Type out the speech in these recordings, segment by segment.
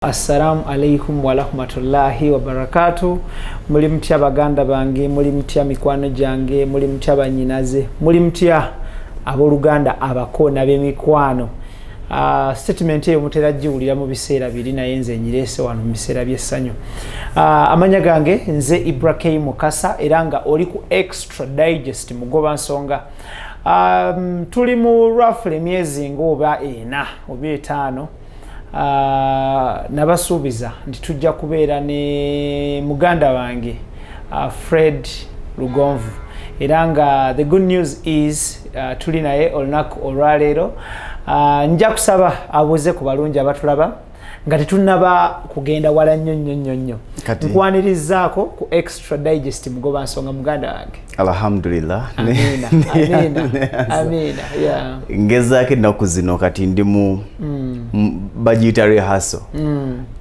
Assalamu alaikum wa rahmatullahi wa barakatuh. Muli mutya baganda bange, muli mutya mikwano jange, muli mutya banyinaze, muli mutya aboluganda abakona b'emikwano. Statement eyo mutera jiwulira mu biseera biri naye nze nyirese wano mu biseera by'essanyu. Amanya gange nze IBRAH Mukasa era nga oli ku Extradigest mugoba nsonga. Tuli mu roughly emyezi ng'oba 4 oba 5. Nabasuubiza nti tujja kubeera ne muganda wange FREDRICK LUGONVU era nga the good news is tuli naye olunaku olwaleero. Nja kusaba abuuze ku balungi abatulaba nga tetunnaba kugenda wala nnyo nkwanirizaako ku Extradigest mugoba nsonga muganda wange. Alhamdulillah. Amina. Yeah. Ngezaako ennaku zino kati ndi mu bagiyita rehearsal.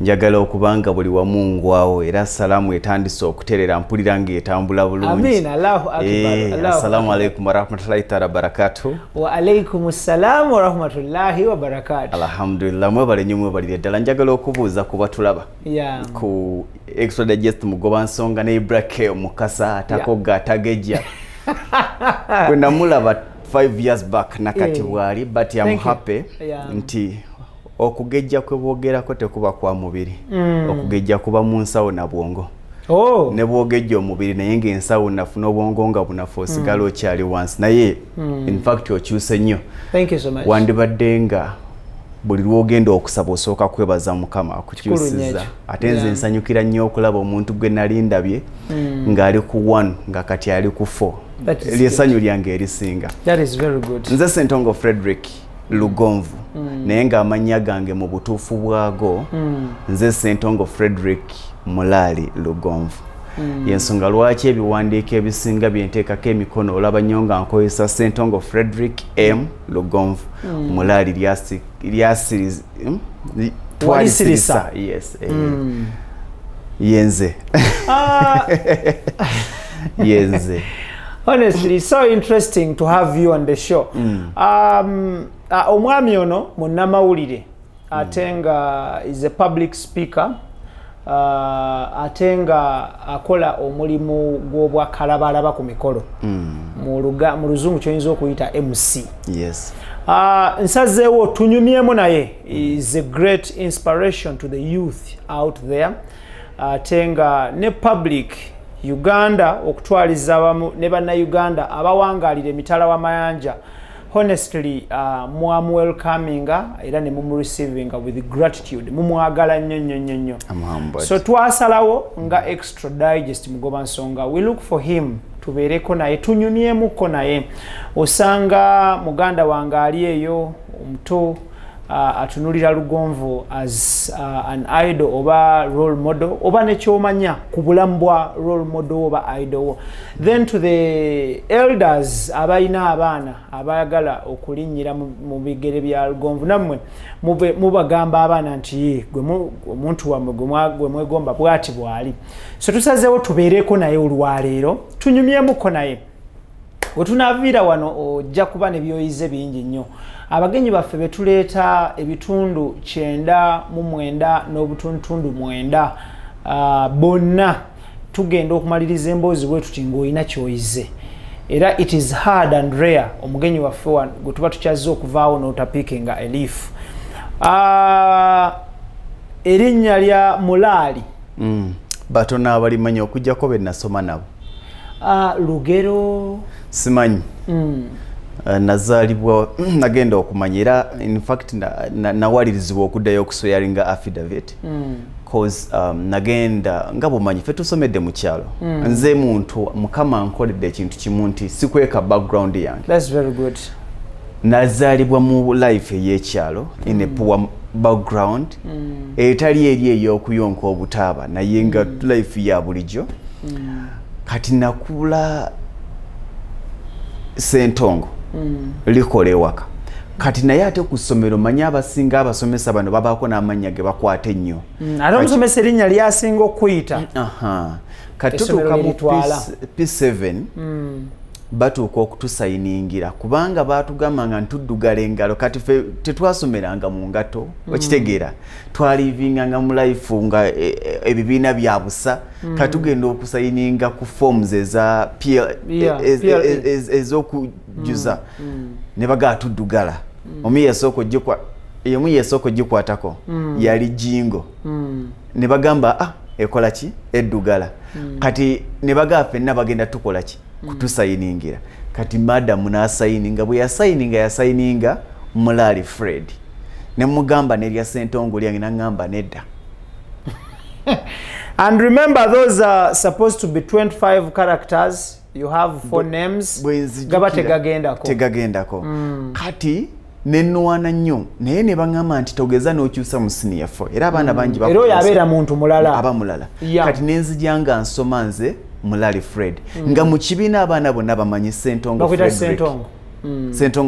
Njagala okubanga buli wamu ngwawo era salaamu etandise okuterera mpulira ng'etambula bulungi. Amina. Allahu akbar. Assalamu alaikum wa rahmatullahi ta'ala barakatuh. Wa alaikum assalam wa rahmatullahi wa barakatuh. Alhamdulillah. Mwebale nnyo mwebalire ddala. Njagala okubuuza ku batulaba. Yeah. Ku Extradigest mugoba nsonga ne IBRAH Mukasa atakoga atageja. When namulaba 5 years back nakati bwali but I'm happy nti okugeja kwe bwogerako tekuba kwa mubiri. Okugeja kuba mu nsawo na bwongo. Ne bwogeja omubiri naye ng'ensawo nafuna obwongo nga bunafu osigala okyali once naye in fact okyuse nnyo. Thank you so much. Wandibadde nga buli lwogenda okusaba osooka kwebaza Mukama akukyusiza. Ate nze nsanyukira nnyo okulaba omuntu gwe nali ndabye ng'ali ku 1 nga kati ali ku 4. Lyessanyu lyange erisinga. That is very good. Nze Ssentongo FREDRICK LUGONVU naye ng'amannya gange mu butuufu bwago nze Ssentongo FREDRICK Mulali LUGONVU. Yensonga lwaki ebiwandiiko ebisinga byenteekako emikono olaba nnyo nga nkozesa Ssentongo FREDRICK M LUGONVU. Mulali lyasirisa. Yes. Yenze. Yenze. Honestly, it's so interesting to have you on the show. Omwami ono munnamawulire atenga is a public speaker. Atenga akola omulimu gw'obwakalabalaba ku mikolo mu luzungu kyoyinza okuyita MC. Yes. Nsazeewo tunyumyemu naye is a great inspiration to the youth out there. Atenga ne public Uganda okutwaliza abamu ne bannayuganda abawangalira emitala w'amayanja. Honestly, muamu welcominga era ne mumu receiving with gratitude. Mumwagala nnyo. So twasalawo nga Extradigest mugoba nsonga. We look for him tubeereko naye tunyumyemuko naye. Osanga muganda wange ali eyo omuto atunulira Lugonvu as an idol oba role model oba nekyomanya ku bulamu bwa role model oba idol. Then to the elders abayina abaana abayagala okulinnyira mu bigere bya Lugonvu nammwe mubagamba abaana nti gwe omuntu wammwe gwe mwegomba bwati bwali. So tusazeewo tubeereko naye olwaleero tunyumyemuko naye. Wetunaviira wano ojja kuba ne byoyize bingi nnyo. Abagenyi baffe betuleeta ebitundu 9 n'obutundu 9 bonna tugenda okumaliriza emboozi bwe tuti ng'olina kyoyize. Era it is hard and rare omugenyi waffe gwe tuba tukyazze okuvaawo n'otapiike nga elifu. Erinnya lya Mulali. Batono abalimanya okujjako be nasoma nabo. Lugero simanyi. Nazalibwa nagenda okumanya era in fact nawalirizibwa okuddayo okusweyaringa affidavit cause nagenda nga bumanyi fe tusomedde mu kyalo nze muntu Mukama nkoledde ekintu kimu nti sikweka background yange. That's very good. Nazalibwa mu life ey'ekyalo in a poor background etali eri ey'okuyonka obutaaba naye nga life ya bulijjo. Kati nakula Ssentongo likola ewaka. Kati naye ate ku ssomero manya abasinga abasomesa bano babaako n'amannya ge bakwata ennyo. Ate omusomesa erinnya lyasinga okuyita. Kati tutuuka mu P7 batuuka okutusayiningira kubanga baatugamba nga ntuddugala engalo kati ffe tetwasomeranga mu ngato okitegeera twalivinganga mu life nga ebibiina bya busa kati tugenda okusayininga ku forms eza ez'okujjuza ne bagaa tuddugala omu yesooka ogikwatako yali jingo ne bagamba ekola ki eddugala kati ne bagaa ffenna bagenda tukola ki kutusayiningira kati madamu n'asayininga bwe yasayininga Mulali Fred ne mugamba nerya Ssentongo lyange n'angamba nedda. And remember, those are supposed to be 25 characters. You have 4 names. Gaba tegagendako kati nenwana nnyo naye ne baŋŋamba nti togeza n'okyusa mu senior 4 era abaana bangi era oyo abeera muntu mulala abamulala kati nenzija nga nsoma nze Mulali Fred nga mu kibiina abaana bonna bamanyi Ssentongo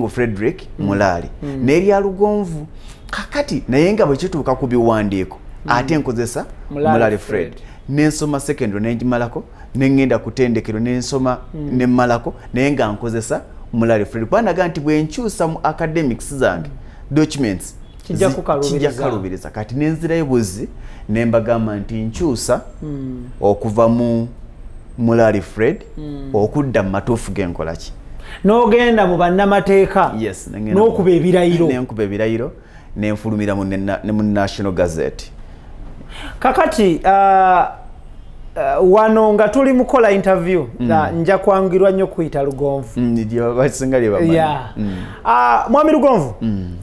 Frederick Mulali n'erya Lugonvu kakati naye nga bwe kituuka ku biwandiiko ate nkozesa Mulali Fred nensoma secondary nengimalako nengenda kutendekero nensoma nemmalako naye nga nkozesa Mulali Fred kwanaga nti bwe nkyusa mu academics zange documents kijja kalubiriza kati nenzirayo buzi nembagamba nti nkyusa okuva mu Mulali Fred okudda mu matuufu genkola ki n'ogenda mu bannamateeka n'okuba ebirayiro nenfulumira mu National Gazette. Kakati wano nga tuli mukola interview nja kwangirwa nnyo kuyita Lugonvu Mwami Lugonvu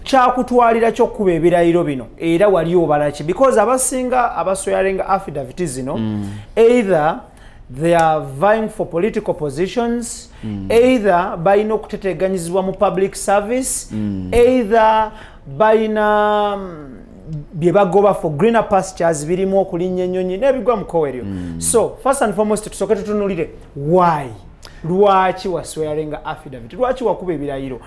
kyakutwalira ky'okkuba ebirayiro bino era wali obala ki because abasinga abaswearinga affidavit zino either they are vying for political positions, either balina okuteteganyizibwa mu public service, either balina bye bagoba for greener pastures birimu okulinnya ennyonyi n'ebigwa mu kkoweryo. So first and foremost tusooke tutunulire why lwaki waswearinga affidavit, lwaki wakuba ebirayiro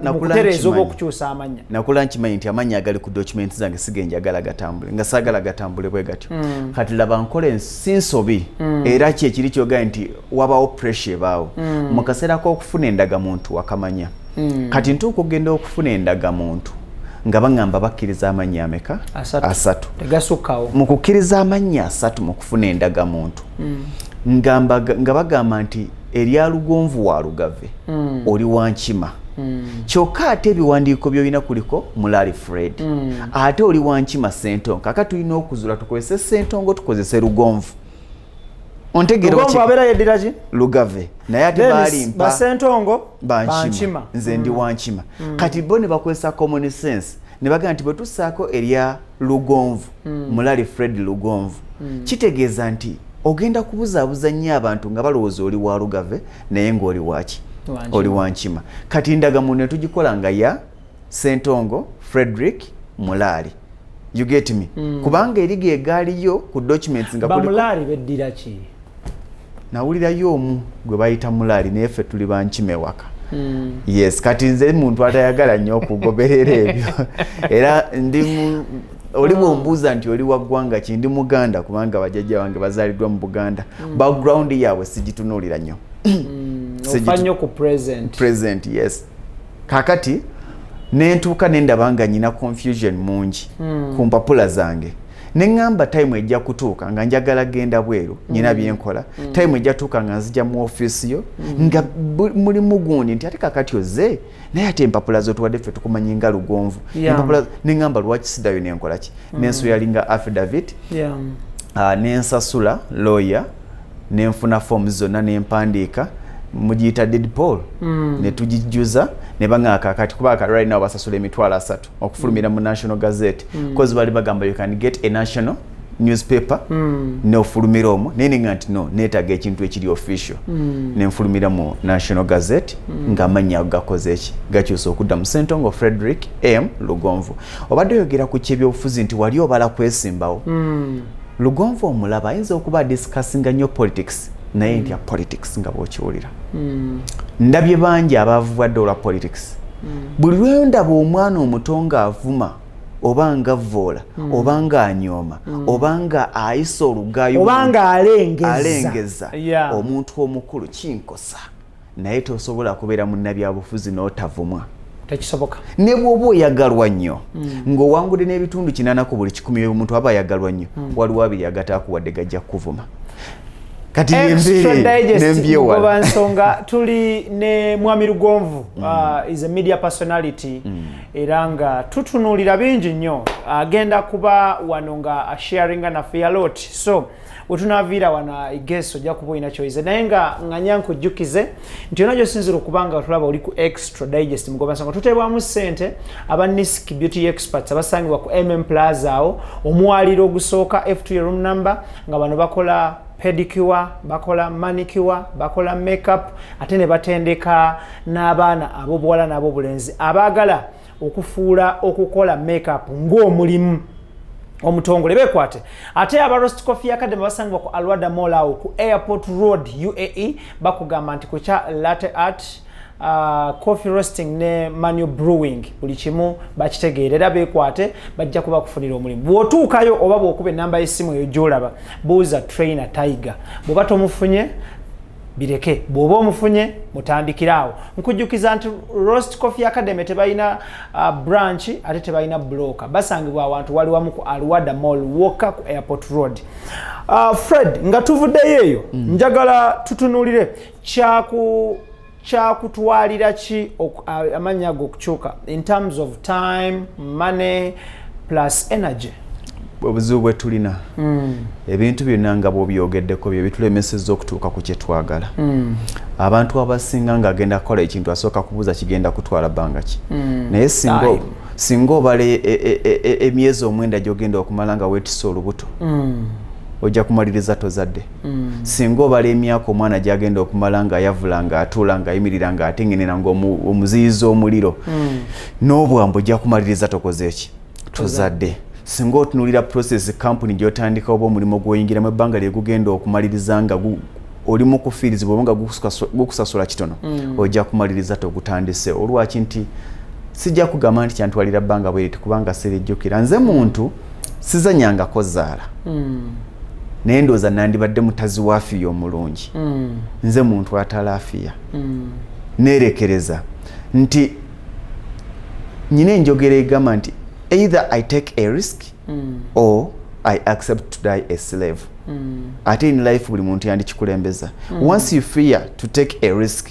okutereeza oba okukyusa amanya. Nakula nkimanyi nti amanya agali ku documents zange sigenjagala gatambule nga saagala gatambule bwe gatyo kati laba nkole sinsobi era ki ekiri kyogaye nti wabawo pressure ebaawo mu kaseera k'okufuna endagamuntu wakamanya kati ntuuka okugenda okufuna endagamuntu nga baŋŋamba bakkiriza amanya ameka 3 tegasukkawo mu kukkiriza amanya 3 mu kufuna endagamuntu nga bagamba nti erya Lugonvu wa Lugave oli Wankima kyokka ate ebiwandiiko by'olina kuliko Mulali Fred ate oli Wankima Ssentongo kakati tulina okuzula tukozese Ssentongo tukozese Lugonvu Lugonvu abeera yeddira ki Lugave naye ate balimpa Bassentongo Bankima nze ndi Wankima kati bo ne bakozesa common sense ne bagamba nti bwe tussaako erya Lugonvu Mulali Fred Lugonvu kitegeeza nti ogenda kubuzaabuza nnyo abantu nga balowooza oli wa Lugave naye ng'oli waki oli Wankima kati ndagamuntu ne tugikola nga ya Ssentongo Frederick Mulali. You get me? Kubanga eriga egaaliyo ku documents nga kuliko Mulali beddira ki nawulirayo omu gwe bayita Mulali naye ffe tuli Bankima ewaka. Yes kati nze muntu atayagala nnyo okugoberera ebyo era ndi oli bw'ombuuza nti oli wa ggwanga ki ndi Muganda kubanga bajjajja bange bazaaliddwa mu Buganda background yaabwe sigitunuulira nnyo ofanyo ku present yes kakati nentuuka nendaba nga nyina confusion mungi ku mpapula zange neŋŋamba time ejja kutuuka nga njagala genda bweru nyina byenkola time ejja tuuka nga nzija mu office yo nga mulimu gundi nti ate kakati oze naye ate empapula zo tuwadde ffe tukumanyi nga Lugonvu empapula neŋŋamba lwaki siddayo nenkola ki nenswearinga affidavit nensasula lawyer nenfuna forms zonna nempandiika mugiyita deed poll ne tugijjuza ne baŋŋaaka kati kubanga right now basasula $3,000 okufulumira mu National Gazette because bali bagamba you can get a national newspaper n'ofulumira omwo naye nga nti no neetaaga ekintu ekiri official nenfulumira mu National Gazette ng'amannya gakoze eki gakyusa okudda mu Ssentongo Frederick M Lugonvu. Obadde oyogera ku kyebyobufuzi nti wali obala kwesimbawo Lugonvu omulaba ayinza okuba discussinga nnyo politics naye ntya politics nga bw'okiwulira ndabye bangi abaavudde olwa politics buli lwe ndaba omwana omuto ng'avuma oba nga vvoola oba nga anyooma oba nga ayisa olugayo oba nga alengeza omuntu omukulu kinkosa naye tosobola kubeera munnabyabufuzi n'otavumwa tekisoboka ne bw'oba oyagalwa nnyo ng'owangudde n'ebitundu 80 ku buli 100 omuntu aba ayagalwa nnyo waliwo abiri agataakuwadde gajja kukuvuma kati Extradigest nsonga tuli ne Mwami Lugonvu is a media personality era nga tutunuulira bingi nnyo agenda kuba wano nga sharinga na a lot so wetunaviira wana igeso ojja kuba olina kyoyize naye nga nganya nkujjukize nti yonna gyosinzira okubanga tulaba oli ku Extradigest mugoba nsonga tuteebwamu ssente aba Nisk beauty experts abasangibwa ku Plaza awo omwaliro ogusooka F2 room number nga bano bakola pedicure, bakola manicure, bakola makeup, ate ne batendeka n'abaana abobuwala n'abobulenzi abaagala okufuula okukola makeup ng'omulimu omutongole bekwate ate aba Roast Coffee Academy basangibwa ku Alwada Mall awo ku Airport Road UAE bakugamba nti ku kya latte art coffee roasting ne manual brewing buli kimu bakitegeerera bekwate bajja kuba kufunira omulimu bw'otuukayo oba bw'okuba ennamba y'essimu eyo gy'olaba buuza trainer Tiger bw'oba tomufunye bireke bw'oba omufunye mutandikiraawo nkujjukiza nti Roast Coffee Academy tebalina branch ate tebalina bloka basangibwa awantu wali wamu ku Alwada Mall woka ku Airport Road Fred nga tuvuddeyo eyo njagala tutunuulire kyakutwalira ki amannya ago okukyuka in terms of time money plus energy obuzibu bwe tulina ebintu byonna nga bw'obyogeddeko bye bitulemesezza okutuuka ku kye twagala abantu abasinga ng'agenda kukola ekintu asooka kubuuza kigenda kutwala bbanga ki naye singa obala emyezi 9 gy'ogenda okumala nga weetisse olubuto ojja kumaliriza tozadde singa obala emyaka omwana gy'agenda okumala nga ayavula nga atuula nga ayimirira nga atengenera ng'omuziyiza omuliro n'obwambo ojja kumaliriza tokoze eki tozadde singa otunuulira process company gy'otandika oba omulimu gw'oyingiramu ebbanga lyegugenda okumaliriza nga olimu kufiirizibwa oba nga gukusasula kitono ojja kumaliriza togutandise olwaki nti sijja kugamba nti kyantwalira bbanga bweriti kubanga sirijjukira nze muntu sizanyangako zaala naye ndowooza nandibadde mutazi wa afiya omulungi nze muntu atala afiya neerekereza nti nyina enjogera egamba nti either I take a risk or I accept to die a slave ate in life buli muntu yandikikulembeza once you fear to take a risk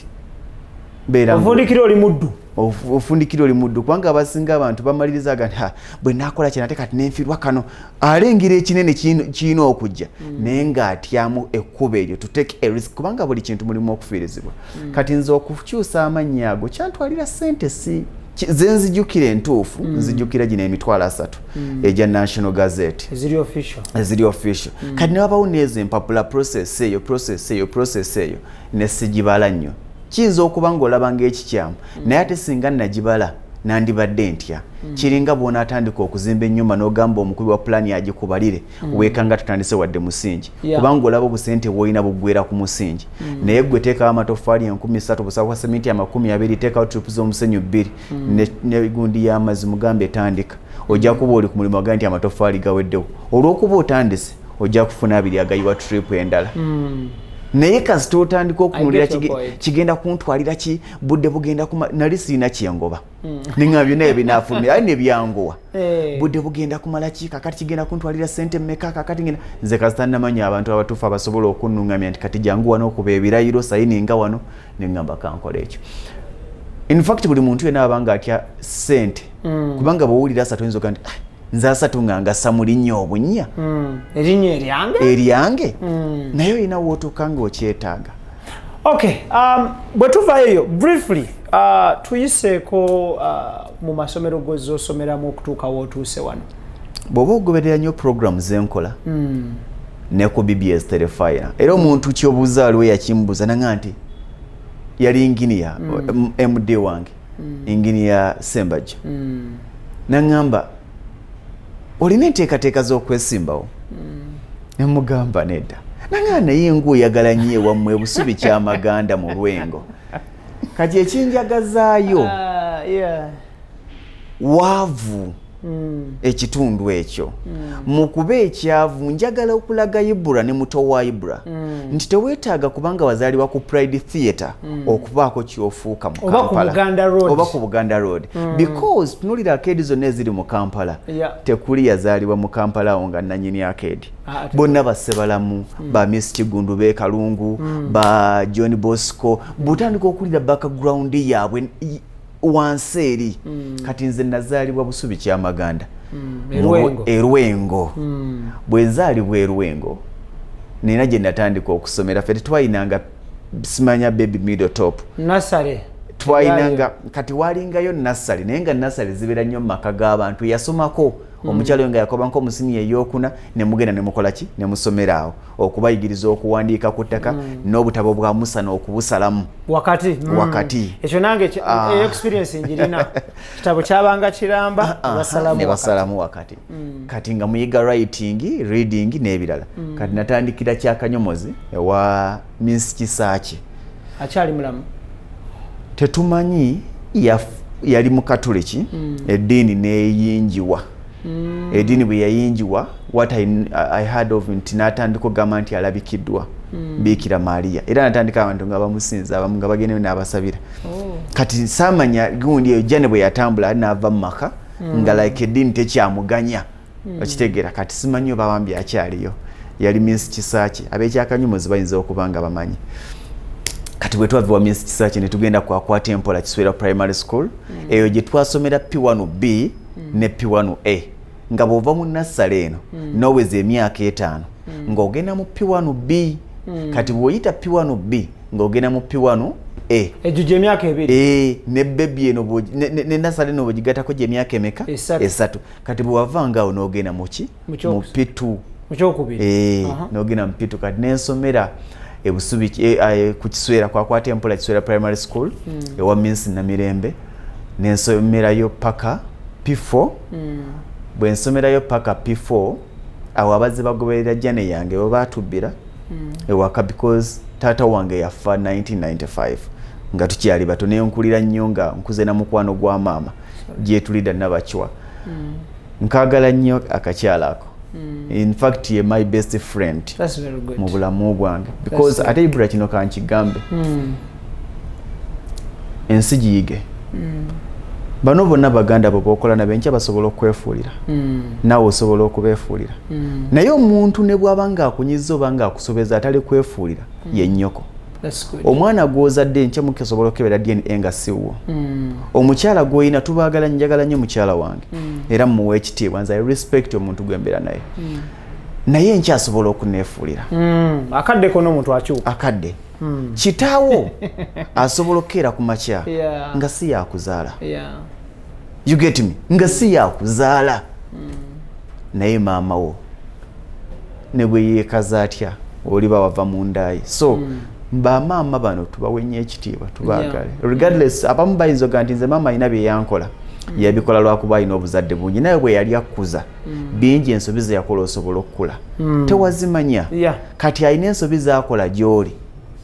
ofundikira oli muddu kubanga abasinga abantu bamalirizaga nti bwe nakola kye nate kati nenfirwa kano alengera ekinene kiina okujja naye ng'atyamu ekkuba eryo to take a risk kubanga buli kintu mulimu okufiirizibwa kati nze okukyusa amannya ago kyantwalira ssente si ze nzijjukira entuufu nzijjukira gino emitwalo 3 egya National Gazette eziri official kati ne wabawo neezo empapula process eyo ne sigibala nnyo kiyinza okuba ng'olaba ng'ekikyamu naye ate singa nagibala nandibadde ntya kiringa bw'onaatandika okuzimba ennyumba n'ogamba omukubi wa pulaani agikubalire weekanga tutandise wadde musingi kubanga olaba obusente bw'olina buggwera ku musingi naye gwe teekawo amatoffaali 13,000 busaba kwa sementi 20 teekawo tripu z'omusenyu 2 n'egundi y'amazzi mugambe etandika ojja kuba oli ku mulimu agaa nti amatoffaali gaweddewo olw'okuba otandise ojja kufuna 2 agayiwa tripu endala naye kasita otandika okunulira kigenda kuntwalira ki budde bugenda nali sirina kyengoba ninga byonna ebinaafulumira ayi nebyanguwa budde bugenda kumala ki kakati kigenda kuntwalira ssente mmeka kakati ngenda nze kasita nnamanya abantu abatuufu abasobola okunnuŋŋamya nti kati jangu wano okuba ebirayiro sayininga wano neŋŋamba kankola ekyo in fact buli muntu yenna abanga atya ssente kubanga bw'owulira 3 oyinza oga nti nze 3 nga ngassa mu linnya obunnya erinnya eryange naye olina wootuuka ng'okyetaaga okay bwe tuvaayo eyo briefly tuyiseeko mu masomero gozosomeramu okutuuka wootuuse wano bw'oba ogoberera nnyo program zenkola ne ku BBS Telefire era omuntu kyobuuza aliwo yakimbuuza nanga nti yali inginiya MD wange inginiya Sembajja nangamba olina enteekateeka z'okwesimbawo nemugamba nedda nanga naye ng'oyagala nnyo ewammwe ebusubi kyamaganda mu lwengo kati ekinjagazaayo waavu ekitundu ekyo mu kuba ekyavu njagala okulaga IBRAH ne muto wa IBRAH nti teweetaaga kubanga wazaalibwa ku Pride Theatre okubaako kyofuuka mu Kampala oba ku Buganda Road because tunulira arcade zonna eziri mu Kampala tekuli yazaalibwa mu Kampala awo nga nannyini arcade bonna bassebalamu ba Miss Kigundu b'e Kalungu ba John Bosco butandika okulira background yaabwe wansi eri kati nze nazaalibwa Busubi Kyamaganda Erwengo bwe nzaalibwa Erwengo nina gye natandika okusomera ffe tetwayinanga simanya baby middle top nasale twayinanga kati walingayo nasale naye nga nasale zibeera nnyo mu maka g'abantu yasomako omukyalo nga yakoba nko musini eyokuna ne mugenda ne mukola ki ne musomera awo okubayigiriza okuwandiika ku ttaka n'obutabo bwa Musa n'okubusalamu wakati ekyo nange experience njirina kitabo kyabanga kiramba basalamu wakati kati nga muyiga writing reading n'ebirala kati natandikira Kyakanyomozi ewa Miss Kisaaki akyali mulamu tetumanyi yali mu Katuliki eddiini neeyingiwa eddiini bwe yayingiwa what I heard of nti natandika okugamba nti alabikiddwa Bikira Maria era natandika abantu nga bamusinza abamu nga bagendeyo n'abasabira kati saamanya gundi eyo Jane bwe yatambula n'ava mu maka nga like eddiini tekyamuganya okitegeera kati simanyi oba bambi akyaliyo yali Miss Kisaaki ab'Ekyakanyomozi bayinza okuba nga bamanyi kati bwe twaviwa Miss Kisaaki ne tugenda kwa Akwata Empola Kiswera Primary School eyo gye twasomera P1B ne P1A nga bw'ova mu nassale eno n'oweza emyaka 5 ng'ogenda mu P1B kati bw'oyita P1B ng'ogenda mu P1A egyo gy'emyaka 2 ne bebi eno ne nassale eno bw'ogigatako gy'emyaka emeka 3 kati bw'wavanga awo n'ogenda mu ki mu P2 n'ogenda mu P2 kati n'ensomera Busubi ku Kiswera kwa Akwata Empola Kiswera Primary School ewa Miss Namirembe n'ensomerayo paka P4 bwe nsomerayo paka P4 awo abazze bagoberera Jane yange bo batubbira ewaka because taata wange yafa 1995 nga tukyali bato naye nkulira nnyo nga nkuze na mukwano gwa maama gye tulida nabachwa nkagala nnyo akakyala ako in fact ye my best friend that's very good mu bulamu bwange because ate IBRAH kino kankigambe ensi giyige bano bonna baganda bo bokola na bencha basobola okwefuulira nawe osobola okubeefuulira naye omuntu ne bw'abanga akunyiza obanga akusobeza atali kwefuulira ye nnyoko omwana gw'ozadde enkya mukisobola okukebera DNA nga siwo omukyala gw'oyina tubaagala njagala nnyo mukyala wange era mmuwa ekitiibwa nze respect omuntu gw'embeera naye naye nkyasobola okuneefuulira akadde kono omuntu akyuka akadde kitaawo asobola okukeera ku makya nga si yakuzaala you get me nga si yakuzaala naye maama wo ne bwe yeekaza atya oliba wava mu ndaayi so bamaama bano tubawenye ekitiibwa tubaagale regardless abamu bayinza nti nze maama alina bye yankola yabikola lwakuba alina obuzadde bungi naye bwe yali akkuza bingi ensobi ze yakola osobola okukula tewazimanya kati alina ensobi z'akola gy'oli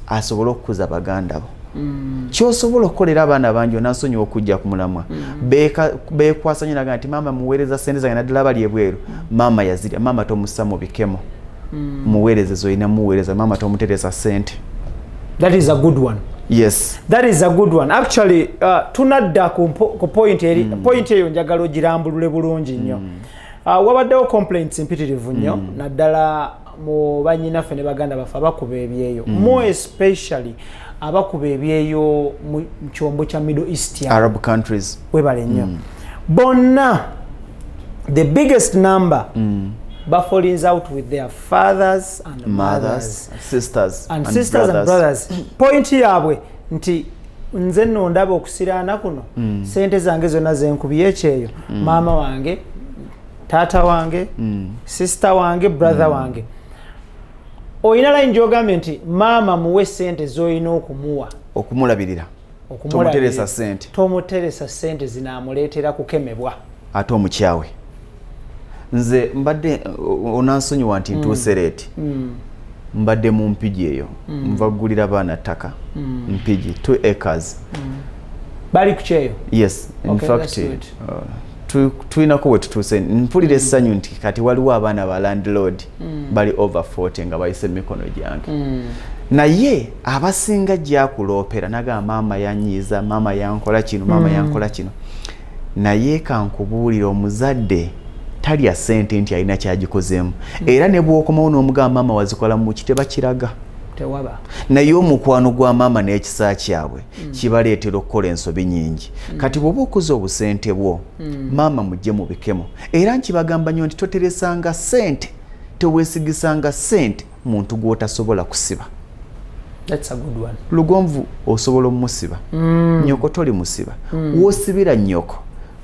asobola okukuza baganda bo kyosobola okukolera abaana bangi onansonyiwa okujja ku mulamwa beekwasanya naga nti maama muweereza sente zange naddala bali ebweru maama yazirya maama tomussa mu bikemo muweereze zolina muweereza maama tomuteresa sente. That is a good one. Yes. That is a good one. Actually, tunadda ku point eri point eyo njagala ogirambulule bulungi nnyo. Wabaddewo complaints mpitirivu nnyo naddala mu bannyinaffe ne baganda baffe abakuba ebyeyo. More especially abakuba ebyeyo mu kyombo kya Middle East Arab countries. Webale nnyo. Bonna the biggest number falls out with their fathers and mothers, sisters and brothers. Point yabwe nti nze nno ndaba okusiraana kuno sente zange zonna zenkubye ekyeyo maama wange taata wange sister wange brother wange oyina line gy'ogambye nti maama muwe sente z'olina okumuwa okumulabirira tomuteresa sente tomuteresa sente zinaamuleetera kukemebwa ate omukyawe nze mbadde onansonyiwa nti ntuusereeti mbadde mu mpigi eyo nvagulira baana ttaka mpigi 2 acres bali ku kyeyo. Yes, in fact tuinako we tutuse mpulira essanyu nti kati waliwo abaana ba landlord bali over 40 nga bayise mikono gyange naye abasinga gyakuloopera naga maama yanyiiza maama yankola kino maama yankola kino naye kankubuulira omuzadde talya ssente nti alina kyagikozeemu era ne bw'okomawo n'omugamba maama wazikola mu ki tebakiraga tewaba naye omukwano gwa maama n'ekisa kyabwe kibaleetera okukola ensobi nyingi kati bw'oba okuza obusente bwo maama mujje mubikemo era nkibagamba nnyo nti toteresanga ssente teweesigisanga ssente muntu gw'otasobola kusiba. That's a good one. Lugonvu osobola omusiba nyoko toli musiba wosibira nyoko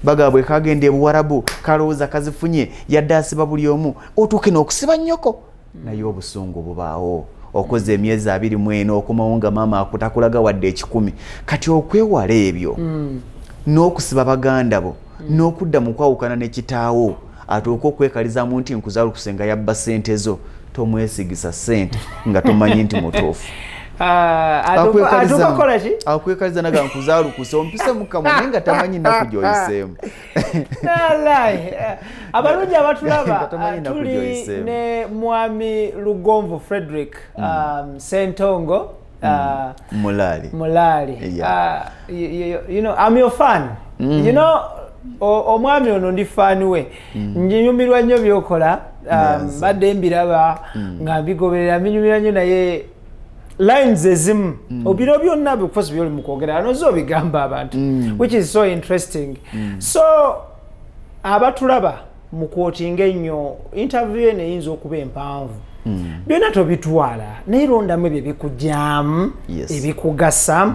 bagabwe kagende ebuwarabu kalowooza kazifunye yadde asiba buli omu otuuke n'okusiba nyoko naye obusungu bubaawo okoze emyezi 24 okomawo nga maama akutakulaga wadde 10 kati okwewala ebyo n'okusiba baganda bo n'okudda mu kwawukana ne kitaawo atuuka okwekalizamu nti nkuzaalukusenga yabba ssente zo tomwesigisa ssente nga tomanyi nti mutuufu akwekaliza naga nkuzaalukuse ompise mukamwe naye nga tamanyi nnaku gy'oyiseemu abalungi abatulaba tuli ne mwami Lugonvu Frederick Sentongo Mulali you know I'm your fan you know omwami ono ndi fan we njinyumirwa nnyo byokola badde mbiraba nga mbigoberera mbinyumira nnyo naye lines ezimu obiro byonna bikufosi byoli mukwogera ano zo bigamba abantu which is so interesting so abatulaba mu quoting ennyo interview eno eyinza okuba empanvu byonna tobitwala naye londamu ebyo ebikujjamu ebikugasa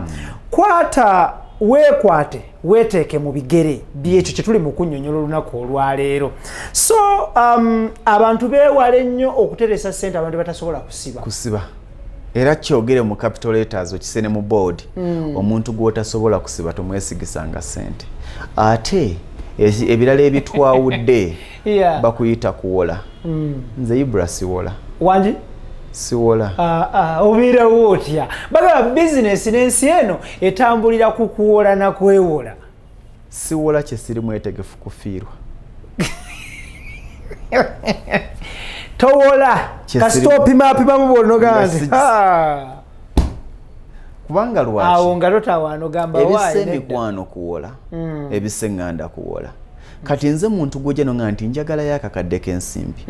kwata weekwate weeteeke mu bigere byekyo kye tuli mu kunnyonnyola olunaku olwaleero so abantu beewale nnyo okuteresa ssente abantu batasobola kusiba era kyogere mu capital letters okisene mu board omuntu gw'otasobola kusiba tomwesigisanga ssente ate ebirala ebitwawudde bakuyita kuwola nze IBRAH siwola wangi siwola obeerawo otya bagaba bizinesi n'ensi eno etambulira ku kuwola na kwewola siwola kye siri mwetegefu kufiirwa towola kasitoopimapimamu bwonoganze kubanga lwaki awo nga totawaano gamba ebisa emikwano kuwola ebisa eŋŋanda kuwola kati nze muntu gwojano nga nti njagala yakakadde k'ensimbi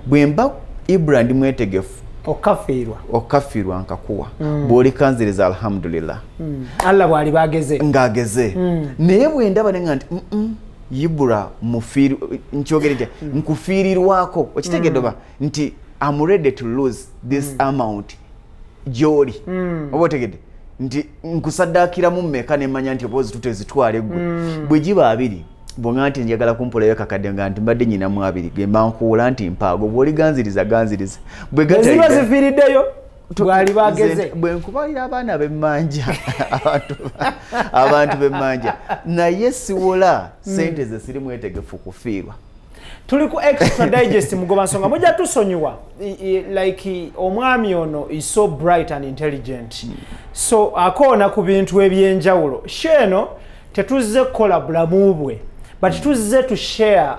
bwe mba IBRAH ndi mwetegefu okafiirwa nkakuwa bw'oli kanziriza alhamdulillah Allah bw'ali bageze ng'ageze naye bwe ndaba ne nga nti IBRAH nkyogere nti nkufiirirwako okitegedde oba nti I'm ready to lose this amount gy'oli oba otegedde nti nkusaddaakiramu mmeka nemanya nti oboozi tutezitwale gwe bwe giba abiri bwonga nti njagala kumpulayo kakadde nga nti mbadde nyinamu abiri gemba nkuwula nti mpaago bw'oli ganziriza bwe ziba zifiiriddeyo bwali bageze bwe nkubalira abaana b'emmanja abantu b'emmanja naye siwola ssente ze siri mwetegefu kufiirwa tuli ku Extradigest mugoba nsonga mujja tusonyiwa like omwami ono is so bright and intelligent so akoona ku bintu ebyenjawulo sheno tetuzze kukola bulamu bwe but tuzze to share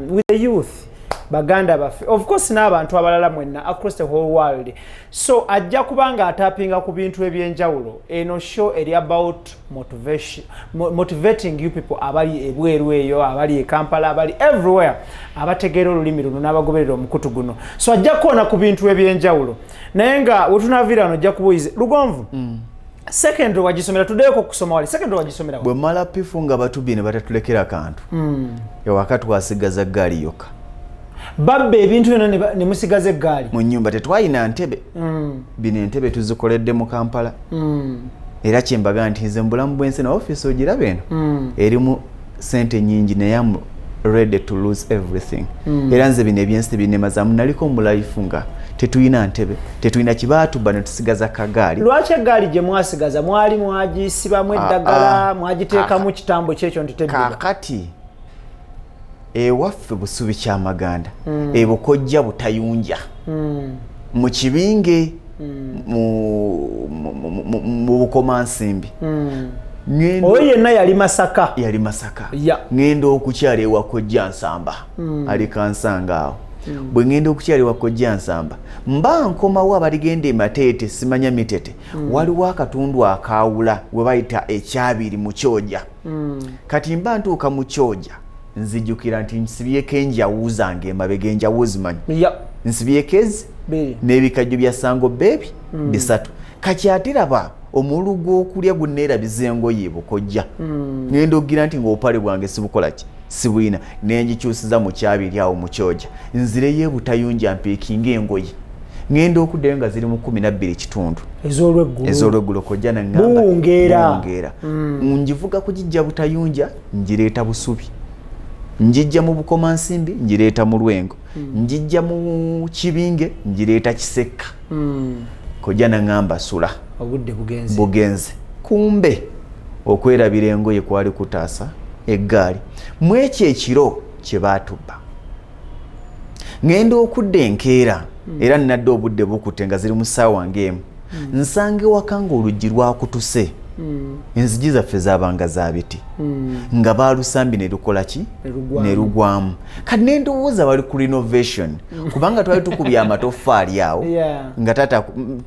with the youth baganda baffe of course n'abantu abalala mwenna across the whole world so ajja kubanga atapinga ku bintu ebyenjawulo eno show eri about motivating you people abali ebweru eyo abali e Kampala abali everywhere abategeera olulimi luno n'abagoberera omukutu guno so ajja kuona ku bintu ebyenjawulo naye nga wetunaviira ano ajja kubuyize Lugonvu secondary wagisomera tudeko kusoma wali secondary wagisomera bwe mala pifu nga batubine batatulekera kantu ewaka twasigaza gaali yokka babbe ebintu byonna ne musigaze eggaali mu nnyumba tetwalina ntebe bino entebe tuzikoledde mu Kampala era kyembaga nti nze mu bulamu bw'ensi na ofiisi ogirabe eno erimu ssente nnyingi naye am ready to lose everything era nze bino ebyensi binemazamu naliko mu life nga tetuyina ntebe tetuyina kibaatubba ne tusigaza kagaali lwaki eggaali gye mwasigaza mwali mwagisibamu eddagala mwagiteekamu kitambo kyekyo ntiteddiba kakati ewaffe busubi kyamaganda ebukojja butayunja mu kibinge mu bukomansimbi oyo yenna yali Masaka ngendo okukyala ewa kojja Nsamba ali kansanga awo bwe ngendo okukyala ewa kojja Nsamba mba nkomawo abaligenda Mateete simanya Mitete waliwo akatundu akawula we bayita ekyabiri mu Kyoja kati mba ntuuka mu Kyoja nzijukira nti nsibyeko enjawuzange emabega enjawuzimanyi nsibyeko ezi n'ebikajjo bya Sango bebi bisatu kakyatiraba omulugo okulya guneerabiza engoye bukojja ngendo ogira nti ng'obupale bwange sibukola ki sibwina nenjikyusiza mu kyabiri awo mu Kyoja nzireyo ebutayunja mpiikinga engoye ngendo okuddayo nga ziri mu 12 kitundu ez'olweggulo kojja naŋŋamba buwungeera njivuga kugijja butayunja njireeta Busubi njijja mu Bukomansimbi njireeta mu Lwengo njijja mu Kibinge njireeta Kisekka kojja naŋŋamba sula obudde bugenze kumbe okwerabira engoye kwali kutaasa eggaali mu ekyo ekiro kye baatubba ngenda okudda enkeera era nnadde obudde bukutte nga ziri mu ssaawa ng'emu nsanga ewaka ng'oluggi lwakutuse enzigi zaffe zaabanga za biti nga baalusambi ne lukola ki ne lugwamu kati ne ndowooza bali ku renovation kubanga twali tukubye amatoffaali awo nga taata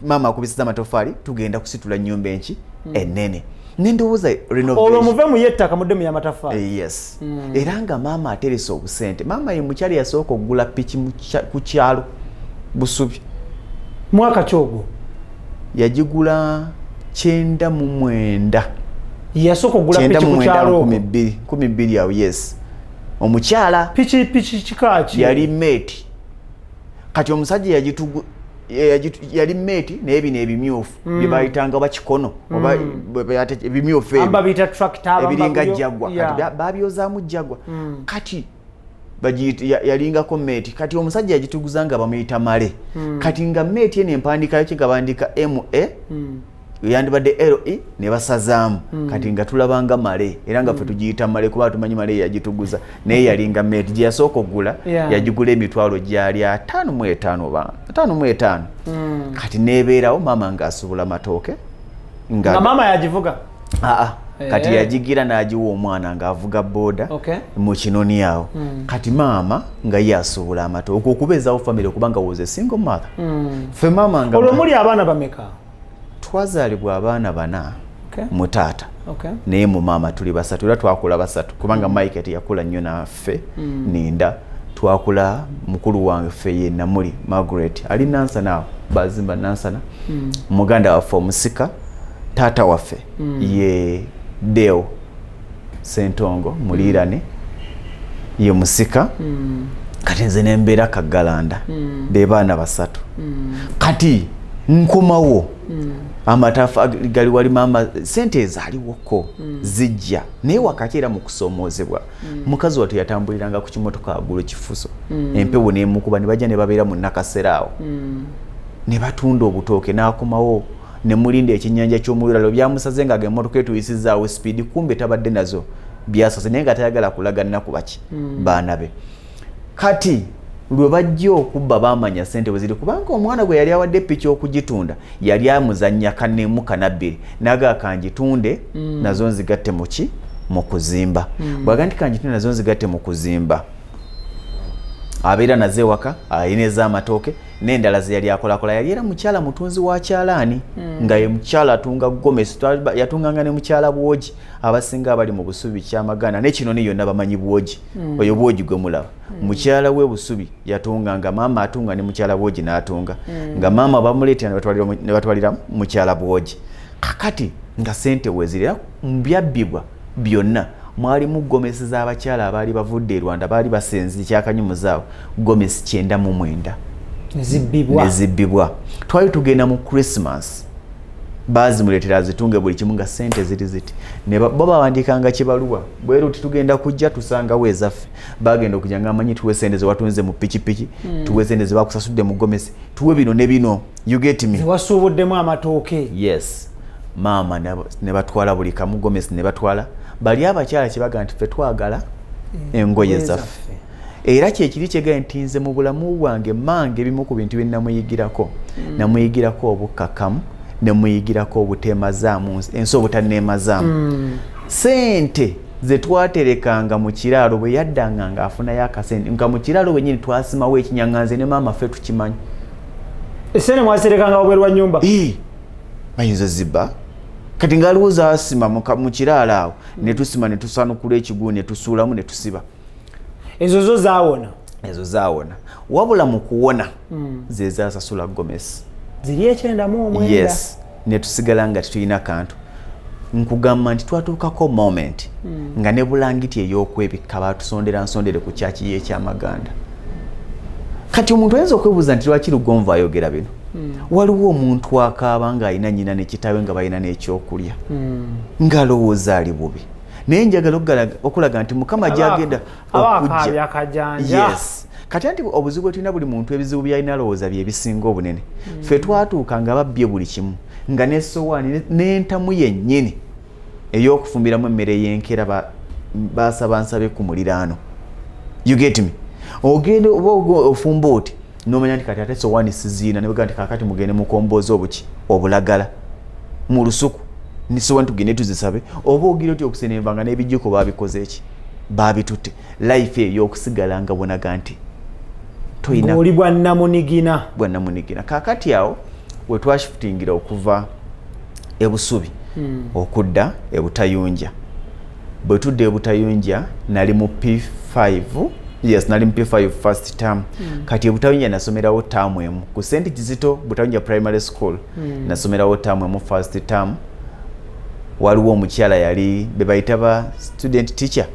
maama akubisiza amatoffaali tugenda kusitula nnyumba enki ennene ne ndowooza renovation olwo muve mu yettaka muddemu y'amataffaali yes era nga maama ateresa obusente maama ye mukyali yasooka okugula piki ku kyalo Busubi mwaka kyogo yagigula 99 yasooka okugula piki ku kyalo 12 awo yes omukyala piki kikaki yali mate kati omusajja yali mate n'ebino ebimyufu bye bayitanga bakikono oba ebimyufu ebiringa jagwa kati babyozaamu jagwa kati yalingako mate kati omusajja yagituguza nga bamuyita male kati nga mate ene empandiikayo kigabandika MA yandibadde LE ne basazaamu kati nga tulabanga male era nga ffe tugiyita male kuba tumanyi male yagituguza naye yalinga mate gye yasooka okugula yagigula emitwalo gyali 55 kati nebeerawo maama ng'asubula matooke nga maama yagivuga kati yagigira n'agiwa omwana ng'avuga booda mu Kinoni awo kati maama nga yasubula amatooke okubeezaawo famire kubanga was a single mother ffe maama nga olwo muli abaana bameka twazaalibwa abaana 4 mu taata naye mu maama tuli 3 era twakula 3 kubanga Mike teyakula nnyo naffe ninda twakula mukulu wange ffe ye Namuli Margaret ali Nansana awo bazimba Nansana muganda waffe omusika taata waffe ye Deo Sentongo mulirane ye musika kati nze nembeera Kaggalanda be baana 3 kati nkomawo amatafa gali wali mama sente ezaliwoko zijja naye wakakeera mu kusoomoozebwa mukazi wattu yatambuliranga ku kimotoka agulu kifuso empewo nemukuba ne bajja ne babeera mu Nakaseraawo ne batunda obutooke n'akomawo ne mulinda ekinyanja ky'omuliro byamusaze nga emmotoka etuyisizaawo speed kumbe tabadde nazo byasase naye nga tayagala kulaga nnaku baki baana be kati lwe bajja okubba baamanya sente bwe ziri kubanga omwana gwe yali awadde piki okugitunda yali amuzannya kanemu kanabbiri naga kangitunde nazo nzigatte muki mu kuzimba bwaga nti kangitunde nazo nzigatte mu kuzimba abeera naze waka ayina ez'amatooke n'endala ze yali akolakola yali era mukyala mutunzi wa kyalaani nga ye mukyala atunga gomesi yatunganga ne mukyala bwogi abasinga abali mu Busubi Kyamagana n'Ekinoni yonna bamanyi bwogi oyo bwogi gwe mulaba mukyala we Busubi yatunganga maama atunga ne mukyala bwogi n'atunga nga maama bamuleetera ne batwalira mukyala bwogi kakati nga sente wezirira mbyabbibwa byonna mwalimu gomesi z'abakyala abaali bavudde e Rwanda baali basenzi kyakanyumuzaawo gomesi 99 nezibbibwa twali tugenda mu Christmas bazimuleetera zitunge buli kimu nga sente ziri ziti ne bo bawandikanga kibaluwa bweru titugenda kujja tusangawo ezaffe bagenda okujja nga amanyi tuwe sente ze watunze mu pikipiki tuwe sente ze bakusasudde mu gomesi tuwe bino ne bino you get me wasuubuddemu amatooke yes maama ne batwala buli kamu gomesi ne batwala bali abakyala kibaga nti ffe twagala engoye zaffe era kyekiri kyegaya ntinze mu bulamu bwange mange ebimu ku bintu bye namuyigirako namuyigirako obukkakkamu ne muyigirako obuteemazaamu ensi obutanneemazaamu sente ze twaterekanga mu kiraalo bwe yaddanga ng'afunayo akasente nga mu kiraalo bwennyini twasimawo ekinyaŋŋanze ne maama ffe tukimanyi. Esente mwaziterekanga wabweru wa nnyumba? Bayinza zibba kati ng'alowooza asima mu kiraalo awo ne tusima ne tusanukula ekigulu ne tusuulamu ne tusiba. Ezo zo zaawona? Ezo zaawona wabula mu kuwona ze zaasasula gomesi. Ziri 99. Yes, ne tusigala nga tetulina kantu. Nkugamba nti twatuukako moment nga ne bulangiti ey'okwebikka baatusondera nsondere ku kyaki y'ekyamaganda. Kati omuntu ayinza okwebuuza nti lwaki Lugonvu ayogera bino? Waliwo omuntu akaaba ng'alina nnyina ne kitaawe nga balina n'ekyokulya ng'alowooza ali bubi, naye njagala okulaga nti Mukama gy'agenda okujja. Yes. Kati anti obuzibu bwe tulina buli muntu ebizibu by'alina alowooza bye bisinga obunene. Ffe twatuuka nga babbye buli kimu nga n'essowaani n'entamu yennyini ey'okufumbiramu emmere y'enkera baasaba nsabe ku muliraano. You get me? Ogenda oba ofumba oti n'omanya nti kati ate essowaani siziina ne bagamba nti kaakati mugende mukombooza obuki obulagala mu lusuku n'essowaani tugende tuzisabe, oba ogira oti okusenevanga n'ebijjiko baabikoze eki baabitutte. Life ey'okusigala nga bonaga nti toyina oli bwannamunigina. Kaakati awo we twashifutingira okuva e Busubi okudda e Butayunja. Bwe tudda e Butayunja nali mu P5. Yes, nali mu P5 first term. Kati e Butayunja nasomerawo term emu ku St. Kizito Butayunja Primary School. Nasomerawo term emu first term. Waliwo omukyala yali be bayita ba student teacher.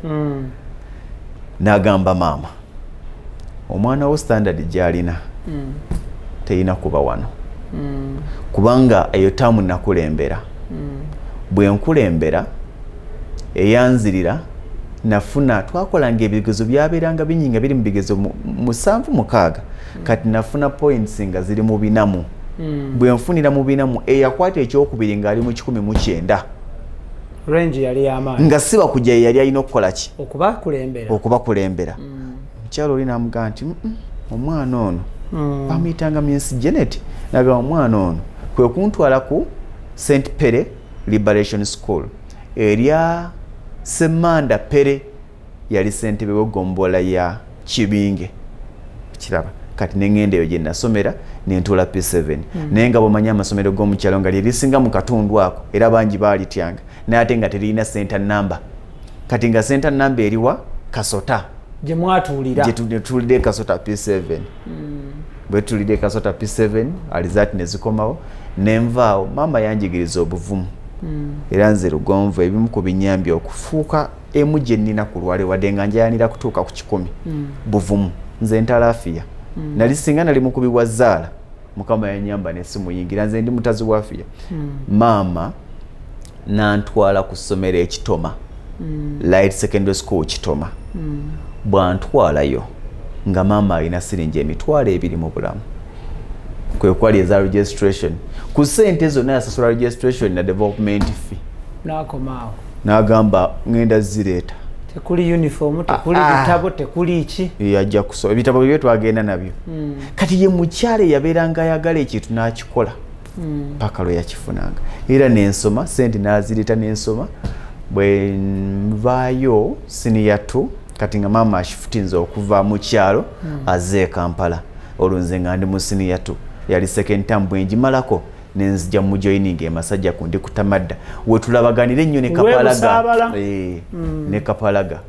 N'agamba maama, omwana wo standard gy'alina teyina kuba wano kubanga eyo tamu nakulembera. Bwe nkulembera eyanzirira nafuna twakolanga ebigezo byabeeranga binyinga biri mu bigezo 7-6 kati nafuna points nga ziri mu binamu. Bwe nfunira mu binamu eyakwata ekyokubiri ng'ali mu 19 range yali y'amaanyi nga siba kujja yali alina okukola ki? Okubakulembera. Omukyalo oli n'amugamba nti omwana ono bamuyitanga Miss Janet, nagamba omwana ono kwe kuntwala ku St. Pere Liberation School erya Semanda Pere yali ssentebe w'eggombola ya Kibinge. Kiraba kati n'engenda eyo gye nasomera ne ntuula P7 naye nga bw'omanyi amasomero g'omukyalo nga lyerisinga mu katundu ako era bangi baalityanga naye ate nga teririna center number. Kati nga center number eriwa Kasota gye mwatuulira gye tuulidde Kasota P7. Bwe tulidde Kasota P7 alizati ne zikomawo ne nvaawo maama yanjigiriza obuvumu era nze Lugonvu ebimu ku binyambye okufuuka emu gye nnina ku lwale wadde nga njayanira kutuuka ku 10 buvumu. Nze ntalaafiya nali singa nali mukubi wa Zaala Mukama yanyamba n'essimu yingira nze ndi mutazi wa Afiya. Maama n'antwala ku ssomero e Kitoma Light Secondary School Kitoma. Bw'antwalayo nga maama alina siringi $200 mu bulamu. Kwe kwali eza registration ku ssente zonna yasasula registration na development fee. N'akomaawo n'agamba ngenda zireeta. Tekuli uniform, tekuli bitabo, tekuli ki? Yajja kusoma ebitabo bye twagenda nabyo. Kati ye mukyale yabeeranga ayagala ekintu n'akikola paka lwe yakifunanga. Era n'ensoma ssente n'azireeta n'ensoma. Bwe nvaayo senior 2 kati nga maama ashifutinze okuva mu kyalo azze Kampala. Olwo nze nga ndi mu senior 2 yali second term bwe ngimalako nenzija mu joining emasajja kundi kutamadda we tulabaganira ennyo ne Kapalaga ne Kapalaga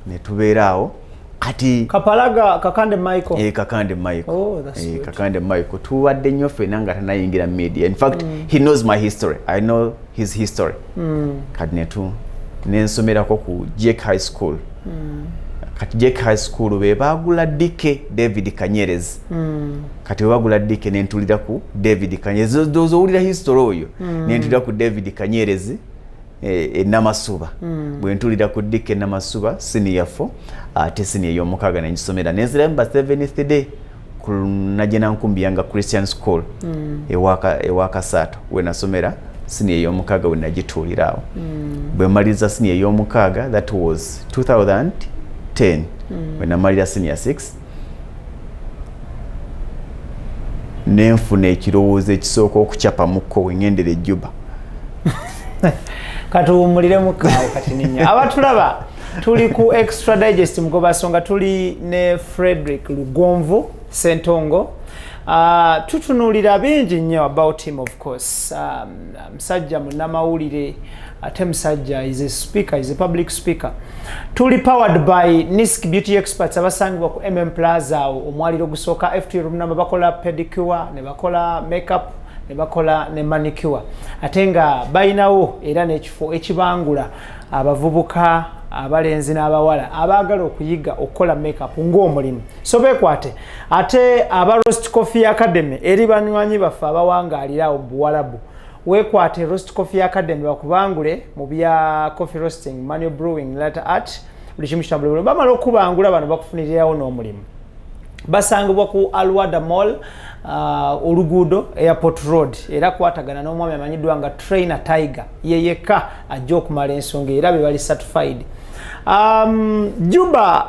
ne tubeeraawo kati Kapalaga Kakande Michael Kakande Michael. Oh, that's good. Kakande Michael tuwadde nnyo ffenna nga tanayingira media. In fact he knows my history, I know his history. Kati nensomerako ku Jake High School. Kati Jake High School be bagula Dike David Kanyerezi. Kati we bagula Dike nentulira ku David Kanyerezi. Dozo ulira history oyo nentulira ku David Kanyerezi Namasuba. Bwe ntulira ku Dike Namasuba senior 4 ate senior y'omukaaga nengisomera nenziramba 7th day ku najena nkumbiyanga Christian School ewaka Sato we nasomera senior y'omukaaga we nagituuliraawo. Bwe maliza senior y'omukaaga that was 2010 when I married a senior 6 nenfuna ekirowoozo ekisooka okucapa mukko wengendera ejjuba katuwumulire mukaawo kati ninya abatulaba tuli ku Extradigest mugobasonga tuli ne Frederick Lugonvu Sentongo. Tutunulira bingi nnyo about him of course. Musajja munnamawulire ate musajja is a speaker, is a public speaker. Tuli powered by Nisk Beauty Experts abasangibwa ku MM Plaza omwaliro gusooka FT Runamba bakola pedicure ne bakola makeup ne bakola ne manicure ate nga bayinawo era n'ekifo ekibangula abavubuka abalenzi n'abawala abaagala okuyiga okukola makeup ng'omulimu so beekwate ate aba Roast Coffee Academy eri banywanyi baffe abawangaalirawo buwalabu weekwate Roast Coffee Academy bakubangule mu bya coffee roasting, manual brewing, latte art buli kimu kitambula bamala okubangula bano bakufunirirawo n'omulimu basangibwa ku Alwada Mall oluguudo Airport Road era kwatagana n'omwami amanyiddwa nga Trainer Tiger ye yekka ajja okumala ensonga era be bali certified. Juba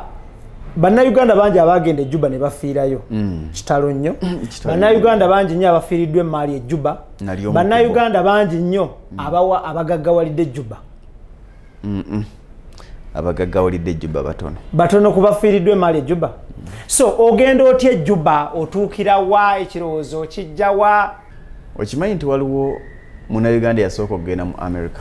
bannayuganda bangi abagenda Juba ne bafiirayo kitalo nnyo bannayuganda bangi nnyo abafiiriddwa emaali e Juba bannayuganda bangi nnyo abawa abagaggawalidde Juba abagaggawalidde Juba batono kubafiiriddwa emaali e Juba. So ogenda otya Juba otuukira wa ekirowoozo kijja wa okimanyi nti waliwo munnayuganda yasooka okugenda mu America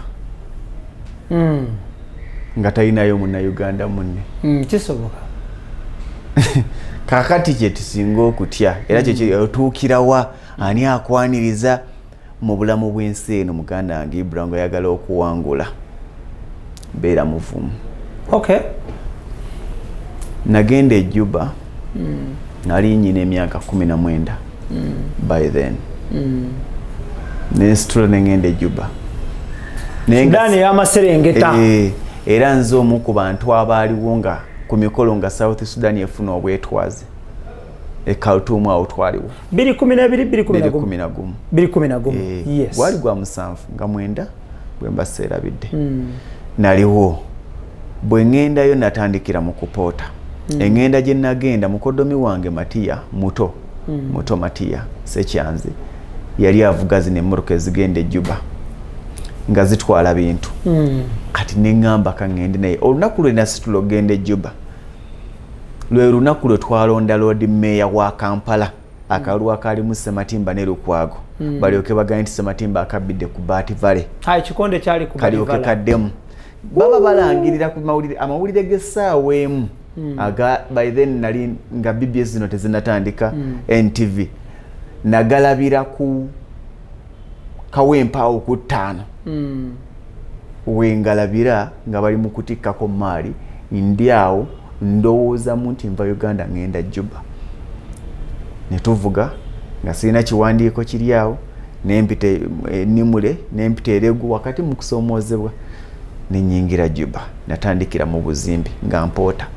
nga talinayo munnayuganda munne kisoboka kakati kye tusinga okutya era kye otuukira wa ani akwaniriza mu bulamu bw'ensi eno muganda wange IBRAH ayagala okuwangula beera muvumu. Okay. Nagenda e Juba nali nyina emyaka 19 by then nesitula nengenda e Juba Sudani y'amaserengeta era nze omu ku bantu abaaliwo nga ku mikolo nga South Sudan efuna obwetwaze e Khartoum awo twaliwo 2012 yes gwali gwa musanvu nga mwenda bwe mbaseerabidde naliwo bwe ngendayo natandikira mu kupoota engenda gye nagenda mukodomi wange Matiya muto Matiya Sekyanzi yali avuga zino emmoroka ezigenda e Juba nga zitwala bintu kati neŋŋamba kangende naye olunaku lwe nasitula ogenda e Juba lwe lunaku lwe twalonda Lord Mayor wa Kampala akalulu akalimu Sematimba ne Lukwago balyoke bagambye nti Sematimba akabidde ku Baati Valley kikonde kyali ku Baati Valley kaddemu baba balangirira ku amawulire g'essaawa emu aga by then nali nga BBS zino tezinatandika NTV nagalabira ku Kawempa awo ku 5 wengalabira nga bali mu kutikkako maali ndi awo ndowooza mu nti nva Uganda ngenda Juba ne tuvuga nga sirina kiwandiiko kiri awo nempita nimule nempita eregu wakati mu kusoomoozebwa nenyingira Juba natandikira mu buzimbi nga mpoota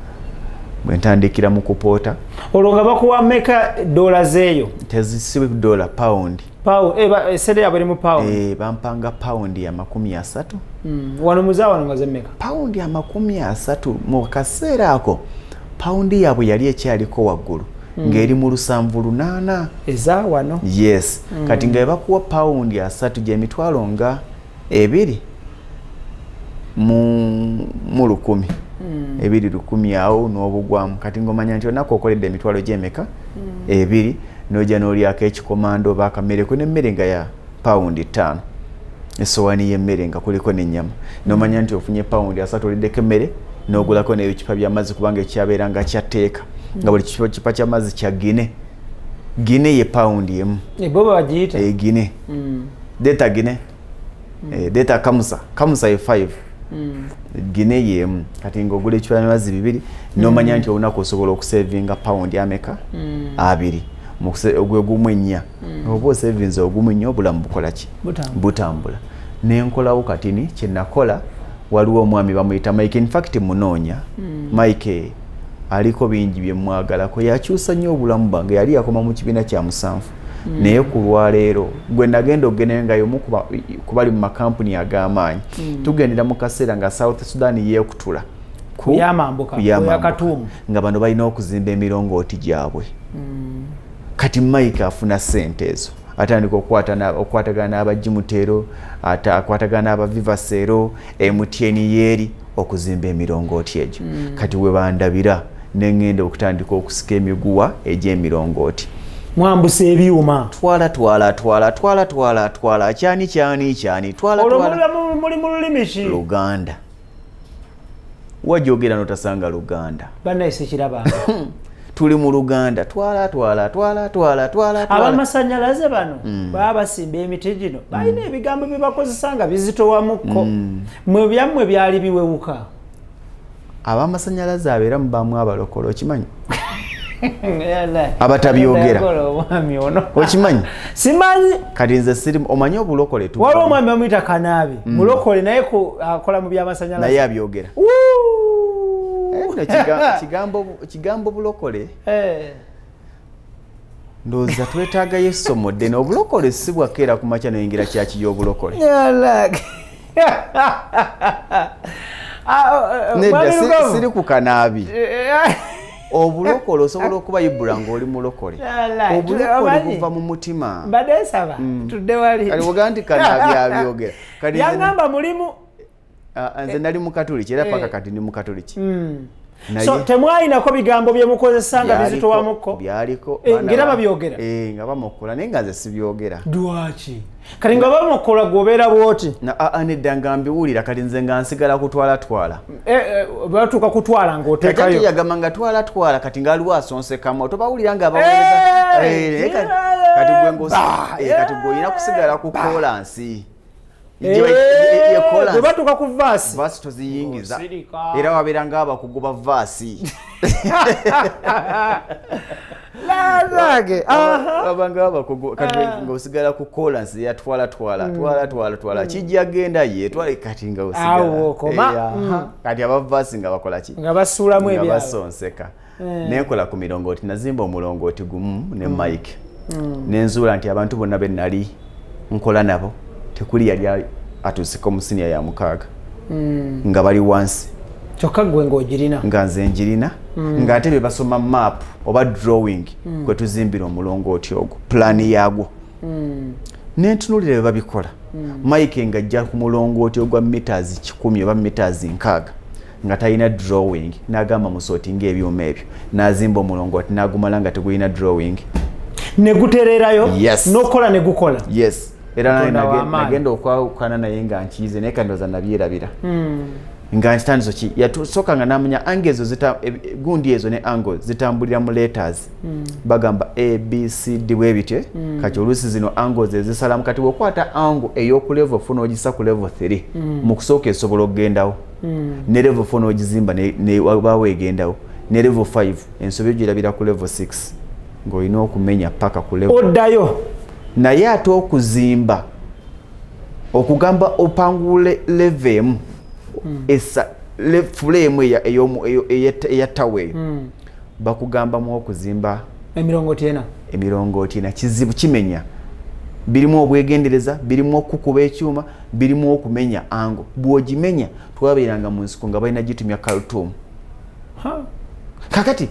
bwe ntandikira mu kupoota olwo nga bakuwa meka dollars eyo tezisiwe dollar pound sede yabwe mu pound bampanga pound ya 30 wano muzawa nga zemmeka pound ya 30 mu kaseera ako pound yabwe yali ekyaliko waggulu ngeri mu 780 eza wano yes kati nga bakuwa pound ya 3 gye mitwalo nga 2 mu 10 ebiri 10 awo n'obugwamu kati ngomanya nti onako okoledde emitwalo gy'emeka 2 noja n'olyako ekikomando bakamereko n'emmere nga ya pound 5 esowani y'emmere nga kuliko n'ennyama nomanya nti ofunye pound 3 oliddeko emmere n'ogulako n'ebicupa by'amazzi kubanga ekyabeera nga kyatteeka nga buli kipa ky'amazzi kya Gine ye pound emu boba bagiyita Gine deta Gine deta kamusa ye 5 Gine yemu kati ng'ogula ekipa by'amazzi 2 nomanya nti olunaku osobola okusevinga pound ameka 2 ogwe gumu 4 oba osevinze ogumu 4 obulamu bukola ki butambula nenkolawo katini kyenakola waliwo omwami bamuyita Mike in fact munoonya Mike aliko bingi bye mwagalako yakyusa nnyo obulamu bwange yali yakoma mu kibiina kya 7 naye ku lwaleero gwe nagenda ogenayo nga y'omu kubali mu makampuni ag'amaanyi tugendera mu kaseera nga South Sudan yeekutula kuyamambuka nga bano balina okuzimba emirongooti gyabwe kati Mike afuna sente ezo atandika okwatagana n'abajimutero akwatagana n'abavivasero MTN yeri okuzimba emirongooti egyo kati we bandabira nengende okutandika okusika emiguwa egy'emirongooti mwambusa ebyuma twala kyani muli mu lulimi ki Luganda wajogera notasanga Luganda bannayise kirabanga tuli mu Luganda twala abamasanyalaze bano baba basimba emiti gino balina ebigambo bye bakozesa nga bizitowamukko mwe byammwe byali biwewuka abamasanyalaze abeera mu bamu abalokole okimanyi abatabyogera okimanyi simanyi kati nze siri omanyi obulokole tu waliwo omwami bamuyita Kanaabi mulokole naye akola mu byamasanyalaze naye abyogera kigambo bulokole ndowooza twetaagayo essomo ddene obulokole si bwakeera ku makya noyingira kyaki y'obulokole nedda siri ku Kanaabi obulokole osobola okuba IBRAH ng'oli mulokole obulokole buva mu mutima mbadde nsaba tudde wali kati wogaa nti Kanaabi abyogera yangamba mulimu nze nali mukatoliki era paka kati ndi mukatoliki so temwayinako bigambo bye mukozesa nga bizitowamukko byaliko ngera babyogera nga bamukola naye nga nze sibyogera dwaki kati nga bamukola gwobeera bwoti nedda nga mbiwulira kati nze nga nsigala kutwala batuuka kutwala ng'oteekayo yagamba nga twala kati ngaaliwo asonsekamu tobawulira nga baweereza kati gwe olina kusigala ku kolansi batuuka ku vaasi toziyingiza era wabeera nga abakuguba vaasi ng'osigala ku kolansi yatwala kijja genda yetwale kati nga osigala kati abavaasi nga bakola ki nga basuulamu ebyalo nga basonseka nenkola ku mirongooti nazimba omulongooti gumu ne Mike nenzuula nti abantu bonna be nali nkola nabo tekuli yali atuusika omusinia ya 6 nga bali wansi kyokka gwe ng'ogirina nga nze njirina ng'ate be basoma map oba drawing kwe tuzimbira omulongooti ogwo pulaani yaagwo nentunulira be babikola Mike ng'ajja ku mulongooti ogwa meters 10 oba meters 6 nga talina drawing n'agamba musootinga ebyuma ebyo n'azimba omulongooti n'agumala nga tegulina drawing ne gutereerayo n'okola ne gukola era nagenda okwawukana naye nga nkiize naye kandooza nabyerabira nga nkitandizo ki yatusooka nga namanya angezo gundi ezo ne angle zitambulira mu letters bagamba ABCD bwe bityo kati oluusi zino angles ezisalamu kati bw'okwata angle ey'oku level 4 n'ogissa ku level 3 mu kusooka esobola okugendawo ne level 4 n'ogizimba ne wabaawo egendawo ne level 5 ensobi ogirabira ku level 6 ng'olina okumenya paka ku level oddayo naye ate okuzimba okugamba opangule levemu fulemu eyatawe bakugambamu okuzimba emirongooti ena kizibu kimenya birimu obwegendereza birimu okukuba ekyuma birimu okumenya ango bw'ogimenya twabeeranga mu nsiko nga balina gitumya Khartoum kakati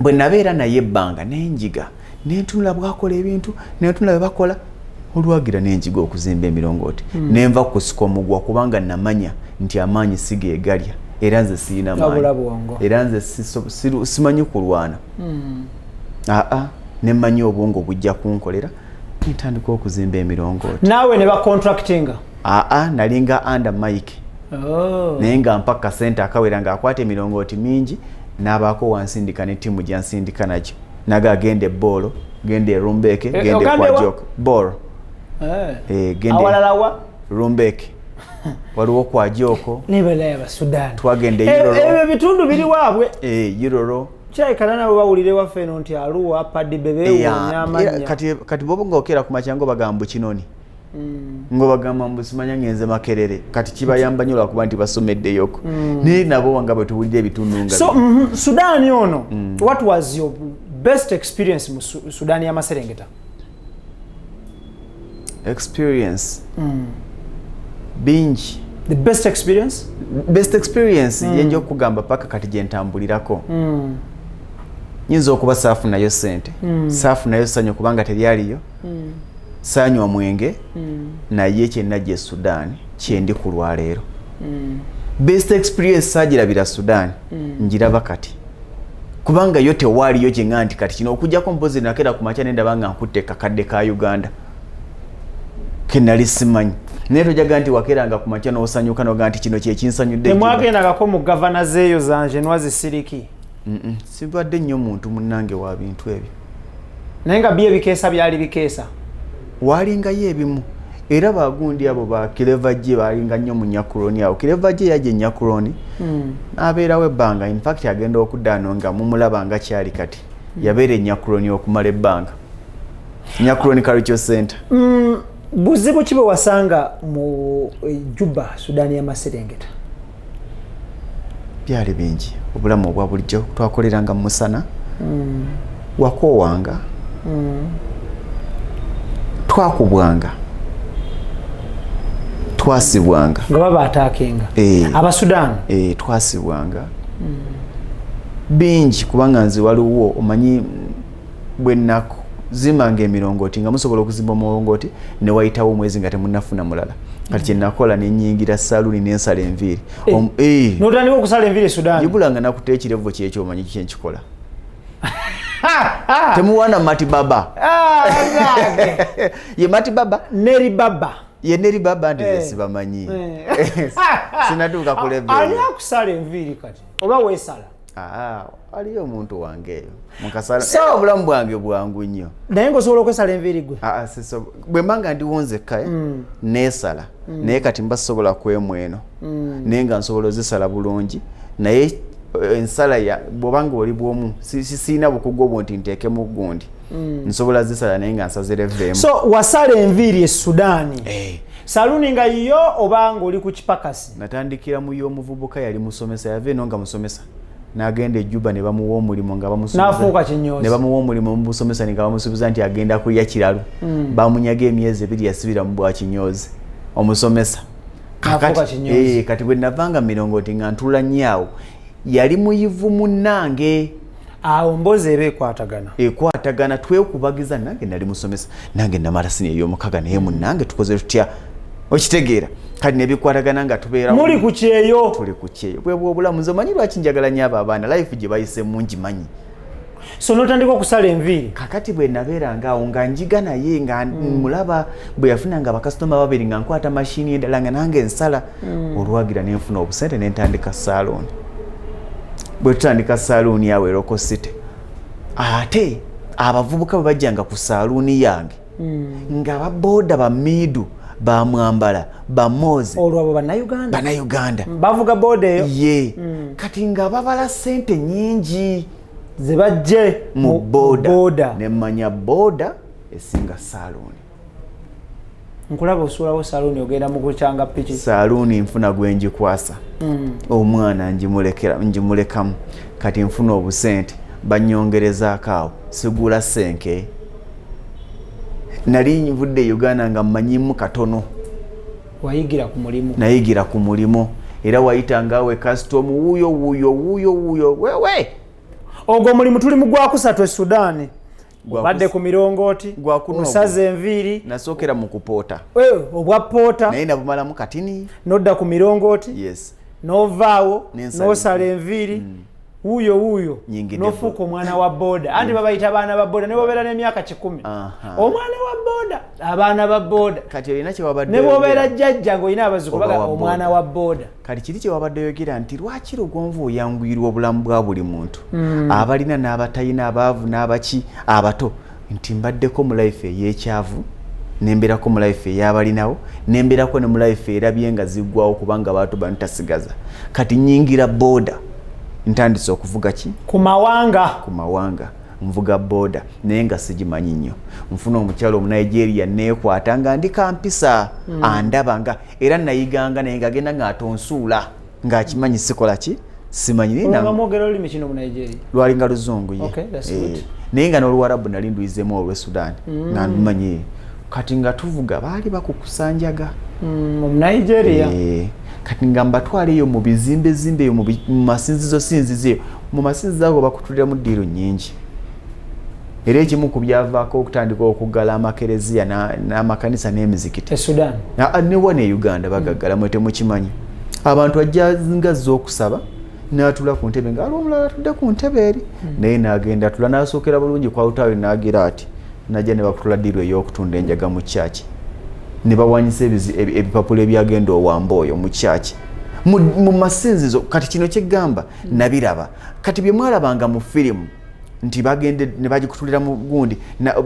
bwe nabeera naye ebbanga nenjiga nentunula bwakola ebintu nentunula bebakola olwagira nenjiga okuzimba emirongooti nenva kusika omugwa kubanga namanya nti amaanyi sigeegalya era nze sirina maanyi era nze simanyi kulwana nemanyi obwongo bujja kunkolera ntandika okuzimba emirongooti naawe ne bacontractinga nalinga under Mike naye nga mpaka sente akawera nga akwata emirongooti mingi n'abaako wansindika ne ttiimu gyansindika nakyo naga agende Bolo gende Rumbeke gende kwa Joko Bolo gende awalalawa Rumbeke waliwo kwa Joko nebelaya Sudan twagende Yiroro bitundu biri waabwe Yiroro kyayikana nawe bawulire waffe eno nti Arua Padi bebeewonya amanya kati bobo ng'okera ku makyango bagamba kinoni ngo bagamba mbusimanya ngenze Makerere kati kibayamba nnyo lwakuba nti basomeddeyoko naye nabo nga bwe tuwulira ebitundu nga so Sudan ono what was your best experience mu Sudan y'Amaserengeta? Experience bingi the best experience yenjo okugamba paka kati gye ntambulirako nyinza okuba saafu nayo sente saafu nayo sanyo kubanga teryaliyo sanywa mwenge naye kyenna gye Sudan kyendi ku lwaleero best experience sagirabira Sudan njiraba kati kubanga yo tewaliyo kyenga nti kati kino okujjako mpozi nakera ku makya nendaba nga nkutte kakadde ka Uganda kenali simanyi naye tojaga nti wakeranga ku makya n'osanyuka noga nti kino kyekinsanyudde temwagendagako mu gavana zeeyo zanje nwazi siriki sibadde nnyo muntu munnange wa bintu ebyo naye nga bye bikeesa byali bikeesa walingayo ebimu era bagundi abo ba Kilevajje balinga nnyo mu Nyakuroni awo Kilevajje yajje Nyakuroni abeerawo ebbanga in fact agenda okuddaano nga mumulaba nga kyali kati yabeera Nyakuroni okumala ebbanga Nyakuroni Cultural Center buzibu ki bwe wasanga mu Juba Sudani y'Amaserengeta byali bingi obulamu obwa bulijjo twakoleranga mu musana wakoowanga twakubwanga twasibwanga nga baba ataakenga Abasudan twasibwanga bingi kubanga nze waliwo omanyi bwennaku zimanga emirongooti nga musobola okuzimba omulongooti ne wayitawo omwezi nga temunnafuna mulala kati kyenakola nenyingira saluni nensala enviiri notandika okusala enviiri Sudan jibulanga nakutte ekirevu kyekyo omanyi kyenkikola temuwana matibaba ye matibaba neri baba ye neri baba ndize sibamanyi sinatuuka kulebe ani akusala enviiri kati oba weesala aliyo omuntu wange eyo mukasala obulamu bwange bwangu nnyo naye ng'osobola okwesala enviiri gwe bwe mbanga ndiwonzekka neesala naye kati mbasobola kwemweno naye nga nsobola ozisala bulungi naye ensala bw'obanga oli bwomu sisiina bukugu obwo nti nteekemu gundi nsobola zisala naye nga nsazireveemu so wasala enviiri e Sudaani saluni nga yo obanga oli ku kipakasi natandikira mu y'omuvubuka yali musomesa yava eno nga musomesa n'agenda Juba ne bamuwa omulimu nga bamusuubiza n'afuuka kinyoozi ne bamuwa omulimu mu busomesa nga bamusuubiza nti agenda kulya kiralu bamunyaga emyezi 2 yasibira mu bwa kinyoozi omusomesa kati bwe navanga mirongooti nga ntula nnyawo yali muyivu munnange awo mbozi eba ekwatagana twekubagiza nange nali musomesa nange namala sini ey'omukaga naye munnange tukoze tutya okitegeera kati nebikwatagana nga tubeera muli ku kyeyo tuli ku kyeyo bwe bw'obulamu nze omanyi lwaki njagala nnyo abo abaana life gye bayise mungi manyi so notandika okusala enviiri kakati bwe nabeeranga awo nga njiga naye nga mulaba bwe yafunanga bakasitoma babiri nga nkwata mashini endala nga nange ensala olwagira nenfuna obusente nentandika saluuni bwe tutandika saluuni yawe Loko City ate abavubuka bwe bajjanga ku saluuni yange nga baboda bamiidu bamwambala bamoze olwo abo bannayuganda bavuga boda eyo ye kati nga babala sente nyingi ze bajje mu boda nemmanya boda esinga saluuni nkulaba osuulawo saluuni ogenda mu kukyanga piki saluuni nfuna gwenjikwasa omwana njimulekamu kati nfuna obusente banyongerezaako awo sigula senke nali nvudde Uganda nga mmanyimu katono wayigira ku mulimu nayigira ku mulimu era wayitanga we custom wuyo wewe ogwo mulimu tuli mu gwakusatu e Sudan badde ku mirongooti osaze enviiri nasookera mu kupoota obwa poota naye nabumalamu katini nodda ku mirongooti yes novaawo nosala enviiri wuyo nofuuka omwana wa boda anti babayita abaana ba boda ne bobeera n'emyaka 10 omwana wa boda abaana ba boda kati olina kyewabadde ne bobeera jjajja ng'olina abaziku baga omwana wa boda kati kiri kyewabadde oyogera nti lwaki Lugonvu oyanguyirwa obulamu bwa buli muntu abalina n'abatayina abaavu n'abaki abato nti mbaddeko mu life ey'ekyavu nembeerako mu life ey'abalinawo nembeerako ne mu life erabye nga ziggwawo kubanga abantu banutasigaza kati nyingira boda ntandise okuvuga ki ku mawanga nvuga boda naye nga sigimanyi nnyo nfuna omukyalo Omunigeria neekwata nga ndi kampisa andaba nga era nayiganga naye nga agenda ng'atonsuula ng'akimanyi sikola ki simanyi lwalinga Luzungu ye naye nga n'Oluwarabu nali nduyizeemu olw'e Sudan nga ndumanyi kati nga tuvuga baali bakukusanjaga mu Nigeria kati nga mbatwala eyo mu bizimbe mu masinzizo mu masinzizo ago bakutulira mu ddiiro nnyingi era ekimu ku byavaako okutandika okuggala amakereziya n'amakanisa n'emizikiti ne wano e Uganda bagaggala mwete mukimanyi abantu ajja ngazza okusaba n'atula ku ntebe nga aliwo omulala atudde ku ntebe eri naye n'agenda atula n'asookera bulungi kwa lutawe n'agira ati najja ne bakutula ddiiro ey'okutunda enjaga mu kyaki ne bawanyisa ebipapula ebyagenda owamba oyo mu kyaki mu masinzizo kati kino kyegamba nabiraba kati bye mwalabanga mu firimu nti bagende ne bagikutulira mu gundi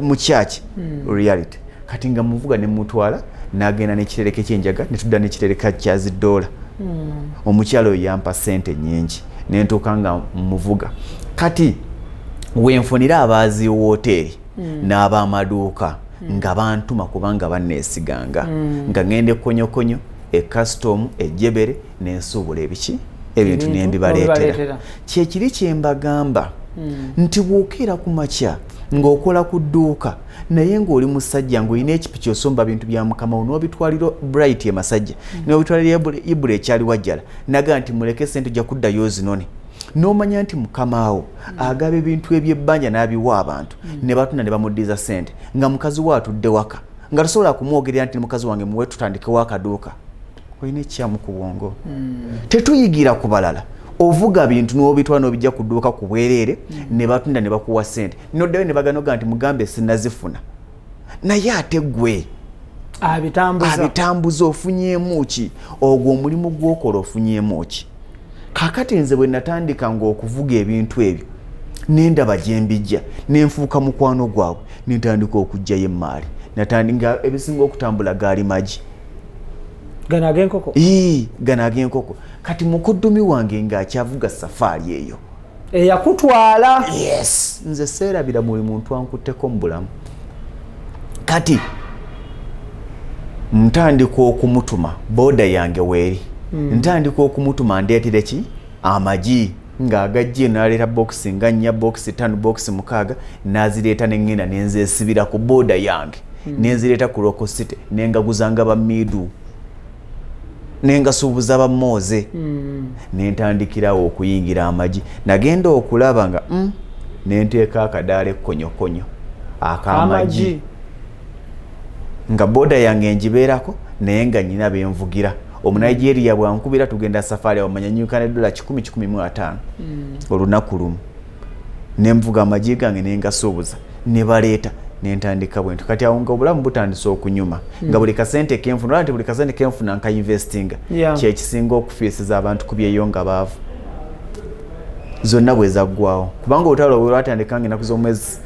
mu kyaki reality kati nga muvuga ne mutwala n'agenda n'ekitereke ky'enjaga ne tudda n'ekitereka kya $1 omukyalo oyo yampa ssente nnyingi nentuuka nga muvuga kati wenfunira abaazi wooteeri n'ab'amaduuka nga bantuma kubanga banneesiganga nga ngende konyokonyo custom ejjebere n'ensuubula ebintu n'embibaleetera kyekiri kyembagamba nti bw'okeera ku makya ng'okola ku dduuka naye ng'oli musajja ng'olina ekipiki osomba bintu bya mukama wo n'obitwalira bright emasajja n'obitwalira IBRAH ekyali wajjala naga nti muleke sente ojja kuddayo zinone n'omanya nti mukama wo agaba ebintu ebyebbanja n'abiwa abantu ne batunda ne bamuddiza sente nga mukazi we atudde waka nga tosobola kumwogerera nti mukazi wange muwe tutandikewo akaduuka olina ekyamu ku bwongo tetuyigira ku balala ovuga bintu n'obitwala n'obijja ku dduuka ku bwereere ne batunda ne bakuwa sente noddayo ne baganoga nti mugambe sinazifuna naye ate ggwe abitambuza ofunyeemu ki ogwo omulimu gw'okola ofunyeemu ki kakati nze bwe natandika ng'okuvuga ebintu ebyo n'endaba gye mbijja n'enfuuka mukwano gwabwe n'entandika okuggyayo emmaali natandika ebisinga okutambula gaali magi gano ag'enkoko gano ag'enkoko kati mukuddumi wange ng'akyavuga safaari eyo eyakutwala yes nze seerabira buli muntu ankutteko mu bulamu kati ntandika okumutuma booda yange weeri ntandika okumutuma ndeetere ki amagi ng'agajje n'aleeta bokisi nga 4 bokisi 5 bokisi 6 n'azireeta n'engenda n'enzeesibira ku booda yange n'enzireeta ku lokosite n'engaguzanga bamiidu n'engasuubuza bamooze n'entandikirawo okuyingira amagi nagenda okulaba nga n'enteeka akadaala ekkonyokonyo ak'amagi nga booda yange ngibeerako naye nga nnyina benvugira omunigeria bwankubira tugenda safaari awamanyanyuka ne $10,000 olunaku lumu nenvuga amagi gange nengasuubuza ne baleeta nentandika bwentu kati awo nga obulamu butandise okunyuma nga buli kasente kenfuna nti buli kasente kenfuna nka investinga kyekisinga okufiisiza abantu kubyeyo nga baavu zonna bwe zaggwawo kubanga olutalo bwe lwatandika ng'ennaku z'omwezi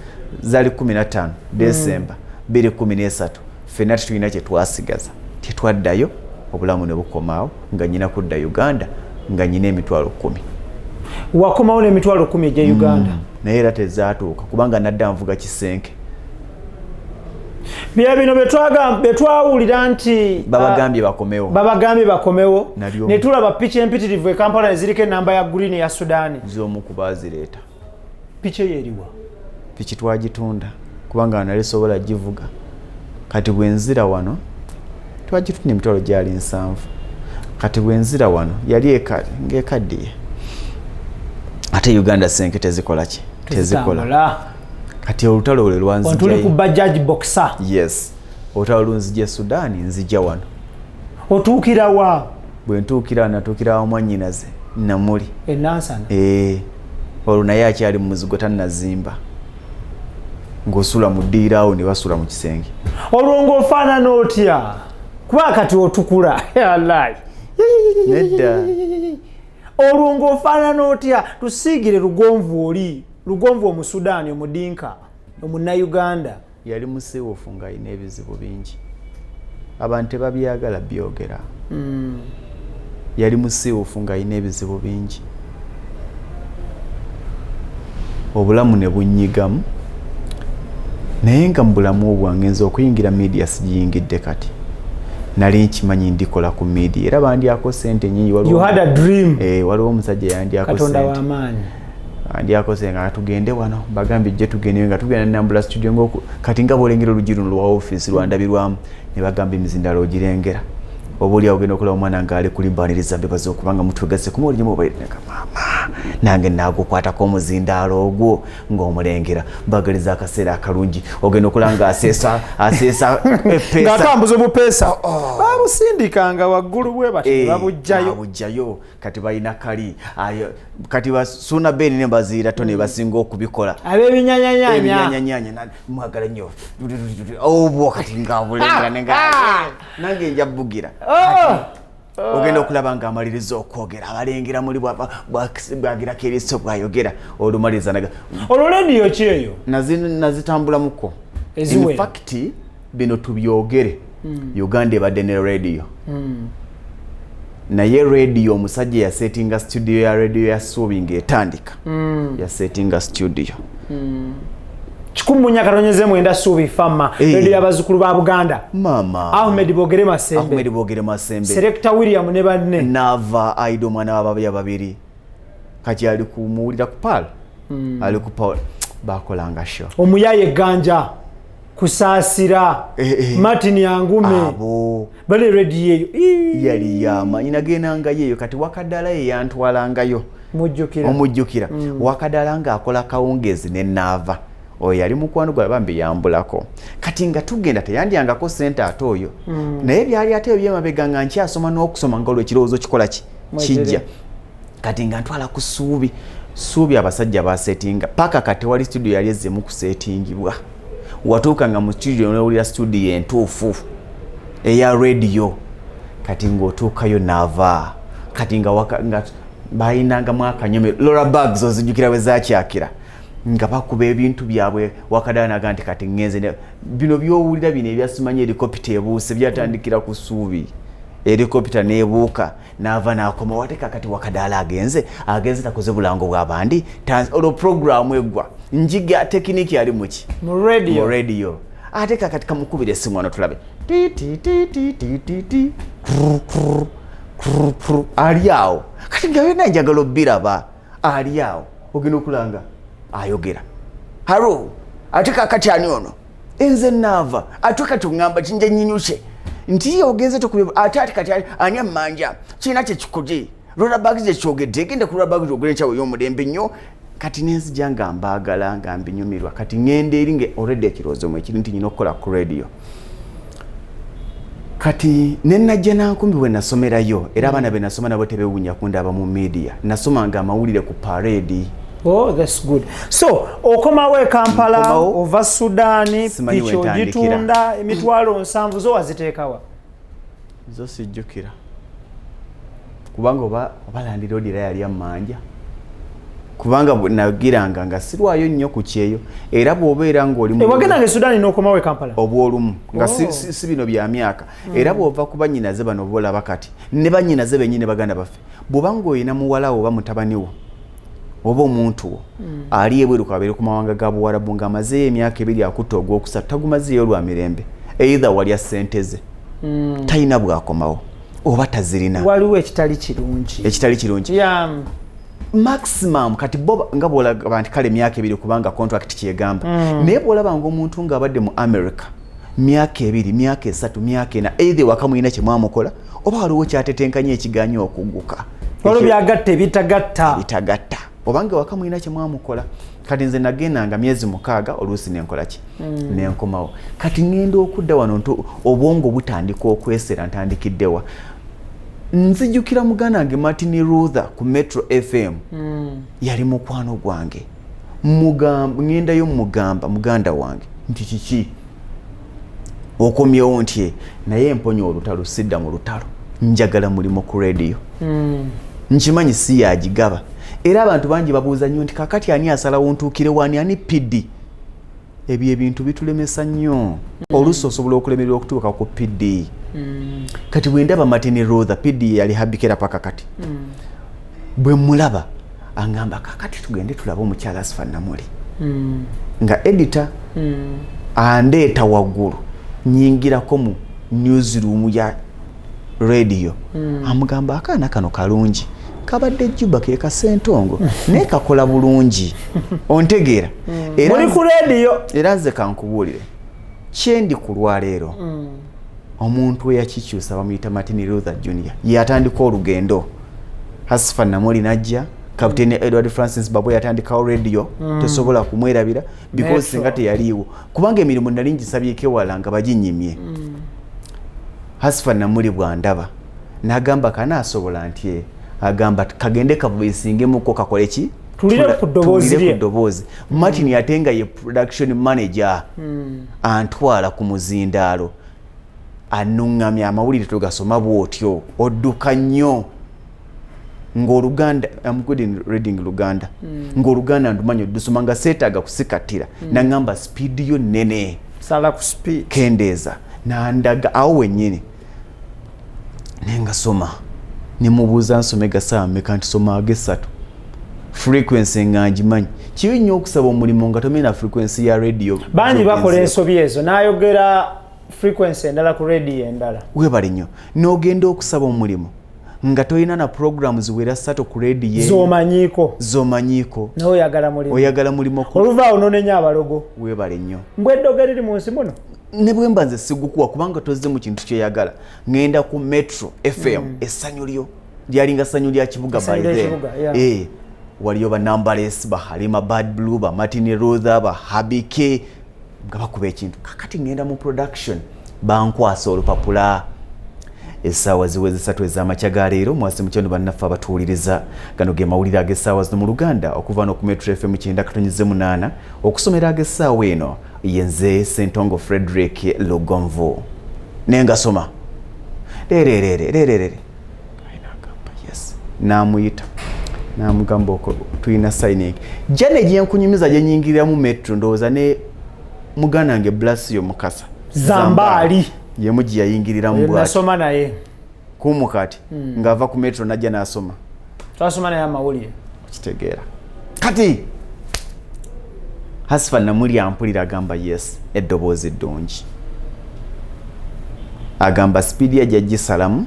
zaali 15 Desemba 2013 ffenna tetulina kye twasigaza tetwaddayo obulamu ne bukomaawo nga nyina kudda Uganda nga nyina emitwalo 10 wakomawo n'emitwalo 10 egya Uganda naye era tezaatuuka kubanga nadda nvuga kisenke bya bino betwawulira nti babagambye bakomewo ne tulaba piki empitirivu e Kampala eziriko enamba ya green ya Sudan z'omu ku baazireeta piki eyeriwa piki twagitunda kubanga nali sobola givuga kati bwenzira wano twagitunda emitwalo gyali 7 kati bwenzira wano yali ng'ekaddiye ate Uganda senke tezikola ki tezikola kati olutalo lwe lwanzija tuli ku bajaj boxer yes olutalo lunzija Sudan nzija wano otuukira wa bwe ntuukira natuukira wa mwannyinaze namuli enansana olwo naye akyali mu muzigo tannazimba ng'osula mu ddiiraawo ne basula mu kisenge olwo ng'ofaanana otya kuba kati otukula alayi nedda olwo ng'ofaanana otya tusiigire Lugonvu omusudaani omudinka omunnauganda yali musiiwuufu ng'alina ebizibu bingi abantu tebabyagala byogera yali musiiwuufu ng'alina ebizibu bingi obulamu ne bunnyigamu naye nga mu bulamu bwange nze okuyingira media sigiyingidde kati nali nkimanyi ndikola ku media era bandyako sente nyingi waliwo omusajja yandyako Katonda w'amaanyi andyakose nga tugende wano bagambye jje tugende nga tugenda Nambula studio ng'oku kati nga bolengera olugi luno lwa office lwandabirwamu ne bagambye emizindalo ogirengera oba oli awo ogenda okulaba omwana ng'ali kulimbaniriza mbeba z'okubanga mutwegase kumuli gye mubaire mama nange nagukwatako omuzindaalo ogwo ng'omulengera bagaliza akaseera akalungi ogenda okulanga aseesa epesa ng'atambuza obupeesa babusindikanga waggulu bwe bati babujjayo kati balina kali kati basuuna beeni ne baziirato ne basinga okubikola ab'ebinyanyanyanya mwagala nnyo obwo kati ng'abulengera nange nja bugira ogenda okulaba nga amaliriza okwogera abalengera muli bwagirako eriiso bwayogera olumaliriza naga olwo lediyo ki eyo nazitambulamuko in fact bino tubyogere Uganda ebadde ne radio naye radio omusajja yasetinga studio ya radio ya Suubi ng'etandika yasetinga studio 1999 Suubi Fama radio y'abazzukulu ba Buganda mama Ahmed Bogere Masembe Selector William ne banne nava aido mwana wababya babiri kati ali kumuwulira ku pal ali ku pal bakolanga show omuyaye ganja kusaasira Martin Yangume abo bale radio yali yama inagenanga yeyo kati wakadala ye yantwalangayo omujjukira wakadala nga akola kawungezi ne nava oyo yali mukwano gwa bambi yambulako kati nga tugenda teyandyangako sente ate oyo naye byali ate ebyemabega nga nkyasoma n'okusoma nga olw'ekirowoozo kikola kijja kati nga ntwala ku Suubi abasajja basetinga paka kati wali studio yali ezzemu kusetingibwa watuuka nga mu studio n'owulira studio entuufu eya radio kati ng'otuukayo nava kati nga bayinangamu akanyomero Laura Bags ozijjukira bwe zakyakira nga bakuba ebintu byabwe wakadanaga nti kati ngenze bino byowulira bino ebyasimanya helikopita ebuuse byatandikira ku Suubi helikopita nebuuka nava nakoma wateka kati wakadala agenze takoze bulango bw'abandi olwo programu eggwa njiga tekiniki ali muki mu radio ateka kati kamukubira essimu ano tulabe ali awo kati nga byonna njagala obbiraba ali awo ogenda okulanga ayogera haro ateka kati ani ono enze nava ateka tungamba kinje nyinyushe nti ogenze tukubye atati kati ani amanja kina kye kikoje Laura Bags je kyogedde gende ku Laura Bags ogere kyawe y'omulembe nnyo kati nenzija nga mbagala nga mbinyumirwa kati ngende eringe already ekiroozo mwe kiri nti nyina okukola ku radio kati nenajja nankumbi we nasomerayo era abaana be nasoma nabo tebewunya kundaba mu media nasomanga amawulire ku parade. Oh, that's good. So, okomawe Kampala, ova Sudani, picho jitunda, emitwalo nsanvu zo waziteekawa? Zo sijjukira. Kubanga obalandira odira yali amanja. Kubanga nagiranga nga sirwayo nnyo ku kyeyo era bw'obeera ng'oli mu wagenda nge Sudani n'okomawe Kampala obwolumu nga si bino bya myaka era bw'ova ku bannyinaze bano bw'olaba kati ne bannyinaze bennyini baganda baffe bw'oba ng'olina muwala oba mutabani wo oba omuntu wo ali ebweru kabeere ku mawanga ga Buwarabu ng'amazeeyo emyaka 2 akutta ogwokusatu tagumazeeyo lwa mirembe either walya ssente ze talina bwakomawo oba tazirina waliwo ekitali kirungi maximum kati boba nga bwolaba nti kale myaka 2 kubanga contract kyegamba naye bwolaba ng'omuntu ng'abadde mu America myaka 2 myaka 3 myaka 4 either wakamuyina kye mwamukola oba waliwo kyatetenkanya ekiganyo okugguka waliwo byagatta bitagatta obanga wakamuyina kye mwamukola kati nze nagendanga myezi 6 oluusi nenkola ki nenkomawo kati ngenda okudda wano obwongo butandika okwesera ntandikiddewa nzijukira muganda wange Martin Luther ku Metro FM yali mukwano gwange ngendayo muganda wange nti kiki okomyewo nti naye emponya olutalo sidda mu lutalo njagala mulimo ku radio nkimanyi si yagigaba era abantu bangi babuuza nnyo nti kakati ani asalawo ntuukire wani ani PD ebyo ebintu bitulemesa nnyo oluusi osobola okulemerera okutuuka ku PD kati bwendaba Martin Luther PD yali habikira paka kati bwe mulaba angamba kakati tugende tulabe omukyala asifanna muli nga editor andeeta waggulu nyingirako mu newsroom ya radio amugamba akaana kano kalungi kabadde Juba ke kasentongo ne kakola bulungi ontegeera muri ku radio era nze kankubuulire kyendi ku lwaleero omuntu eyakikyusa bamuyita Martin Luther Jr. yatandika olugendo Hasifa Namoli najja Captain Edward Francis Babu yatandikawo radio tosobola kumwerabira because singa teyaliwo kubanga emirimu nali ngisabyeko wala nga baginyimye Hasfa Namuli bwandaba n'agamba kana asobola nti agamba kagende kavuisingemu kakole ki tulire ku ddoboozi Martin yatenga ye production manager antwala ku muzindaalo annungamya amawulire tugasoma bwotyo odduka nnyo ng'Oluganda I'm good in reading Luganda ng'Oluganda ndumanyo dusoma nga seetaaga kusikatira nangamba speed yo nene sala ku speed kendeeza nandaga awo wennyini nenga soma nimubuuza nsome gasaawa meka nti soma agesatu frequency ngangimanyi kibi nnyo okusaba omulimu nga tomenya frequency ya radio bangi bakola ensobi ezo n'ayogera frequency endala ku radio endala webale nnyo n'ogenda okusaba omulimu nga toyina na programs ziwera 3 ku radio zomanyiiko nawe oyagala mulimu oluvaawo nonenya abalogo webale nnyo mbweddoga liri mu nsi muno ne bwe mbanze sigukuwa kubanga tozze mu kintu kyeyagala ngenda ku Metro FM essanyu lyo lyalinga ssanyu lya kibuga by then waliyo ba Numberless ba Halima Bad Blue ba Martin Ruther ba Habike nga bakuba ekintu kakati ngenda mu production bankwasa olupapula essaawa ziweze 3 ez'amakya ga leero mwasi mu kyono bannaffe abatuwuliriza gano ge mawulire ag'essaawa zino mu Luganda okuva no ku Metro FM 9.8 okusomera ag'essaawa eno yenze Sentongo Frederick Lugomvu nenga soma yes namuyita namugamba oko tuyina signing jane gye nkunyumiza gye nyingirira mu Metro ndowooza ne mugana nge Blasio Mukasa Zambali ye muji yayingirira mu bwati nasoma naye kumukati ngava ku Metro najja nasoma twasoma naye amawulire kitegeera kati Hasfa Namuli ampulira agamba yes eddoboozi eddungi agamba speed ya jajji salamu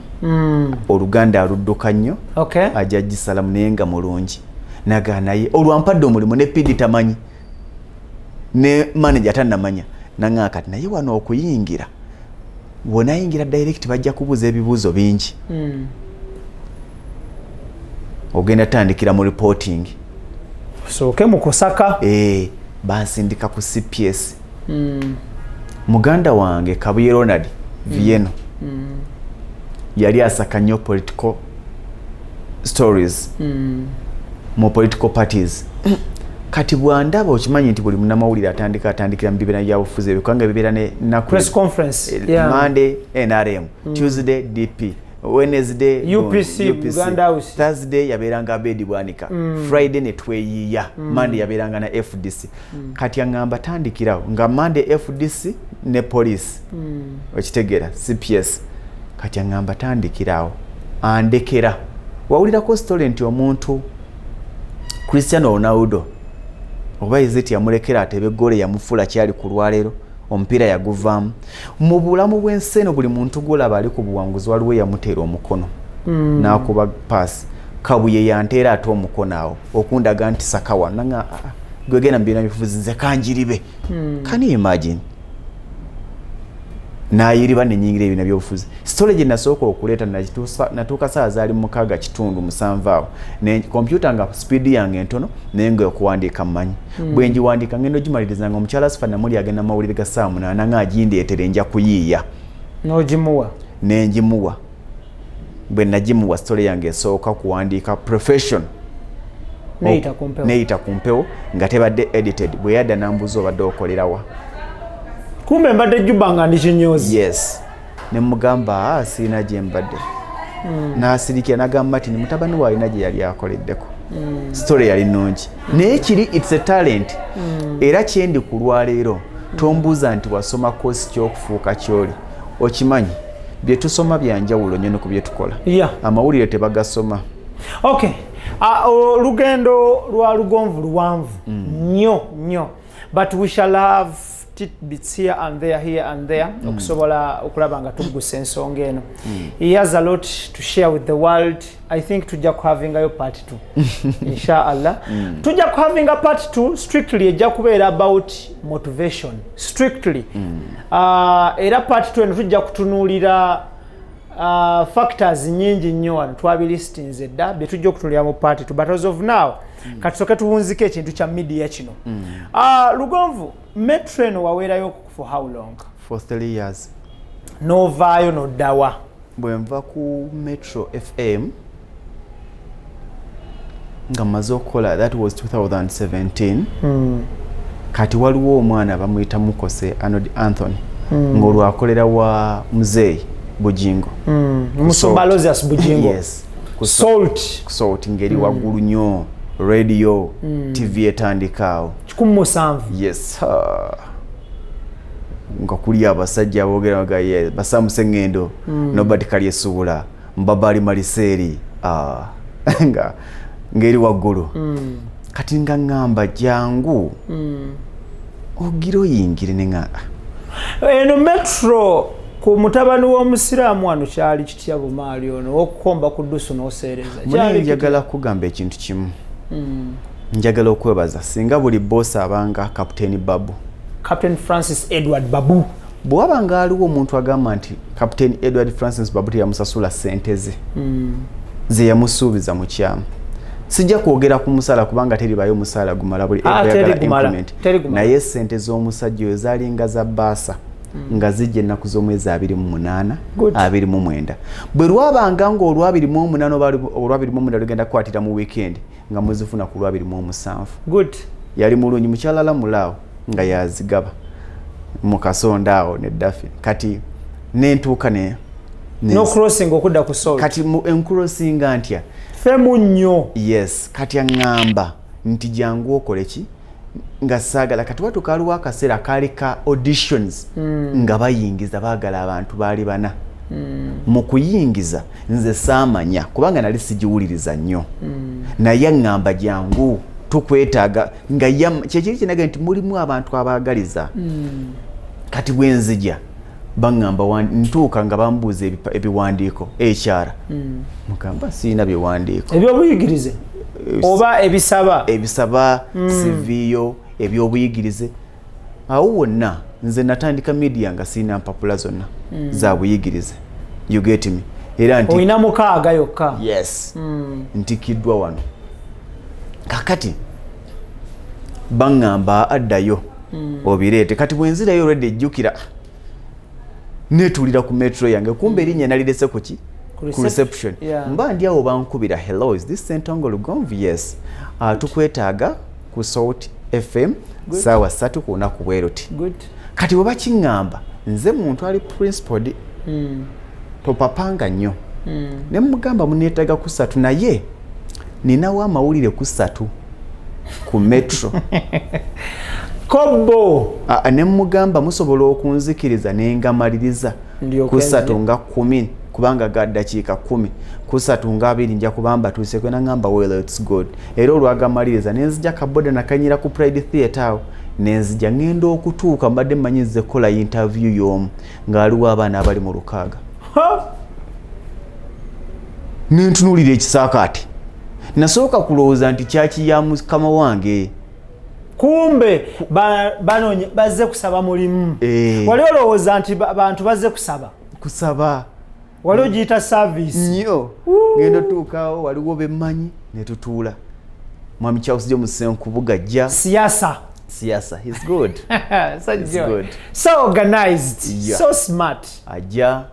Oluganda aludduka nnyo ajajji salamu naye nga mulungi naga naye olwampadde omulimu ne pidi tamanyi ne manager tannamanya nanga kati naye wano okuyingira wonayingira direct bajja kubuuza ebibuuzo bingi ogenda tandikira mu reporting soke mukusaka bansindika ku CPS muganda wange Kabuye Ronald Vieno yali asaka nnyo political stories mu political parties kati bwandaba okimanyi nti buli munnamawulire atandikira mu bibiina byabufuzi ebikanga bibeera ne press conference Monday NRM Tuesday DP Wednesday UPC Uganda House Thursday yaberanga Abedi Bwanika Friday ne tweyiya Monday yaberanga na FDC kati angamba tandikirawo nga Monday FDC ne police okitegera CPS kati angamba tandikirawo andekera wawulira ko story nti omuntu Cristiano Ronaldo oba izeti yamulekera atebe gole yamufula kyali ku lwalero omupiira yaguvaamu mu bulamu bw'enseno buli muntu golaba ali ku buwanguzi waliwo yamuteera omukono n'akuba paasi Kabuye yanteera ate omukono awo okundaga nti sakawa nanga gwegenda mbiina bifuzi nze kanjiribe can you imagine nayiriba nenyingira ebina byobufuzi story gye nasooka okuleeta natuuka saa zaali mukaaga kitundu musanvu awo ne kompyuta nga speed yange entono naye nga okuwandiika mmanyi bwe ngiwandiika ngendo gimaliriza nga omukyala Hasfa Namuli agenda mawulire ga saa 8 nga agindeetere nja kuyiiya n'ogimuwa nengimuwa bwe nagimuwa story yange esooka kuwandiika profession neyita kumpewo nga tebadde edited bwe yadda nambuza obadde okolerawa kumbe mbadde Juba nga ndi kinyozi yes ne mugamba sina gye mbadde nasirikira nagamba ati ni mutabani wa alina gye yali akoleddeko story yali nnungi naye kiri it's a talent era kyendi ku lwaleero tombuuza nti wasoma course ky'okufuuka kyoli okimanyi bye tusoma byanjawulo nnyo ne ku bye tukola amawulire tebagasoma okay olugendo lwa Lugonvu luwanvu nnyo but we shall have tidbits here and there okusobola okulaba nga tugusa ensonga eno. He has a lot to share with the world. I think tujja kuhavingayo part 2 inshallah. Tujja kuhavinga part 2 strictly ejja kubeera about motivation strictly. Era part 2 eno tujja kutunuulira factors nyingi nnyo wano twabilistinze dda bye tujja okutulira mu party to but as of now katusooke tuwunzike ekintu kya media kino. Lugonvu, metro eno waweerayo for how long? For 3 years. Novaayo noddawa? Bwe nva ku Metro FM nga mmaze okukola, that was 2017. Kati waliwo omwana bamuyita Mukose Arnold Anthony ng'olwakolera wa Muzeeyi Bujingo. Musobalozas Bujingo. Yes. Salt ngeri waggulu nnyo, radio, TV etandikaawo. 17. Yes. Nga kuli abasajja aboogera nga basamuse ngendo, Nobert Kalyesuula, Mbabali Maliseeri, nga ngeri waggulu. Kati nga ngamba jangu ogira oyingire ne nga eno metro ku mutabani w'omusiraamu wano kyali kitya bumaali ono okukomba ku ddusu n'oseereza. Muli njagala kugamba ekintu kimu. Njagala okwebaza singa buli boss abanga Captain Babu, Captain Francis Edward Babu, bw'abanga aliwo omuntu agamba nti Captain Edward Francis Babu teyamusasula ssente ze yamusuubiza mu kyama, sijja kwogera ku musala kubanga teribayo musala gumala buli implement, naye ssente z'omusajja oyo zaalinga za baasa nga zijja ennaku z'omwezi 28 29. Bwe lwabanga nga olw'28 oba olw'29 lugenda kukwatira mu weekend nga muzifuna ku lw'27. Yali mulungi mukyala lamulaawo nga yazigaba mu kasonda awo ne Daffy. Kati nentuuka no crossing okudda ku Salt. Kati encrossing antya femu nnyo. Yes. Kati aŋŋamba nti jangu okole ki nga saagala. Kati watuuka aliwo akaseera kaali ka auditions nga bayingiza baagala abantu baali bana. Mu kuyingiza nze saamanya kubanga nali sigiwuliriza nnyo, naye aŋŋamba jangu tukwetaaga nga kyekiri kinaga nti mulimu abantu abaagaliza. Kati bwe nzija baŋŋamba ntuuka nga bambuuza ebiwandiiko ekyara, mugamba siina biwandiiko ebyobuyigirize oba ebisaba siviyo ebyobuyigirize. Awo wonna nze natandika media nga siina mpapula zonna za buyigirize. You get me? Era nti oyina mukaaga yokka. Yes. Ntikiddwa wano. Kakati baŋŋamba addayo obireete. Kati bwenzirayo already ejjukira netulira ku metro yange, kumbe erinnya nalirese ku ki ku reception. Mba ndi awo bankubira, hello, is this Sentongo Lugonvu? Yes. Tukwetaaga ku Salt FM saawa 3 ku lunaku bweruti. Kati bwe bakiŋŋamba nze muntu ali principled, topapanga nnyo. Ne mugamba muneetaaga ku 3 naye ninawo amawulire ku 3 ku metro. Kobo ne mugamba musobola okunzikiriza nengamaliriza ku 3 nga 10 kubanga ga dakiika 10 ku 3 nga 2 nja kubamba tuuse kwena ngamba well it's good. Era olwagamaliriza nenzija kaboda nakanyira ku Pride Theatre awo nenzija ngenda okutuuka mbadde mmanyize kola interview y'omu ng'aliwo abaana abali mu lukaaga. Nentunuulira ekisaakaati nasooka kulowooza nti kyaki ya mukama wange, kumbe banonye bazze kusaba mulimu. Wali olowooza nti bantu bazze kusaba wali ogiyita service nnyo. Ngendo tuukaawo waliwo bemmanyi ne tutuula. Mwami Charles jo musenkubuga jja siasa. He's good. He's good. So organized. So smart. Ajja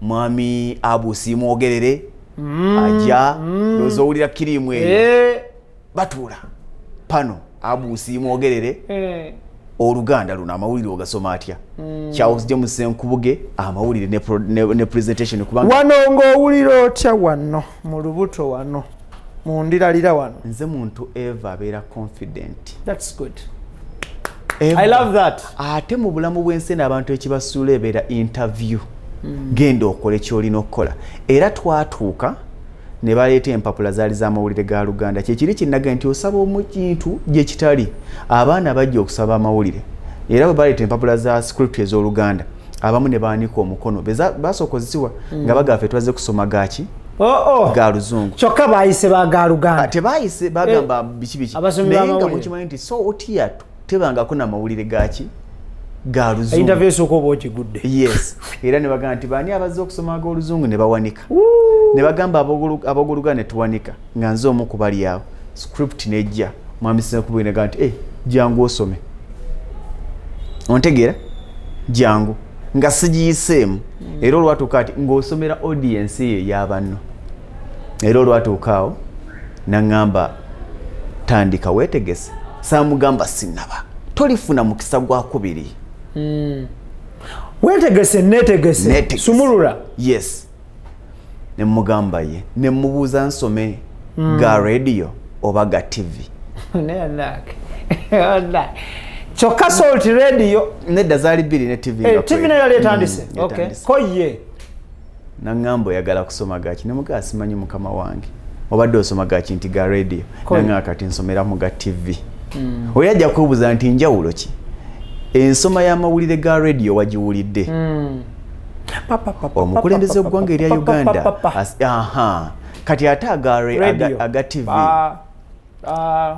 mwami Abusi mwogerere. Ajja lozowulira kirimu eyo batuula pano Abusi mwogerere. Oluganda luno amawulire ogasoma atya? Charles James Nkubuge amawulire ne presentation kubanga wano ng'owulira otya wano mu lubuto wano mu ndiralira wano. Nze muntu eva abeera confident. That's good. I love that. Ate mu bulamu bw'ensi abantu ekibasuula ebeera interview. Genda okole ky'olina okukola. Era twatuuka ne baleeta empapula zaali z'amawulire ga Luganda. Kyekiri kinnaga nti osaba omukintu gye kitali. Abaana bajja okusaba amawulire. Era bwe baleeta empapula za script ez'Oluganda, abamu ne baanika omukono basookozesebwa nga bagaffe twaze kusoma gaaki ga Luzungu. Kyokka baayise baga Luganda. Tebaayise bagamba biki naye nga mukimanyi nti so otya tebangako n'amawulire gaaki ga luzungu. Interview soko bochi good. Yes. Era ne bagamba nti bani abazo okusoma ga oluzungu ne bawanika. Ne bagamba abogolugane tuwanika. Nga nzo omu kubali yawo. Script nejja. Mwami sina kubwine ganti jangu osome. Ontegera jangu nga sigiyiseemu. Era olwatuuka ati ng'osomera audience ye y'abanno. Era olwatuukaawo n'aŋŋamba tandika weetegese. Saamugamba sinnaba. Tolifuna mukisa gwa kubiri. Weetegese neetegese. Sumulula. Yes. Ne mugamba ye. Ne mubuuza nsome ga radio oba ga TV. Choka Salt Radio nedda zaali bbiri ne TV. TV nayo yali etandise. Okay. Koye. N'aŋŋamba oyagala kusoma gaki ne mugaa simanyi mukama wange. Obadde osoma gaki nti ga radio. N'aŋŋamba kati nsomera mu ga TV. Oyajja kwebuuza nti njawulo ki? Ensoma y'amawulire ga radio wagiwulidde. Omukulembeze w'eggwanga erya Uganda. Kati ate aga TV.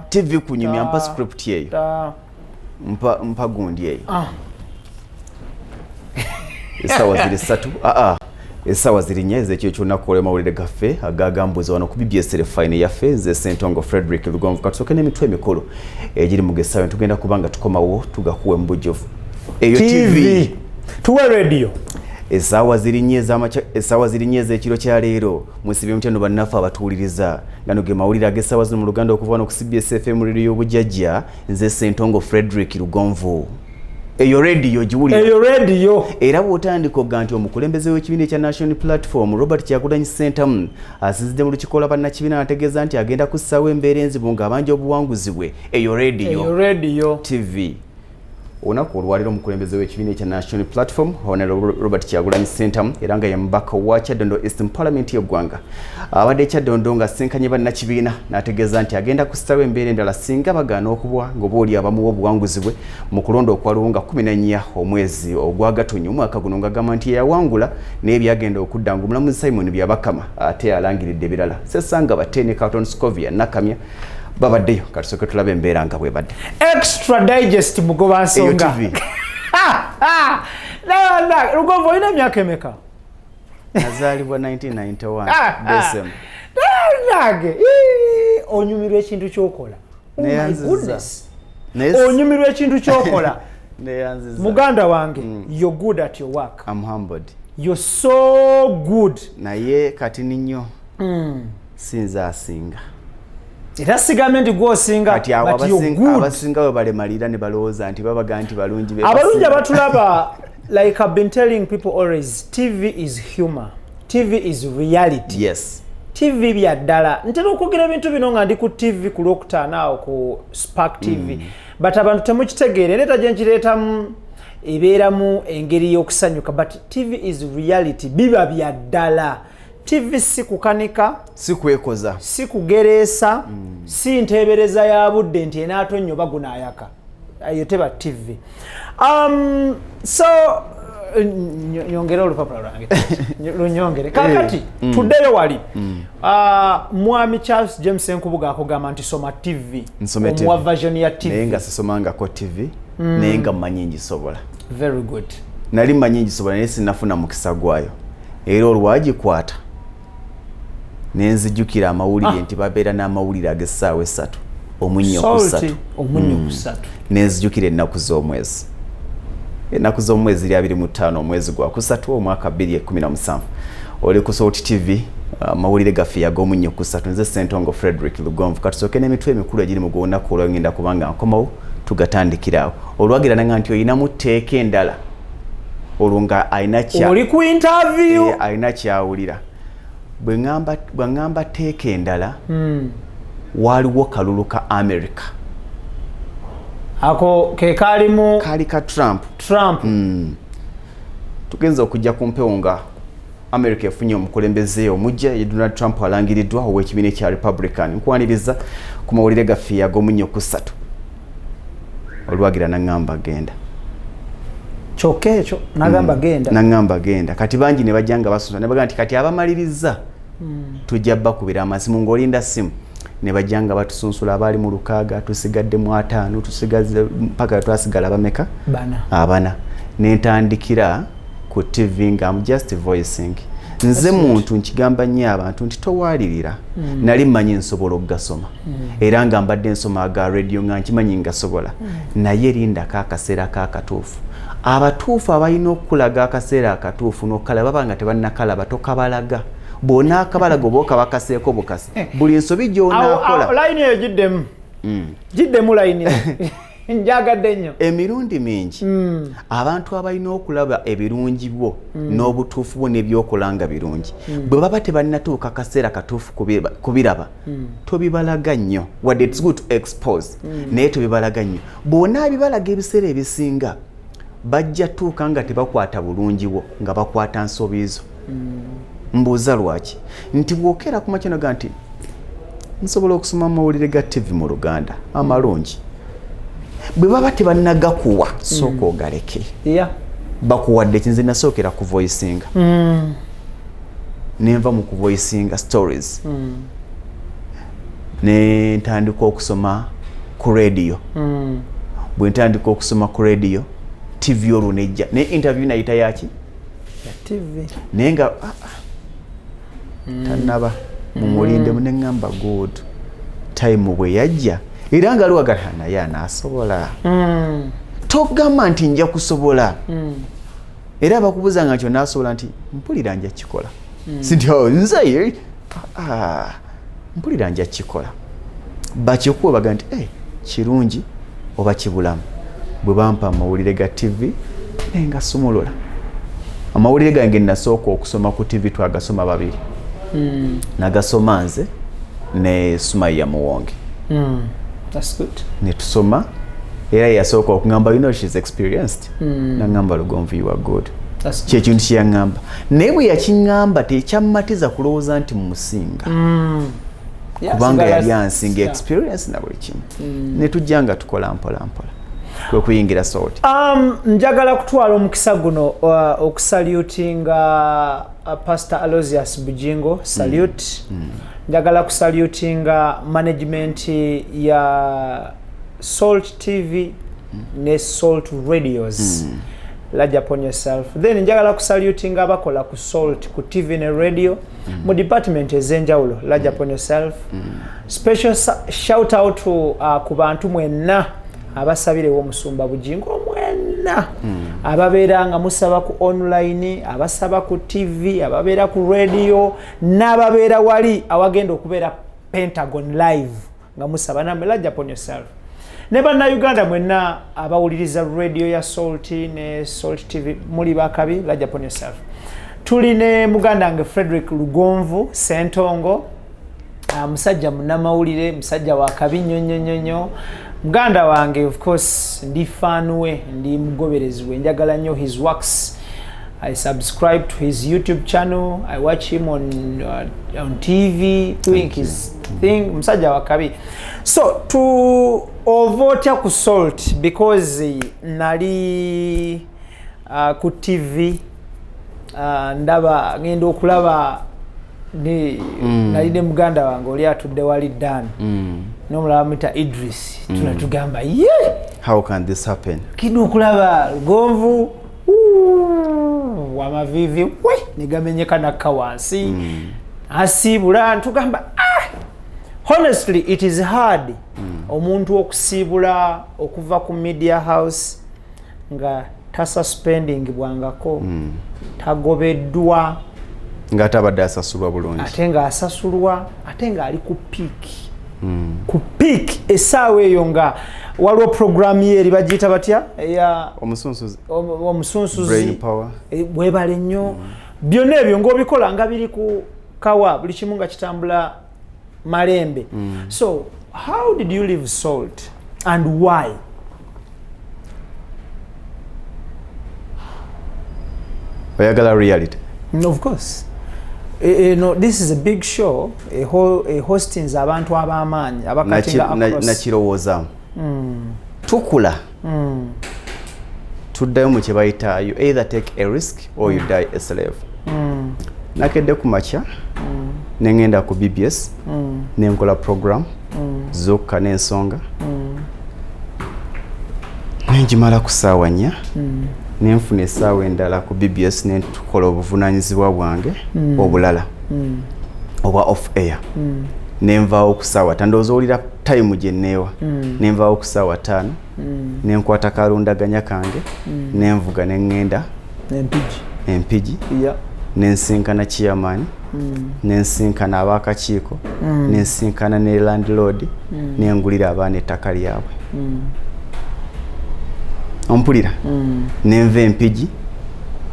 TV kunyumya mpa script yeyo. Mpa gundi yeyo. Esawa ziri 3. Esawa ziri 4 ezekyo kyonnakukola amawulire gaffe agagambuza wano ku BBS telefine yaffe nze Ssentongo Frederick Lugonvu katusooke n'emitwe emikulu egiri mu gesaawe tugenda kubanga tukomawo tugakuwe mu bujjuvu. Eyo TV. Tuwe radio. Esawa ziri 4 ez'ekiro kya leero mwesibye mutendo bannaffe abatuwuliriza gano ge mawulire ag'essaawa zino mu Luganda okuva wano ku CBS FM radio y'obujjajja nze Ssentongo Frederick Lugonvu. Eyo radio giwulira. Eyo radio. Era bw'otandika ogga nti omukulembeze w'ekibiina ekya National Platform Robert Kyagulanyi Ssentamu asizidde mu lukiiko lw'abannakibiina ategeeza nti agenda kussaawo embeera enzibu ng'abanja obuwanguzi bwe. Eyo radio. Eyo radio. TV. Olunaku olwaliro omukulembeze w'ekibiina ekya National Platform Honorable Robert Kyagulanyi Ssentamu era nga ye mubaka wa Kyaddondo Eastern Parliament y'eggwanga abadde Kyaddondo nga asisinkanye bannakibiina n'ategeeza nti agenda kussaawo embeera endala singa bagaana okubwa ng'obaoli abamuwa obuwanguzi bwe mu kulonda okwaliwo nga 14 omwezi ogwa Gatonnya omwaka guno ng'agamba nti yawangula naye byagenda okudda ng'omulamuzi Simon Byabakama ate alangiridde ebirala Ssesanga Batene Carlton Scovia Nakamya babaddeyo katusooke tulabe embeera nga bwebadde. Extradigest mugoba nsonga. Lugonvu olina emyaka emeka? Nazaalibwa 1991 December. Onyumirwa ekintu ky'okola. Neyanziza. Onyumirwa ekintu ky'okola. Neyanziza. Muganda wange, you're good at your work. I'm humbled. You're so good. Naye kati nnyo. Sinza asinga. Era sigambye nti gw'osinga but you're good. Abasinga we balemalira ne balowooza nti babaga nti balungi be. Abalungi abatulaba, like I've been telling people always, TV is humor. TV is reality. Yes. TV bya ddala. Ntera okwogera ebintu bino nga ndi ku TV ku Lwokutaano awo ku Spark TV. But abantu temukitegeere neeta gye nkireetamu ebeeramu engeri y'okusanyuka. But TV is reality. Biba bya ddala. TV si kukanika, si kwekoza, si kugereesa, si nteebereza ya budde nti enaatonnya oba gunaayaka. Ayo teba TV. So nyongera olupapula lwange. Lunyongere. Kakati tuddeyo wali. Mwami Charles James Nkubuga akugamba nti soma TV. Omuwa version ya TV. Naye nga sisomangako TV, naye nga mmanyi ngisobola. Very good. Nali mmanyi ngisobola naye sinafuna mukisa gwayo. Era olwagikwata nenzijukira amawulire nti babeera n'amawulire ag'essaawa 3 omunnyo ku 3 omunnyo ku 3 nenzijukira ennaku z'omwezi ziri 25 omwezi gwa ku 3 omwaka 2017 oli ku Salt TV amawulire gaffe ag'omunnyo ku 3 nze Ssentongo Frederick Lugonvu katusooke n'emitwe emikulu egiri mu gw'olunaku olw'engenda kubanga nkomawo tugatandikirawo olwagirana nti oyinamu tteeka endala olwo nga alina oli ku interview alina kyawulira bwe ngamba teeka endala waliwo kalulu ka America ako ke kalimu kali ka Trump tugenza okujja ku mpewo nga America efunye omukulembeze omujja ye Donald Trump alangiriddwa ow'ekibiina ekya Republican nkwaniriza ku mawulire gaffe ag'omunnyo ku 3 olwagira n'angamba genda kyokka ekyo nagamba genda kati bangi ne bajja nga basonda ne bagamba nti kati abamaliriza tujja bakubira amasimu ng'olinda simu ne bajjanga batusunsula abali mu lukaaga tusigadde mu 5 tusigaze mpaka twasigala bameka abana nentandikira ku TV nga I'm just voicing nze muntu nkigamba nnyo abantu nti towalirira nali mmanyi nsobola okugasoma era nga mbadde nsoma aga radio nga nkimanyi ngasobola naye erinda akaseera kakatuufu abatuufu abalina okulaga akaseera akatuufu n'okalaba banga tebannakalaba tokabalaga bona akabalaga oba okabakaseeko bukasi buli nsobi gy'onaakola layini eyo giddemu layini njagadde nnyo emirundi mingi abantu abalina okulaba ebirungi bwo n'obutuufu bwo n'ebyokola nga birungi bwe baba tebannatuuka kaseera katuufu kubiraba tobibalaga nnyo wadde it's good to expose naye tobibalaga nnyo bona abibalaga ebiseera ebisinga bajja tuuka nga tebakwata bulungi bwo nga bakwata nsobi zo mbuuza lwaki nti bwokera ku makya noga nti nsobola okusoma amawulire ga TV mu Luganda amalungi bwe baba tebannagakuwa sooka ogaleke bakuwadde kinze nasookera ku voicinga nenva mu kuvoicinga stories ne ntandika okusoma ku radio bwe ntandika okusoma ku radio TV olwo nejja ne interview nayita yaki ya TV nenga tanaba mumulinde munengamba good time bwe yajja era nga luwagatana yana asobola togamba nti nja kusobola era bakubuza nga kyo nasobola nti mpulira nja kikola sindio nze mpulira nja kikola bakikuwa baga nti kirungi oba kibulamu bwe bampa amawulire ga TV nenga sumulula amawulire gange nasooka okusoma ku TV twagasoma babiri nagasoma nze ne Sumaya Muwonge that's good ne tusoma era yasooka okungamba you know she's experienced nangamba Lugonvu you are good kyekintu kyeyangamba naye bwe yakiŋŋamba tekyammatiza kulowooza nti mumusinga kubanga yali ansinga experience na buli kimu ne tujja nga tukola mpola mpola kwe kuyingira sooti njagala kutwala omukisa guno okusalutinga Pastor Aloysius Bujingo salute njagala kusalutinga management ya Salt TV ne Salt Radios Large upon yourself. Then njagala kusalutinga abakola ku Salt ku TV ne radio mu department ezenjawulo large upon yourself. Special shout out to ku bantu mwenna abasabire wo musumba Bujingo mwenna ababeera nga musaba ku online abasaba ku TV ababeera ku radio n'ababeera wali awagenda okubeera Pentagon live nga musaba namwe large upon yourself. Ne banna Uganda mwenna abawuliriza radio ya Salt ne Salt TV muli bakabi large upon yourself. Tuli ne muganda nge FREDRICK LUGONVU Sentongo musajja munnamawulire musajja wa kabi nnyonnyo muganda wange of course ndi fanwe ndi mugoberezi we njagala nnyo his works. I subscribe to his YouTube channel. I watch him on TV doing his thing. Musajja wa kabi. So to ovota ku Salt because nali ku TV ndaba ngendo okulaba ni nali ne muganda wange oli atudde wali Dan nomulaba mita Idris tunatugamba how can this happen kino okulaba Lugonvu wamavivi we negamenyeka nakawansi asibula ntugamba honestly it is hard omuntu okusibula okuva ku media house nga tasuspending bwangako tagobeddwa nga tabadde asasulwa bulungi ate nga asasulwa ate nga ali ku peak ku peak esaawa eyo nga waliwo programu yeri bagiyita batya eya omusunsuzi brain power bwebale nnyo byonna ebyo ng'obikola nga biri ku kawa buli kimu nga kitambula malembe so how did you leave Salt and why? oyagala reality of course no, this is a big show a hostings abantu ab'amaanyi abakatinga across nakirowoozamu tukula tuddayo mu kye bayita you either take a risk or you die a slave nakedde ku makya nengenda ku BBS nenkola program zokka n'ensonga nenjimala ku ssaawa 4 nenfuna essaawa endala ku BBS nentukola obuvunaanyizibwa bwange obulala oba off air nenvaawo ku ssaawa 5 ndowooza owulira time gye nneewa nenvaawo ku ssaawa 5 nenkwata kalundaganya kange nenvuga nengenda empigi nensinkana chairman nensinkana abakakiiko nensinkana ne landlord nengulira abaana ettaka lyabwe ompulira nenva empigi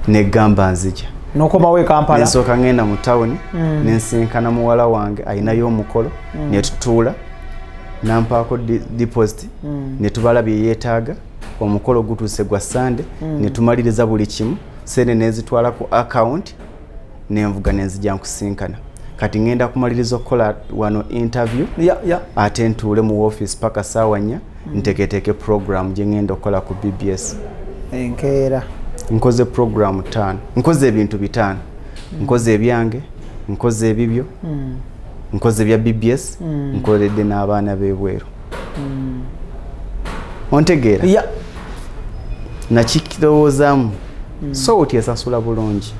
negamba nzija nokomawe Kampala nensooka ngenda mu tawuni nensinkana muwala wange ayinayo omukolo netutuula nampaako deposit netubala bye yeetaaga omukolo gutuuse gwa Sunday netumaliriza buli kimu sente nezitwala ku account nenvuga nenzija nkusinkana kati ngenda kumaliriza okukola wano interview ate ntuule mu office paka ssaawa 4 ntegeteeke program gye ngenda okukola ku BBS enkeera nkoze program 5 nkoze ebintu 5 nkoze ebyange nkoze ebibyo nkoze ebya BBS nkoledde n'abaana b'ebweru ontegeera nakikirowoozaamu so oti esasula bulungi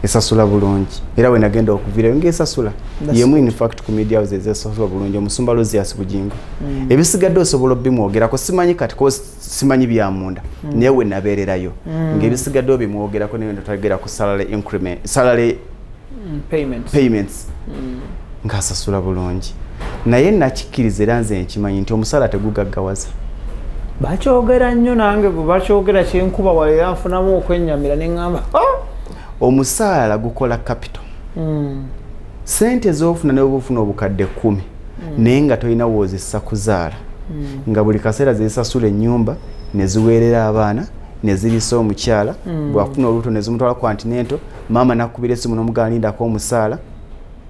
esasula bulungi era we nagenda okuvirayo ng'esasula yemu in fact ku media houses esasula bulungi omusumba Luzias Bugingo ebisigadde osobola obimwogerako simanyi kati ko simanyi byamunda naye we nabeererayo ng'ebisigadde obimwogerako naye twagera ku salary increment salary payments ng'asasula bulungi naye nakikkiriza era nze nkimanyi nti omusala tegugaggawaza bakyogera nnyo nange bwe bakyogera kyenkuba waleera nfunamu okwennyamira ne ŋŋamba omusaala gukola capital sente z'ofuna ne bw'ofuna obukadde 10 naye nga tolina woozissa kuzaala nga buli kaseera zisasula ennyumba ne ziweerera abaana ne zirisa omukyala bw'afuna olubuto ne zimutwala continental maama nakkubira essimu n'omugalindako omusaala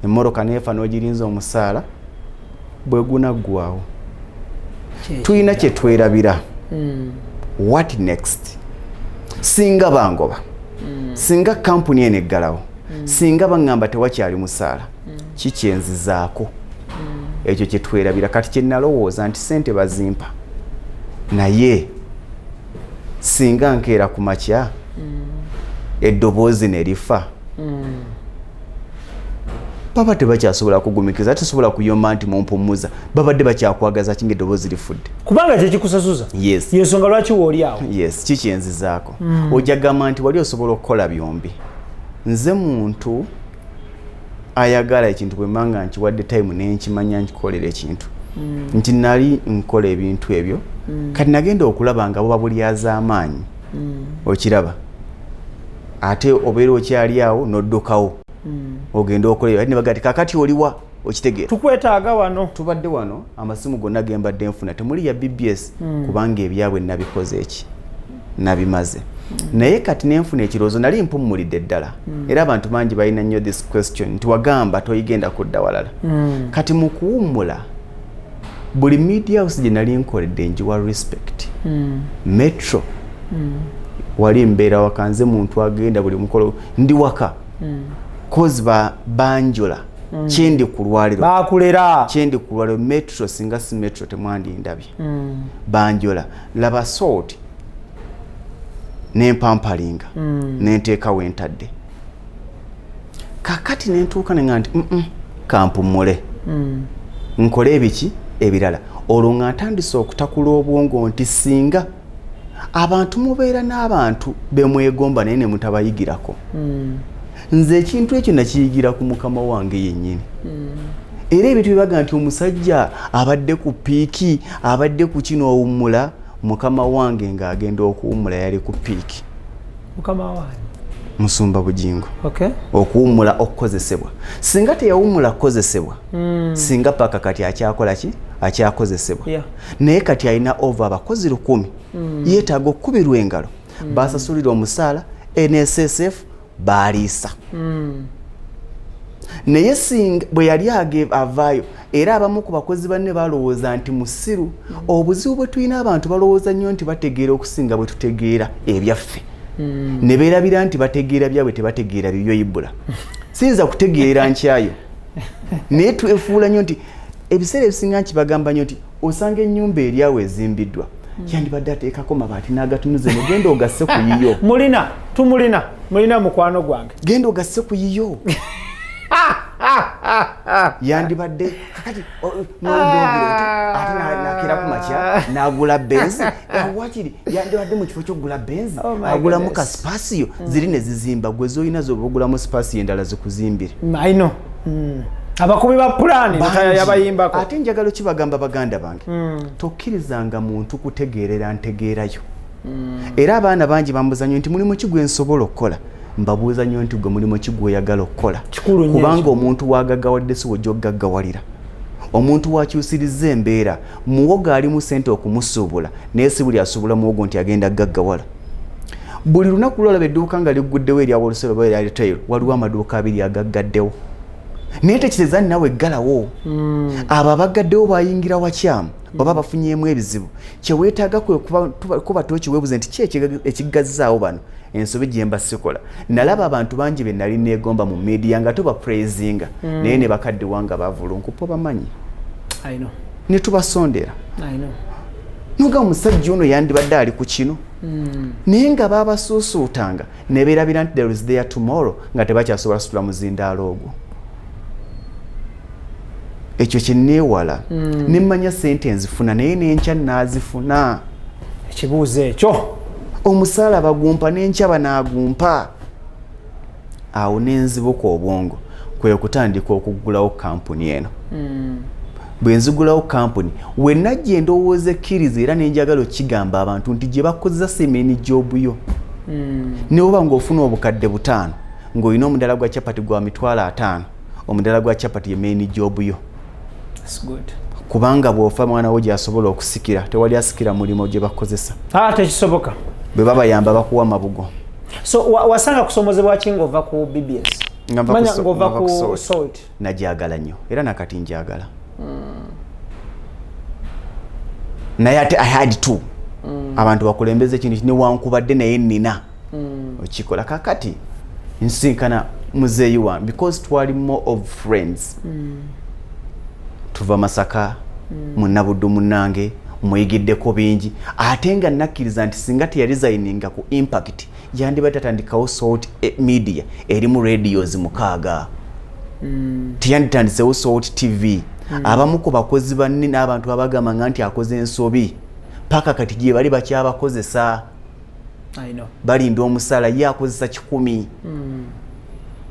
emmoroka neefa n'ogirinza omusaala bwe gunaggwaawo tulina kye twerabira what next singa bangoba singa kampuni eno eggalawo singa baŋŋamba tewakyali musaala kikyenzizaako ekyo kye twerabira kati kye nalowooza nti sente bazimpa naye singa nkeera ku makya eddoboozi ne lifa baba tebakyasobola kugumikiza tesobola kuyomba nti mumpumuza babadde bakyakwagaza kinga eddoboozi lifudde kubanga kyekikusasuza yensonga lwaki wooli awo kikyenzizaako ojagamba nti wali osobola okukola byombi nze muntu ayagala ekintu bwe mmanga nkiwadde time nenkimanya nkikolera ekintu nti nali nkola ebintu ebyo kati nagenda okulaba nga buba bulyaz'amaanyi okiraba ate obeera okyali awo noddukawo ogenda okola ne bagati kakati oliwa okitegeera tukwetaaga wano tubadde wano amasimu gonna gembadde nfuna temuli ya BBS kubanga ebyabwe nabikoze eki nabimaze naye kati nenfuna ekirowoozo nali mpummulidde ddala era abantu bangi balina nnyo this question nti wagamba toyigenda kudda walala kati mu kuwummula buli media house gye nali nkoledde njiwa respect metro wali mbeera waka nze muntu agenda buli mukolo ndi waka kozi banjola kyendi kulwaliro bakulera kyendi kulwaliro metro singa si metro temwandindabye banjola laba sort nempampalinga nenteeka wentadde kakati nentuuka nenga nti kampumule nkole ebiki ebirala olwo nga ntandise okutakula obwongo nti singa abantu mubeera n'abantu bemwegomba naye ne mutabayigirako nze ekintu ekyo nakiyigira ku mukama wange yennyini era ebintu byebaga nti omusajja abadde ku piiki abadde ku kino owummula mukama wange ng'agenda okuwummula yali ku piiki mukama wange Musumba Bugingo okuwummula okukozesebwa singa teyawummula kukozesebwa singa paka kati akyakola ki akyakozesebwa naye kati alina over abakozi 100 yeetaaga okukubirwa engalo basasulira omusaala NSSF baaliisa naye singa bwe yali avaayo era abamu ku bakozi banne balowooza nti musiru obuzibu bwe tulina abantu balowooza nnyo nti bategeera okusinga bwe tutegeera ebyaffe ne beerabira nti bategeera byabwe tebategeera bibyo IBRAH siyinza kutegeera nkyayo naye twefuula nnyo nti ebiseera ebisinga nkibagamba nnyo nti osanga ennyumba eryawo ezimbiddwa yandibadde ateekako mabaati n'agatunuze ne genda ogasse ku yiyo mulina mukwano gwange genda ogasse ku yiyo yandibadde kakati ate nakera ku makya n'agula benzi wakiri yandibadde mu kifo ky'okugula benzi agulamu ka spasiyo ziri ne zizimba gwe z'olina zoba ogulamu spasiyo endala zikuzimbire aino abakubi ba pulaani yabayimbako ate njagala kibagamba baganda bange tokkirizanga muntu kutegeerera ntegeerayo era abaana bangi bambuza nnyo nti mulimu ki gwe nsobola okukola mbabuuza nnyo nti gwe mulimu ki gwe oyagala okukola kubanga omuntu wagaggawadde si wojja okugaggawalira omuntu wakyusiriza embeera muwogo alimu ssente okumusuubula naye si buli asuubula muwogo nti agenda gaggawala buli lunaku lwolaba edduuka nga ligguddewo eryawo olusolo oba erya retail waliwo amaduuka abiri agaggaddewo naye tekitegeeza nti nawe eggalawo abo abaggaddewo bayingira wakyamu oba bafunyeemu ebizibu kyeweetaaga kuba tokiweebuze nti ki ekigazzaawo bano ensobi gye mba sikola nalaba abantu bangi be nali neegomba mu media nga tubapraisinga naye ne bakadde wanga bavulunkupa bamanyi ne tubasondera noga omusajja ono yandibadde ali ku kino naye nga babasuusuutanga ne beerabira nti there is there tomorrow nga tebakyasobola kusitula muzindaalo ogwo ekyo kyenneewala nemmanya ssente nzifuna naye n'enkya naazifuna ekibuuzo ekyo omusaala bagumpa n'enkya banaagumpa awo n'enzibuka obwongo kwe kutandika okuggulawo kampuni eno bwe nzigulawo kampuni we najja endowooza ekkiriza era nenjagala okigamba abantu nti gye bakozesa semeni jobu yo ne oba ng'ofuna obukadde 5 ng'olina omudala gwa capati gwa $50 omudala gwa capati ye meni jobu yo kubanga bw'ofa mwana wo gy'asobola okusikira tewali asikira mulimo gye bakozesa tekisoboka bwe babayamba bakuwa mabugo so wasanga kusomozebwa ki ng'ova ku BBS manya ng'ova ku salt najagala nnyo era nakati njagala naye ate I had to abantu bakulembeze kintu newankubadde naye nina okikola kakati nsinkana muzeeyi wange because twali more of friends tuva Masaka munabuddu munange muyigiddeko bingi ate nga nakkiriza nti singa teyaresigninga ku impact yandibadde atandikawo salt media erimu radios 6 tiyanditandisewo salt TV abamu ku bakozi banne n'abantu abagamba nti akoze ensobi paka kati gye bali bakyabakozesa balinda omusala ye akozesa 10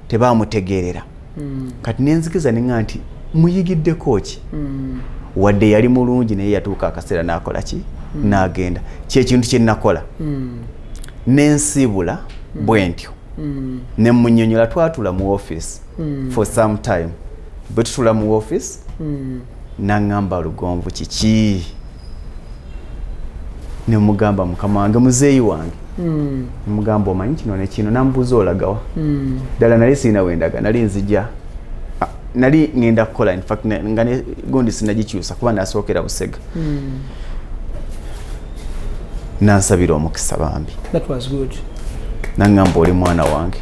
tebamutegeerera kati nenzikiza nenga nti muyigiddeko ki wadde yali mulungi naye yatuuka akaseera n'akola ki n'agenda kyekintu kye nakola n'ensiibula bwentyo ne munnyonnyola twatula mu office for some time bwe tutula mu office n'aŋŋamba Lugonvu kiki ne mugamba mukama wange muzeeyi wange mugamba omanyi kino ne kino nambuuza olagawa ddala nali siina wendaga nali nzija nali ngenda kukola in fact nga ne gundi sinagikyusa kuba nasookera Busega nansabira omukisa bambi that was good naŋŋamba oli mwana wange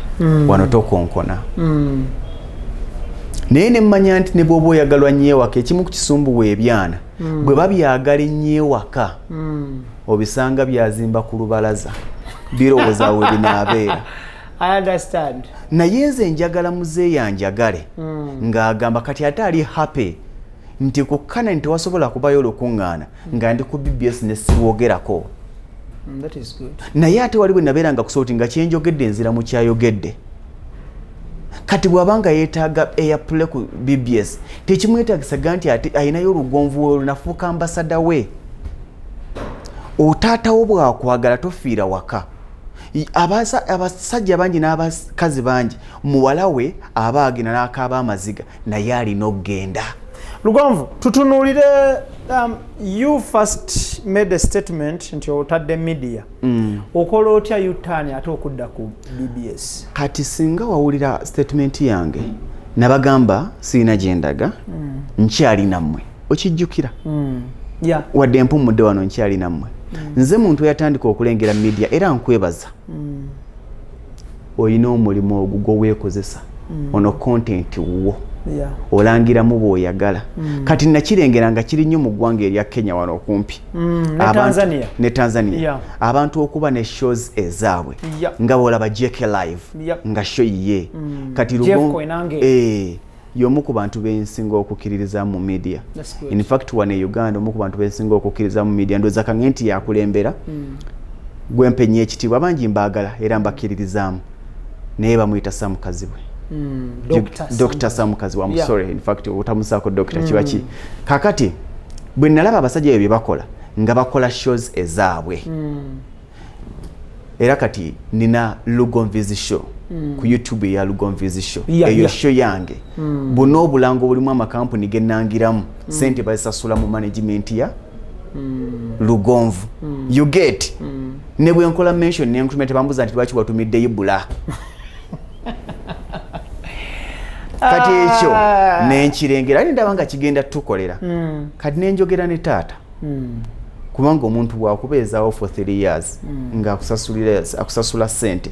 wano tokonkona naye ne mmanya nti ne bw'oba oyagalwa nnyo ewaka ekimu ku kisumbuwa ebyana bwe babyagala ennyo ewaka obisanga byazimba ku lubalaza birowooza we binaabeera I understand naye nze njagala muzeeyi anjagale ng'agamba kati ate ali happy nti kukkana nti wasobola kubayo olukuŋŋaana nga ndi ku BBS ne siwogerako that is good naye ate wali bwe nabeera nga kusoti nga kyenjogedde nzira mu kyayogedde kati bw'abanga yeetaaga airplay ku BBS tekimwetaagisaga nti ate ayinayo Lugonvu olunafuuka ambasada we otaatawo bwakwagala tofiira waka abasajja bangi n'abakazi bangi muwala we aba agenda n'akaaba amaziga naye alina okugenda Lugonvu tutunuulire you first made a statement nti otadde media okola otya yutani ate okudda ku BBS kati singa wawulira statement yange nabagamba siina gyendaga nkyali nammwe okijjukira yeah. wadde mpumudde wano nkyali nammwe nze muntu yatandika okulengera media era nkwebaza oyina omulimu ogwo weekozesa ono content wo olangiramu bw'oyagala kati nakirengera nga kiri nnyo mu ggwanga erya Kenya wano okumpi ne Tanzania abantu okuba ne shows ezaabwe nga bw'olaba JK Live nga show ye kati y'omu ku bantu bensinga okukkiririza mu media. In fact wane Uganda omu ku bantu bensinga okukkiririza mu media ndowooza kange nti yakulembera gwempenye ekitiibwa bangi mbaagala era mbakkiririzaamu naye bamuyita Sam Kazibwe. Dr. Sam Kazibwe, I'm sorry, in fact utamusaako Dr. Kiwaki. Kakati bwe nalaba abasajja bye bakola nga bakola shows ezaabwe era kati nina Lugonvu's show ku YouTube ya Lugonvu's show eyo show yange buno obulango bulimu amakampuni gennangiramu sente bazisasula mu management ya Lugonvu you get ne bwe nkola mention ne increment bambuza nti lwaki watumidde IBRAH kati ekyo nenkirengera ndaba nga kigenda tukolera kati nenjogera ne taata kubanga omuntu bwakubeezaawo for 3 years nga akusasula sente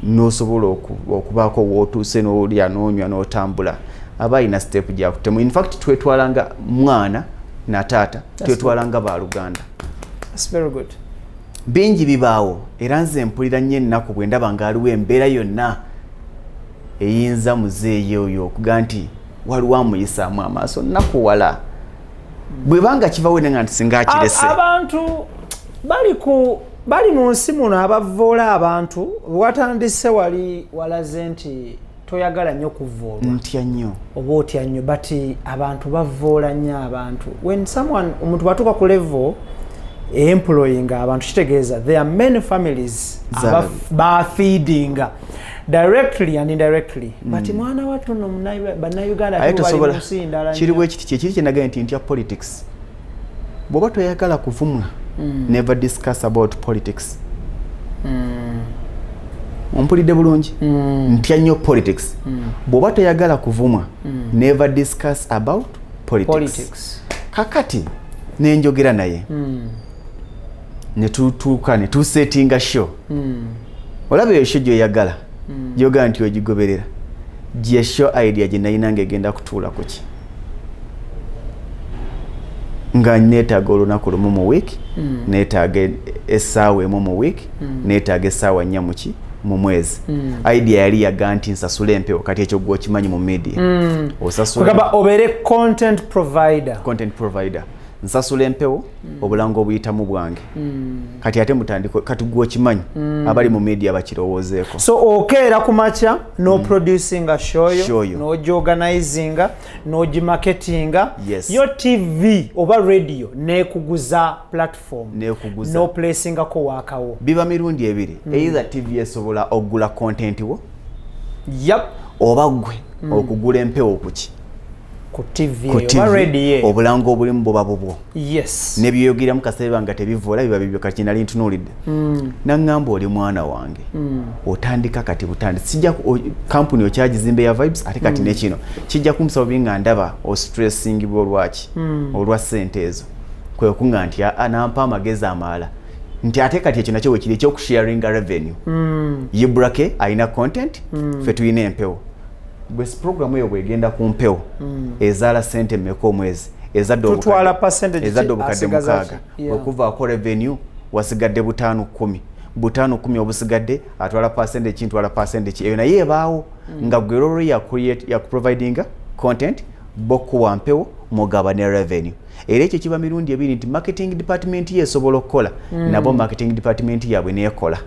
n'osobola okubaako wootuuse n'olya n'onywa n'otambula aba ayina step gyakutemu. In fact twetwalanga mwana na taata twetwalanga baaluganda. That's very good. Bingi bibaawo era nze mpulira nnyo ennaku bwe ndaba ngaaliwo embeera yonna eyinza muzeeyi oyo okuga nti waliwo amuyisaamu amaaso nakuwala bwe banga kivawo nenga nti singa akirese. Abantu bali mu nsi muno abavoola abantu watandise wali walaze nti toyagala nnyo kuvoolwa ntya nnyo oba otya nnyo but abantu bavoola nnyo abantu when someone omuntu batuuka ku level employing abantu kitegeeza there are many families feeding directly and indirectly but mwana watu no bannayuganda ayitosobola kiriwo ekiti kiri kyenagaye nti ntya politics bw'oba toyagala kuvumwa never discuss about politics ompulidde bulungi ntya nnyo politics bw'oba toyagala kuvumwa never discuss about politics. Kakati nenjogera naye netutuuka netusetinga show olaba eyo show gyoyagala gyogaa nti ogigoberera gye show idea gye nayina ng'egenda kutuula ku ki nga neetaaga olunaku lumu mu week neetaaga essaawa emu mu week neetaaga essaawa nnya mu ki mu mwezi idea yali yaga nti nsasula empewo kati ekyo gwe okimanyi mu media osasula obeere content provider nsasula empewo obulango obuyitamu bwange kati ate mutandiko kati gwe okimanyi abali mu media bakirowoozeeko so okeera ku makya no producing a show no organizing no marketing yo TV oba radio nekuguza platform no placing ko wakawo biba mirundi ebiri either TV esobola ogula content wo oba gwe okugula empewo kuki ku TV oba radio obulango obulimu boba bubwo ne byoyogira mu kaseera nga tebivoola biba bibyo kati nali ntunuulidde nangamba oli mwana wange otandika kati butandi sijja company okyagizimbe ya vibes ate kati nekino kijja kumusaba binga ndaba o stressing olwaki olwa sente ezo kwe okunga nti anampa amagezi amala nti ate kati ekyo nakyo wekiri ekyokusharinga revenue IBRAH ayina content fe tuyina empewo bwesi program eyo bwegenda ku mpewo ezaala sente mmeka omwezi ezadde obukadde mukaaga okuvaako revenue wasigadde 5-10 obusigadde atwala percentage ki ntwala percentage ki eyo naye ebaawo nga gwe rolo ya providinga content bokuwa mpewo mugaba ne revenue era ekyo kiba mirundi ebiri nti marketing department yesobola okukola nabo marketing department yaabwe neekola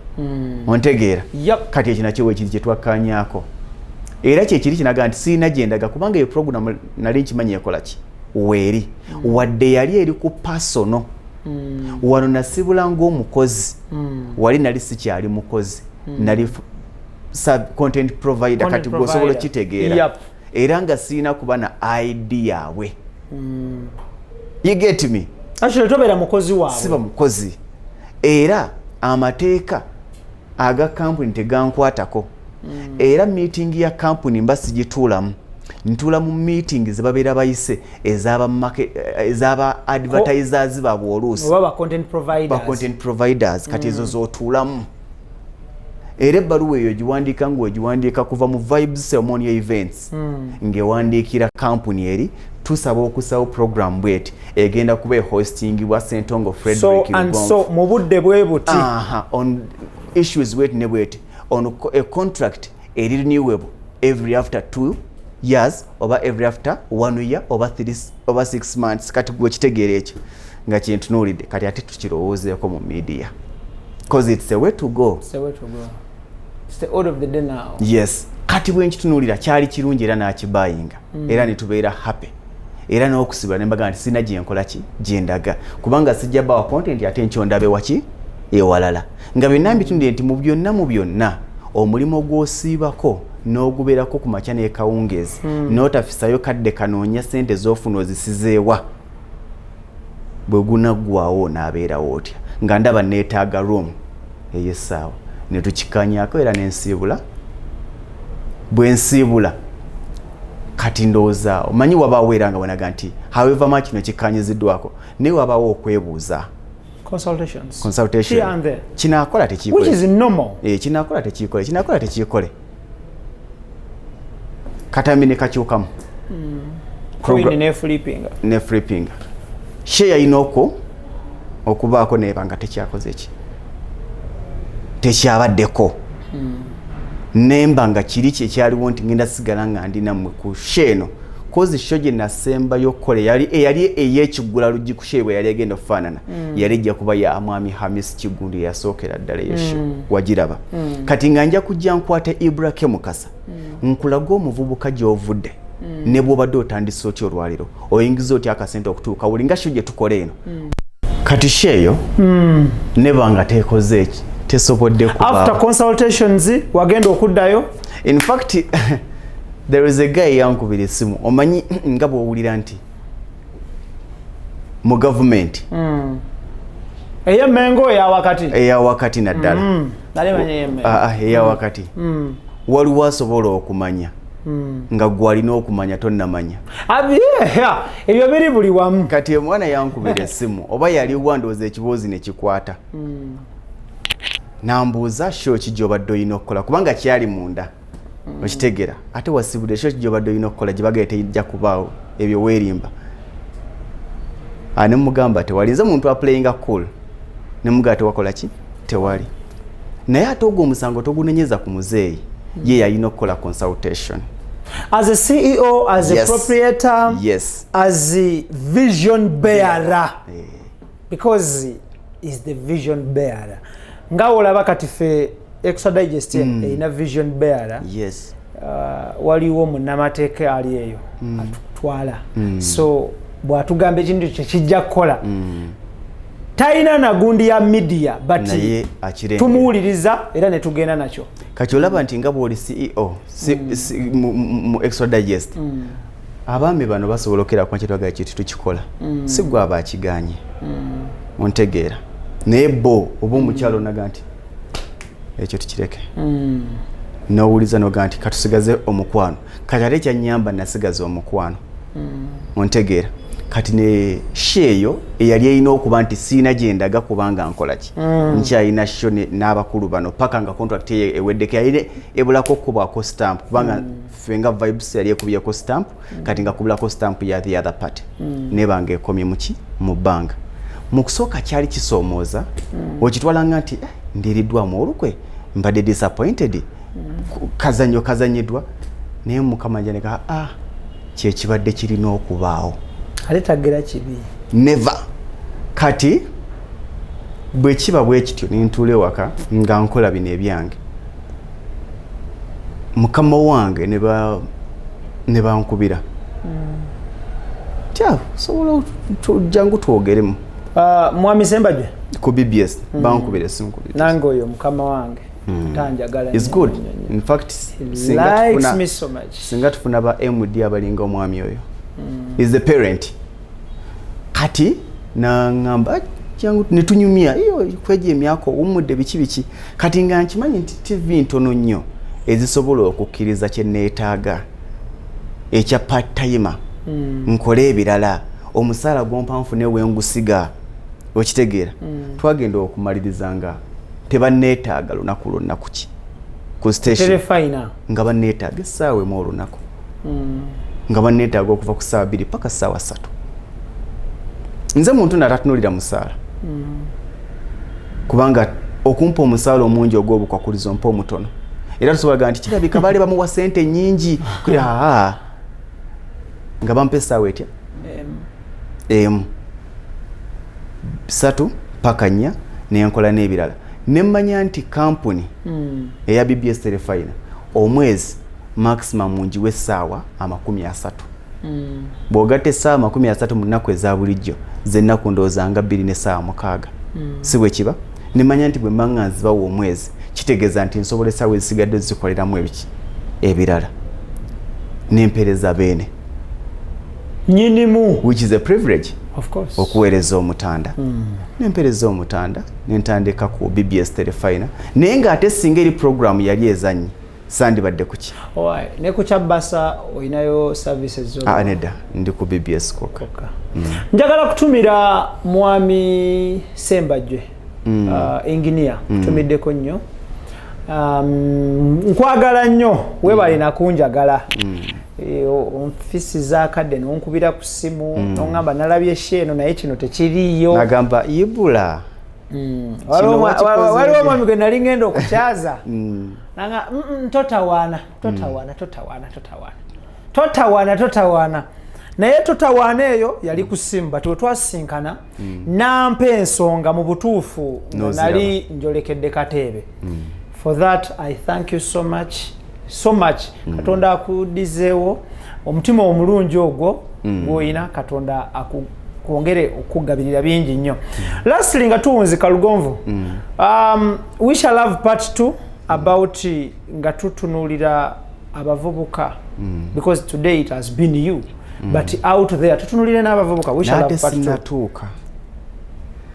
ontegeera kati ekyo nakyo wekiri kyetwakkanyaako era kyekiri kinaga nti siina gyendaga kubanga eyo program nali nkimanyi ekola ki weeri wadde yali eri ku personal wano nasibula ng'omukozi wali nali sikyali mukozi nali content provider kati gwosobola okitegeera era nga siina kuba na ID yaabwe you get me actually tobeera mukozi waabwe siba mukozi era amateeka aga company tegankwatako era meeting ya company mba sigituulamu ntula mu meeting zebabeera bayise ezaba advertisers baabwe oluusi oba content providers kati ezo z'otuulamu era ebbaluwa eyo giwandiika ng'ogiwandiika kuva mu vibes ceremonial events ng'ewandiikira kampuni eri tusaba okusawo program bweti egenda kuba hostingibwa Ssentongo Frederick Lugonvu. So mu budde bwe buti on issues bweti ne bweti on a contract renewable every after 2 years oba every after 1 year oba 6 months kati gwe kitegeera ekyo nga kintunuulidde kati ate tukirowoozeeko mu media because it's a way to go. It's the order of the day now. Yes. Kati bwe nkitunuulira kyali kirungi era n'akibayinga era ne tubeera happy era n'okusibula ne mbaga nti sina gye nkola ki gye ndaga kubanga sijja bawa content ate nkyo ndabe waki ewalala nga byonna mbitundire nti mu byonna omulimu gw'osiibako n'ogubeerako ku makya n'ekawungeezi n'otafisayo kadde kanoonya ssente z'ofuna ozisizeewa bwe gunaggwawo n'abeerawo otya nga ndaba neetaaga room ey'essaawa ne tukikanyaako era n'ensiibula bwe nsiibula kati ndowooza omanyi wabaawo era nga bwenaga nti however much kino kikanyiziddwako naye wabaawo okwebuuza consultation kinaakola tekiikole which is normal kinaakola tekiikole katambi ne kakyukamu ne flipping share yalina okubaako neeba nga tekyakoze eki tekyabaddeko nemba nga kiri kyekyaliwo nti ngenda sigala nga ndinammwe ku sheeno kozi sho gye nasembayo kole yali ey'ekiggula luggi ku sheebwe yali egenda okufaanana yali ejja kuba ya mwami Hamis Kigundu yasookera ddala yesho wagiraba kati nga nja kujja nkwata IBRAH Mukasa nkulaga omuvubuka gy'ovudde ne bw'obadde otandise otya olwaliro oyingiza otya akasente okutuuka buli nga sho gye tukola eno kati sheeyo nebanga teekoze eki tesobodde kuba after consultations wagenda okuddayo in fact there is a guy yankubira esimu omanyi nga bw'owulira nti mu government ey'emmengo eyawakati naddala eyawakati waliwo asobola okumanya nga gwalina okumanya tonnamanya ebyo biri buli wamu kati omwana yankubira esimu oba yali wandowooza ekiboozi ne kikwata nambuuza sho kijobadde olina okukola kubanga kyali munda okitegera ate wasibudde sho kijobadde olina okukola gye bagenda tejja kubaawo ebyo weerimba ne mugamba tewali nze muntu aplayinga cool ne mugamba tewakola ki tewali naye ate ogwo omusango togunenyeza ku muzeeyi ye yalina okukola consultation as a CEO, as a proprietor, as a vision bearer because is the vision bearer nga olaba kati fe Extradigest ina vision bearer waliwo munnamateeka ali eyo atutwala so bwatugamba ekintu kyekijja kukola talina nagundi ya media but tumuwuliriza era ne tugenda nakyo kati olaba nti nga bw'oli CEO mu Extradigest abaami bano basobolokera ku nkitwaga ekintu tukikola si gwe aba akiganye ontegeera naye bo oba omukyalo onaga nti ekyo tukireke n'owuliza noga nti katusigaze omukwano kati ate ekyannyamba nasigaza omukwano ontegeera kati ne sheeyo eyali erina okuba nti siina gye ndaga kubanga nkola ki nkyalina sho n'abakulu bano paka nga contract eweddeko yali ebulako okubwako stamp kubanga ffe nga vibes yali ekubyeko stamp kati nga kubulako stamp ya the other party nebanga ekomye muki mu bbanga mu kusooka kyali kisoomooza okitwala nga nti ndiriddwamu olukwe mbadde disappointed kazanyiddwa naye mukama njaneka kyekibadde kirina okubaawo ate tagera kibi never kati bwe kiba bwe kityo nintuula ewaka nga nkola bino ebyange mukama wange ne bankubira tya sobola jangu twogeremu mwami Sembajwe ku BBS bankubira sinkubira nange oyo mukama wange tanjagala is good in fact likes me so much singa tufuna ba MD abalinga omwami oyo is the parent kati na ngamba jangu netunyumia iyo kweje emyako umudde biki kati nga nkimanyi nti TV ntono nnyo ezisobola okukkiriza kye neetaaga ekya part time nkole ebirala omusala gompa nfune wengusiga okitegeera twagenda okumalirizanga tebanneetaaga lunaku lwonna kuki ku station nga banneetaaga essaawa emu olunaku nga banneetaaga okuva ku ssaawa 2 paka ssaawa 3 nze muntu natatunulira musaala kubanga okumpa omusaala omungi ogw'obukwakulizo mpa omutono era tusobola nti kirabika baali bamuwa ssente nnyingi nga bampa essaawa etya emu 3 paka 4 nenkola n'ebirala nemmanya nti kampuni eya BBS Telefina omwezi maximum njiwe essaawa 30 bw'ogatta essaawa 30 mu nnaku eza bulijjo z'ennaku ndoozanga 2 n'essaawa 6 si bwe kiba nemmanya nti bwe mmanga nzibawo omwezi kitegeeza nti nsobola essaawa ezisigadde zikoleramu ebiki ebirala n'empeereza beene nyinimu which is a privilege of course okuweereza omutanda n'empeereza omutanda n'entandika ku BBS Telefina naye ng'ate singa eri program yali ezanyi sandibadde kuki ne ku Kyabasa olinayo services zo nedda ndi ku BBS koka njagala kutumira mwami Sembajje engineer kutumiddeko nnyo nkwagala nnyo webale nakunjagala ofisi zakadde nonkubira ku simu nongamba nalabye sheno naye kino tekiriyo nagamba IBRAH waliwo omwami gwe nali ngenda okukyaza nanga totawaana naye totawaana eyo yali ku simu bati wetwasinkana nampa ensonga mu butuufu nali njolekedde kateebe for that I thank you so much katonda akudizeewo omutima omulungi ogwo gw'oyina katonda kwongere okugabirira bingi nnyo lastly nga tuwunzika Lugonvu we shall have part 2 about nga tutunuulira abavubuka because today it has been you but out there tutunulire n'abavubuka we shall have part 2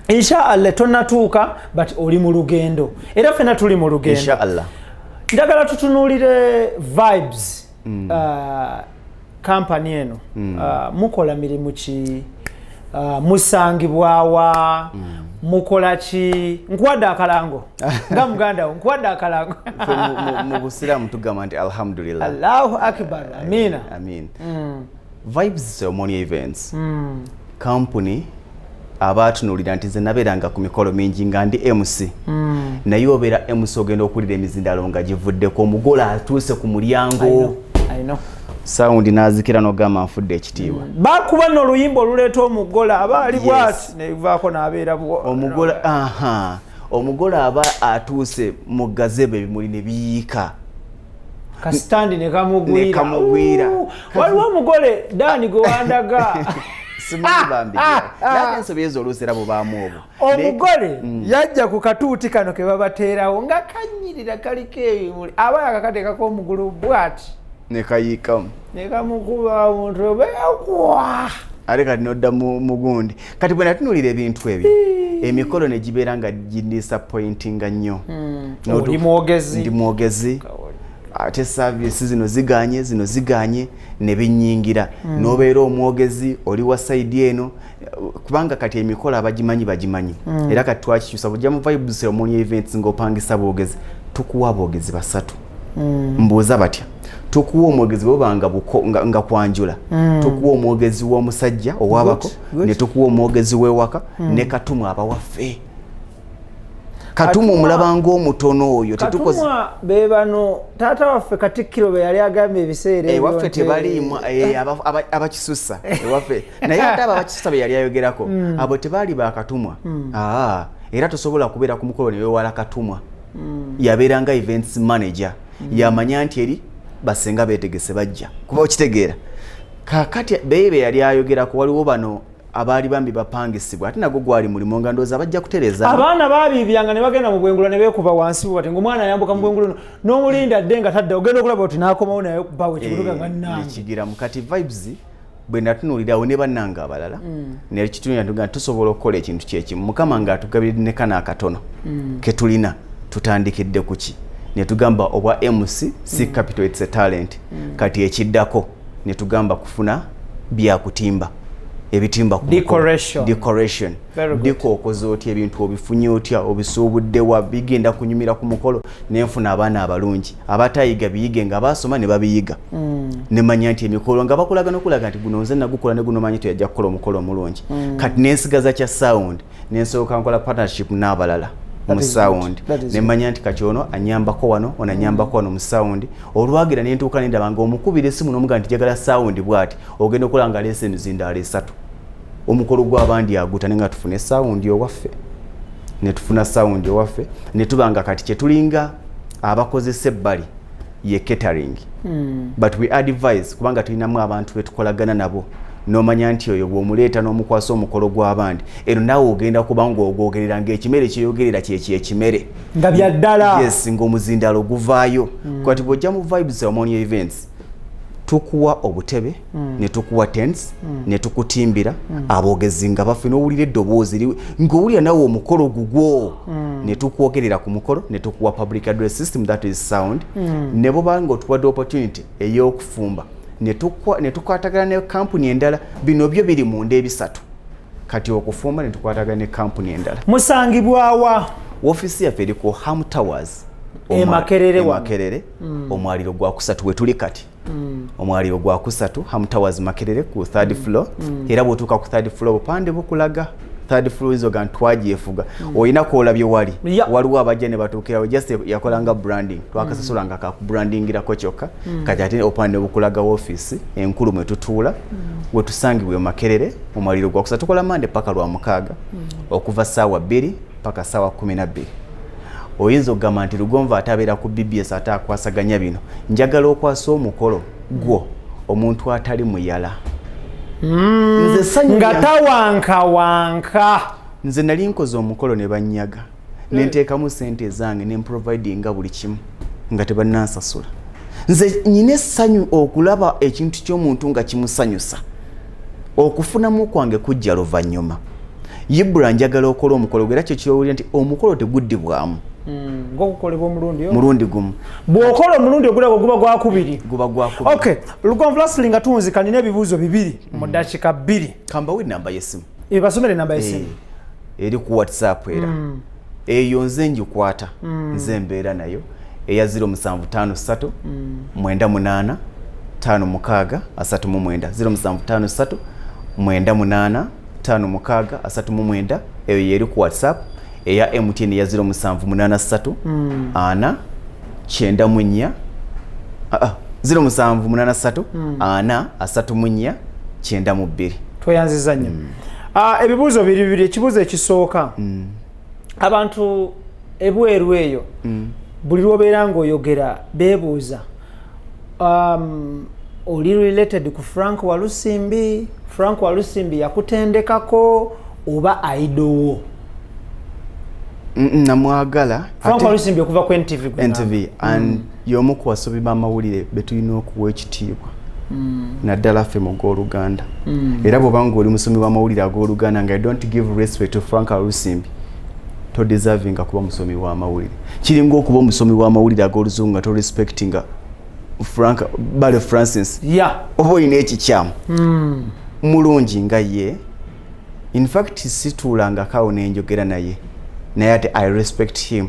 inshallah tonatuuka but oli mu lugendo era fena tuli mu lugendo inshallah njagala tutunulire vibes company eno mukola mirimu ki musangibwawa mukola ki nkwadde akalango nga muganda wo nkwadde akalango mu busiramu tugamba nti alhamdulillah Allahu akbar amina amin vibes ceremony events company abatunulira nti ze naberanga ku mikolo mingi nga ndi MC naye obeera MC ogenda okulira emizindalo nga givuddeko omugole atuuse ku mulyango I know sound nazikira nogamba nfudde ekitiibwa bakuba no oluyimba oluleeta omugole aba ali bwati nevaako n'abeera omugole omugole aba atuuse mu gazebo ebimuli ne biyiika kasitandi ne kamugwira waliwo omugole Dani gwe wandaga ensobeezo oluusera bubaamu obwo omugole yajja ku katuuti kano ke babateerawo nga kanyirira kaliko ebimuli aba yakakateekako omugulu bwati nekayiikamu nekamukuba omuntu obeekwa ate kati nodda mugundi kati bwe natunulira ebintu ebyo emikolo ne gibeera nga gindisappointinga nnyo ndi mwogezi ate service zino ziganye ne binyingira n'obeera omwogezi oli wa side eno kubanga kati emikolo bagimanyi era kati twakikyusa bujja mu vibes ceremony events ng'opangisa boogezi tukuwa boogezi 3 mbuuza batya tukuwa omwogezi bwobanga nga kwanjula tukuwa omwogezi w'omusajja owabako ne tukuwa omwogezi w'ewaka ne Katumwa abawaffe Katumwa omulabanga omutono oyo tetukoze be bano taata waffe Katikkiro be yali agambye ebiseera ebyo waffe tebaliimu abakisusa ewaffe naye ate abakisusa be yali ayogerako abo tebaali ba Katumwa era tosobola kubeera ku mukolo ne wewala Katumwa yabeeranga events manager yamanya nti eri basenga beetegese bajja kuba okitegeera kakati bebe yali ayogerako waliwo bano abaali bambi bapangisibwa ate nago gwali mulimo nga ndooza bajja kutereza abaana baabiibyanga ne bagenda mu bwengula ne beekuba wansi bwati ng'omwana ayambuka mu bwengula n'omulinda dde nga tadda ogenda okulaba oti n'akomawo naye bawe kibuluga nga nnange ekigiramu kati vibes bwe natunuulirawo ne bannanga abalala ne kitunira nga tusobola okukola ekintu kyekimu mukama nga atugabirira ne kana akatono ke tulina tutandikidde ku ki ne tugamba obwa MC si capital it's a talent kati ekiddako ne tugamba kufuna bya kutimba ebitimba ku decoration diko okoze otya ebintu obifunye otya obisuubuddewa bigenda kunyumira ku mukolo nenfuna abaana abalungi abatayiga biyige nga basoma ne babiyiga ne manya nti emikolo nga bakulaga n'okulaga nti guno nze nagukola ne guno manyi tuyajja kukola omukolo omulungi kati nensigaza kya sound nensooka nkola partnership n'abalala mu sound ne manya nti kati ono anyambako wano ono anyambako wano mu sound olwagira nentuuka nendaba nga omukubira essimu n'omuga nti jagala sound bw'ati ogenda okulanga leseni zindaala 3 omukolo gw'abandi aguta nenga tufune sound owaffe ne tufuna sound owaffe ne tubanga kati kye tulinga abakozesa ebbali ye catering but we advise kubanga tulinamu abantu betukolagana nabo nomanya nti oyo bw'omuleeta n'omukwasa omukolo gw'abandi ero naawe ogenda kuba ng'ogwogerera ng'ekimere kyeyogerera kyekimere nga bya ddala yes ng'omuzindalo guvaayo kwati bw'ojja mu vibes ceremony events tukuwa obutebe ne tukuwa tents ne tukutimbira aboogezi nga baffe n'owulira eddoboozi ng'owulira nawe omukolo gugwo ne tukwogerera ku mukolo ne tukuwa public address system that is sound ne boba ng'otuwadde opportunity ey'okufumba ne tukwatagana ne kampuni endala bino byo biri munda ebisatu kati okufumba ne tukwatagana ne kampuni endala musangibwawa ofisi yaffe eri ku Ham Towers Makerere omwaliro gwa kusatu we tuli kati omwaliro gwa kusatu Ham Towers Makerere ku 3rd floor era bw'otuuka ku 3rd floor bupande bukulaga 3rd floor izo ga ntwagyefuga oyina koolabye wali waliwo abajja ne batuukirawo just yakolanga branding twakasasulanga ka brandingirako kyokka kati ate opande bukulaga office enkulu mwe tutuula we tusangibwe Makerere omwaliro gwa kusatu tukola mande paka lwa mukaaga okuva ssaawa 2 paka ssaawa 12 oyinza okugamba nti Lugonvu atabeera ku BBS ate akwasaganya bino njagala okwasa omukolo gwo omuntu atali muyala nga tawankawanka nze nali nkoze omukolo ne banyaga nenteekamu sente zange nemprovidinga buli kimu nga tebannansasula nze nyina essanyu okulaba ekintu ky'omuntu nga kimusanyusa okufunamu kwange kujja luvannyuma IBRAH njagala okola omukolo gwera kyo kyowulira nti omukolo teguddibwamu ngokukolebwa mulundi gumu bw'okola omulundi ogulaba guba gwakubiri okay Lugonvu Wrestling atunzika nina ebibuuzo 2 mu dakiika 2 kambawe namba y'essimu basomere namba y'essimu eri ku WhatsApp era eyo nze njikwata nze mbeera nayo eya 0753 98 56 39 0753 98 56 eyo yeri ku WhatsApp eya MTN ya 0783 ana 94 0783 ana 34 92 tweyanziza nnyo ebibuuzo bibiri ekibuuzo ekisooka abantu ebweru eyo buli lwobeera ng'oyogera beebuuza oli related ku Frank Walusimbi yakutendekako oba aidowo namwagala Frank Walusimbi okuva ku NTV and y'omu ku basobi b'amawulire betulina okuwa ekitiibwa naddala ffe mu g'Oluganda era bw'oba ng'oli musomi w'amawulire ag'Oluganda nga I don't give respect to Frank Walusimbi to deserving kuba musomi w'amawulire kiringa okuba omusomi w'amawulire ag'Oluzungu nga to respectinga Frank Bale Francis oba olina ekikyamu mulungi nga ye in fact situulangako nenjogera naye ate I respect him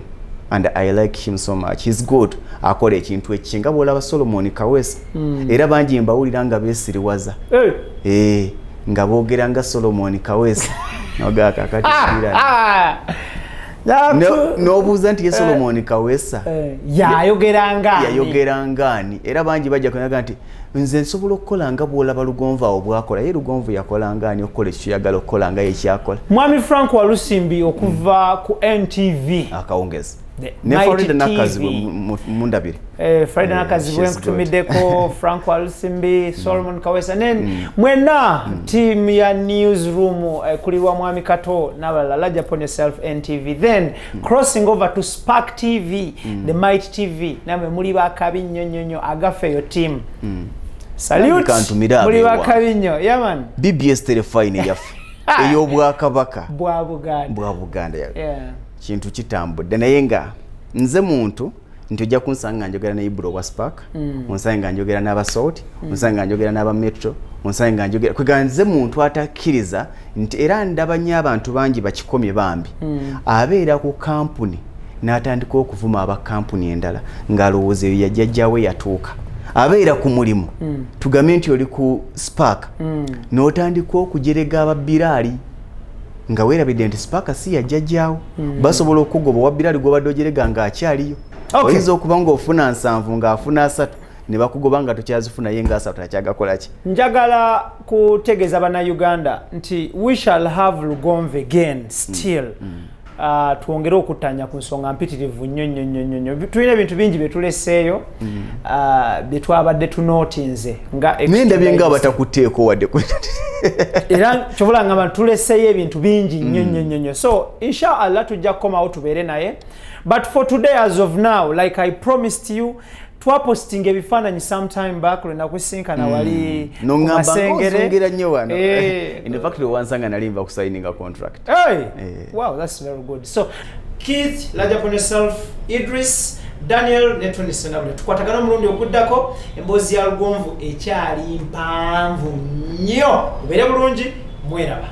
and I like him so much. He's good. Akola ekintu ekinga bw'olaba Solomon Kawesa era bangi mbawulira nga beesiriwaza nga boogera nga Solomon Kawesa nogaka kati n'obuuza nti ye Solomon Kawesa yayogera ngani era bangi bajja kunaga nti nze nsobola okukola nga bw'olaba Lugonvu awo bwakola ye Lugonvu yakola ngani okukola ekyoyagala okukola nga yekyakola Mwami Frank Walusimbi okuva ku NTV akawongeza ne Freda nakazibwe mundabire Freda nakazibwe nkutumiddeko Frank Walusimbi Solomon Kawesa mwena team ya newsroom kulirwa Mwami Kato n'abalala lajja upon yourself NTV then crossing over to Spark TV the Might TV namwe muli bakabi nnyonnyo agaffe yo team salute muli bakabi nnyo yaman BBS telefine yaffe ey'obwakabaka bwa Buganda kintu kitambudde naye nga nze muntu nti ojja kunsanga njogera ne IBRAH wa Spark, onsanga njogera n'aba Salt, onsanga njogera n'aba Metro, onsanga njogera kweganze muntu atakkiriza nti era ndabanya abantu bangi bakikomye bambi abeera ku kampuni n'atandika okuvuma aba kampuni endala ng'alowooza eyo yajjajjawe yatuuka abeera ku mulimu tugambe nti oli ku Spark n'otandika okujerega ababiraali nga weerabidde nti Spark si yajjajjaawo basobola okugoba wa biraali gw'obadde ojerega ng'akyaliyo oyinza okuba ng'ofuna 7 ng'afuna 3 ne bakugoba nga tokyazifuna ye nga 3 akyagakola ki. Njagala kutegeeza bannayuganda nti we shall have Lugonvu again still. Tuongere okutanya ku nsonga mpitirivu nnyo. Tulina ebintu bingi bye tuleseeyo bye twabadde tunotinze nga ndabye nga batakuteeko wadde era kyobola ngamba tuleseeyo ebintu bingi nnyo. So inshallah tujja kukomawo tubeere naye, but for today as of now, like I promised you, twaposting ebifaananyi sometime back lwe nakusinkana wali Masengere nnyo wano. In fact wansanga nali nva kusigninga contract. Wow, that's very good. So Keith, large upon yourself, Idris, Daniel, Netoni Senabule. Tukwatagana mulundi okuddako emboozi ya Lugonvu ekyali mpanvu nnyo. Mubeere bulungi, mweraba.